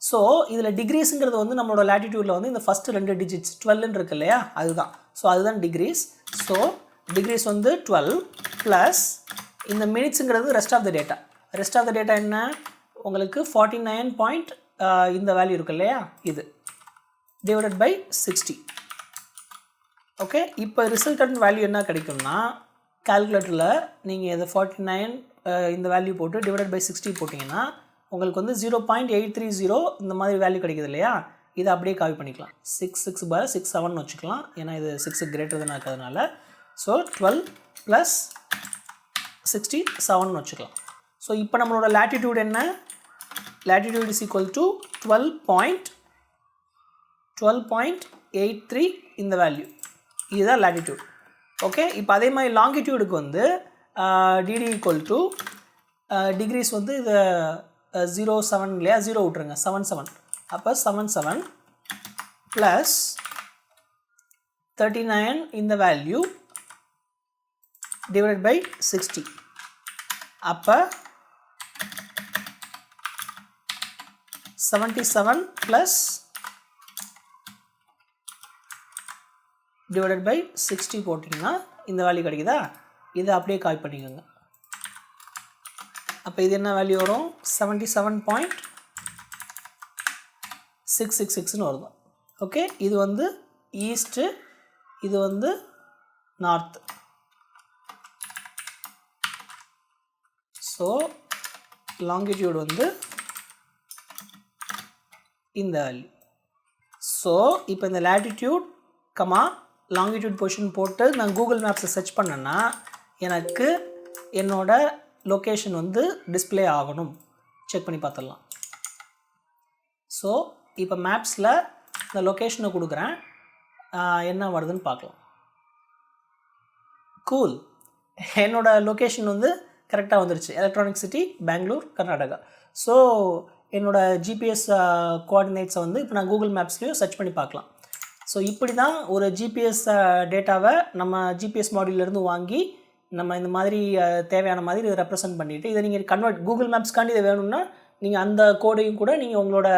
ஸோ இதில் டிகிரிஸுங்கிறது வந்து நம்மளோட லேட்டிடியூடில் வந்து இந்த ஃபஸ்ட்டு 2 டிஜிட்ஸ் 12ன்னு இருக்கு இல்லையா, அதுதான். ஸோ அதுதான் டிகிரிஸ். ஸோ டிகிரிஸ் வந்து 12 ப்ளஸ் இந்த மினிட்ஸுங்கிறது rest of the data. Rest of the data என்ன உங்களுக்கு 49 இந்த வேல்யூ இருக்கு இல்லையா, இது டிவைடட் பை 60. ஓகே, இப்போ ரிசல்டன்ட் வேல்யூ என்ன கிடைக்கும்னா கால்குலேட்டரில் நீங்கள் இதை 49 இந்த வேல்யூ போட்டு டிவைடட் பை 60 போட்டிங்கன்னா உங்களுக்கு வந்து 0.830 இந்த மாதிரி வேல்யூ கிடைக்குது இல்லையா. இதை அப்படியே காப்பி பண்ணிக்கலாம். 6 வச்சுக்கலாம், ஏன்னா இது 6 கிரேட்டர் தான் இருக்கிறதுனால. ஸோ 12 ப்ளஸ் 67 வச்சுக்கலாம். ஸோ இப்போ நம்மளோட லேட்டிடியூட் என்ன, லேட்டிடியூட் இஸ் ஈக்குவல் டு 12.83 இந்த வேல்யூ, இதுதான் லேட்டிடியூட். ஓகே, இப்போ அதே மாதிரி லாங்கிடியூடுக்கு வந்து டிடி ஈக்குவல் டு டிகிரிஸ் வந்து இது 07 இல்லையா, 0 விட்ருங்க, 77. அப்போ 77 ப்ளஸ் 39 இந்த வேல்யூ divided by 60. அப்போ 77 plus divided by 60 போட்டிங்கன்னா இந்த வேல்யூ கிடைக்குதா. இதை அப்படியே காப்பி பண்ணிக்கோங்க. அப்போ இது என்ன வேல்யூ வரும், 77.666ன்னு வருது. ஓகே, இது வந்து ஈஸ்ட்டு, இது வந்து நார்த். ஸோ லாங்கிடியூட் வந்து இந்த வேல்யூ. ஸோ இப்போ இந்த லேட்டிடியூட் லாங்கிடியூட் பொசிஷன் போட்டு நான் கூகுள் மேப்ஸை சர்ச் பண்ணேன்னா எனக்கு என்னோட லொக்கேஷன் வந்து டிஸ்பிளே ஆகணும். செக் பண்ணி பார்த்துடலாம். ஸோ இப்போ மேப்ஸில் இந்த லொக்கேஷனை கொடுக்குறேன், என்ன வருதுன்னு பார்க்கலாம். கூல், என்னோட லொக்கேஷன் வந்து கரெக்டாக வந்துருச்சு. Electronic city, Bangalore, Karnataka. So என்னோட ஜிபிஎஸ் கோஆர்டினேட்ஸை வந்து இப்போ நான் கூகுள் மேப்ஸ்லேயும் சர்ச் பண்ணி பார்க்கலாம். ஸோ இப்படி தான் ஒரு ஜிபிஎஸ் டேட்டாவை நம்ம ஜிபிஎஸ் மாடியூலேருந்து வாங்கி நம்ம இந்த மாதிரி தேவையான மாதிரி இதை ரெப்ரசன்ட் பண்ணிவிட்டு இதை நீங்கள் கன்வெர்ட் கூகுள் மேப்ஸ்க்காண்டி இதை வேணும்னா நீங்கள் அந்த கோடையும் கூட நீங்கள் உங்களோட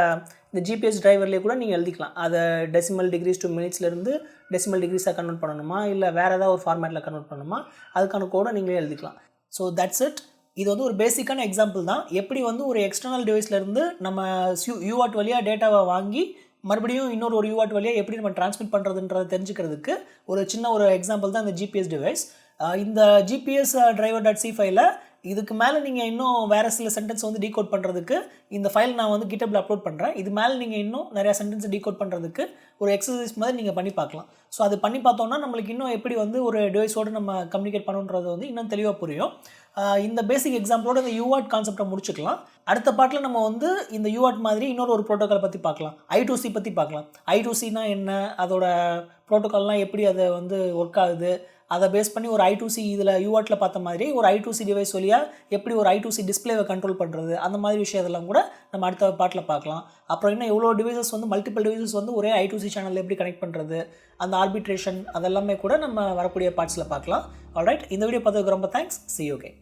இந்த ஜிபிஎஸ் டிரைவர்லேயே கூட நீங்கள் எழுதிக்கலாம். அதை டெசிமல் டிகிரிஸ் டு மினிட்ஸ்லேருந்து டெசிமல் டிகிரிஸாக கன்வெர்ட் பண்ணணுமா, இல்லை வேறு ஏதாவது ஒரு ஃபார்மேட்டில் கன்வெர்ட் பண்ணணுமா, அதுக்கான கோடை நீங்களே எழுதிக்கலாம். So that's it. இது வந்து ஒரு பேசிக்கான எக்ஸாம்பிள் தான். எப்படி வந்து ஒரு எக்ஸ்டர்னல் டிவைஸ்லேருந்து நம்ம யூஆர்ட் வழியாக டேட்டாவை வாங்கி மறுபடியும் இன்னொரு ஒரு யூஆர்ட் வழியாக எப்படி நம்ம ட்ரான்ஸ்மிட் பண்ணுறதுன்றதை தெரிஞ்சுக்கிறதுக்கு ஒரு சின்ன ஒரு எக்ஸாம்பிள் தான் இந்த ஜிபிஎஸ் டிவைஸ். இந்த ஜிபிஎஸ் driver.c ஃபைலை இதுக்கு மேலே நீங்கள் இன்னும் வேறு சில சென்டென்ஸ் வந்து டீகோட் பண்ணுறதுக்கு இந்த ஃபைல் நான் வந்து GitHubல அப்லோட் பண்ணுறேன். இது மேலே நீங்கள் இன்னும் நிறையா சென்டென்ஸை டீகோட் பண்ணுறதுக்கு ஒரு எக்ஸசைஸ் மாதிரி நீங்கள் பண்ணி பார்க்கலாம். ஸோ அது பண்ணி பார்த்தோன்னா நம்மளுக்கு இன்னும் எப்படி வந்து ஒரு டிவைஸோடு நம்ம கம்யூனிகேட் பண்ணுன்றது வந்து இன்னும் தெளிவாக புரியும். இந்த பேசிக் எக்ஸாம்பிளோட இந்த யூஆர்ட் கான்செப்டை முடிச்சுக்கலாம். அடுத்த பாட்டில் நம்ம வந்து இந்த யூஆர்ட் மாதிரி இன்னொரு ஒரு ப்ரோட்டோக்கால் பற்றி பார்க்கலாம். I2C பற்றி பார்க்கலாம். I2Cனா என்ன, அதோட ப்ரோட்டோக்கால்லாம் எப்படி அதை வந்து ஒர்க் ஆகுது, அதை பேஸ் பண்ணி ஒரு I2C இதில் யூஆர்ட்டில் பார்த்த மாதிரி ஒரு I2C டிவைஸ் வழியாக எப்படி ஒரு I2C டிஸ்பிளேவை கண்ட்ரோல் பண்ணுறது, அந்த மாதிரி விஷயத்தெல்லாம் கூட நம்ம அடுத்த பாட்டில் பார்க்கலாம். அப்புறம் இன்னும் எவ்வளோ டிவைசஸ் வந்து மல்டிபிள் டிவைசஸ் வந்து ஒரே I2C சேனலில் எப்படி கனெக்ட் பண்ணுறது, அந்த ஆர்பிட்ரேஷன் அதெல்லாமே கூட நம்ம வரக்கூடிய பார்ட்ஸில் பார்க்கலாம். ஆல்ரைட், இந்த வீடியோ பார்த்ததுக்கு ரொம்ப தேங்க்ஸ். See you again.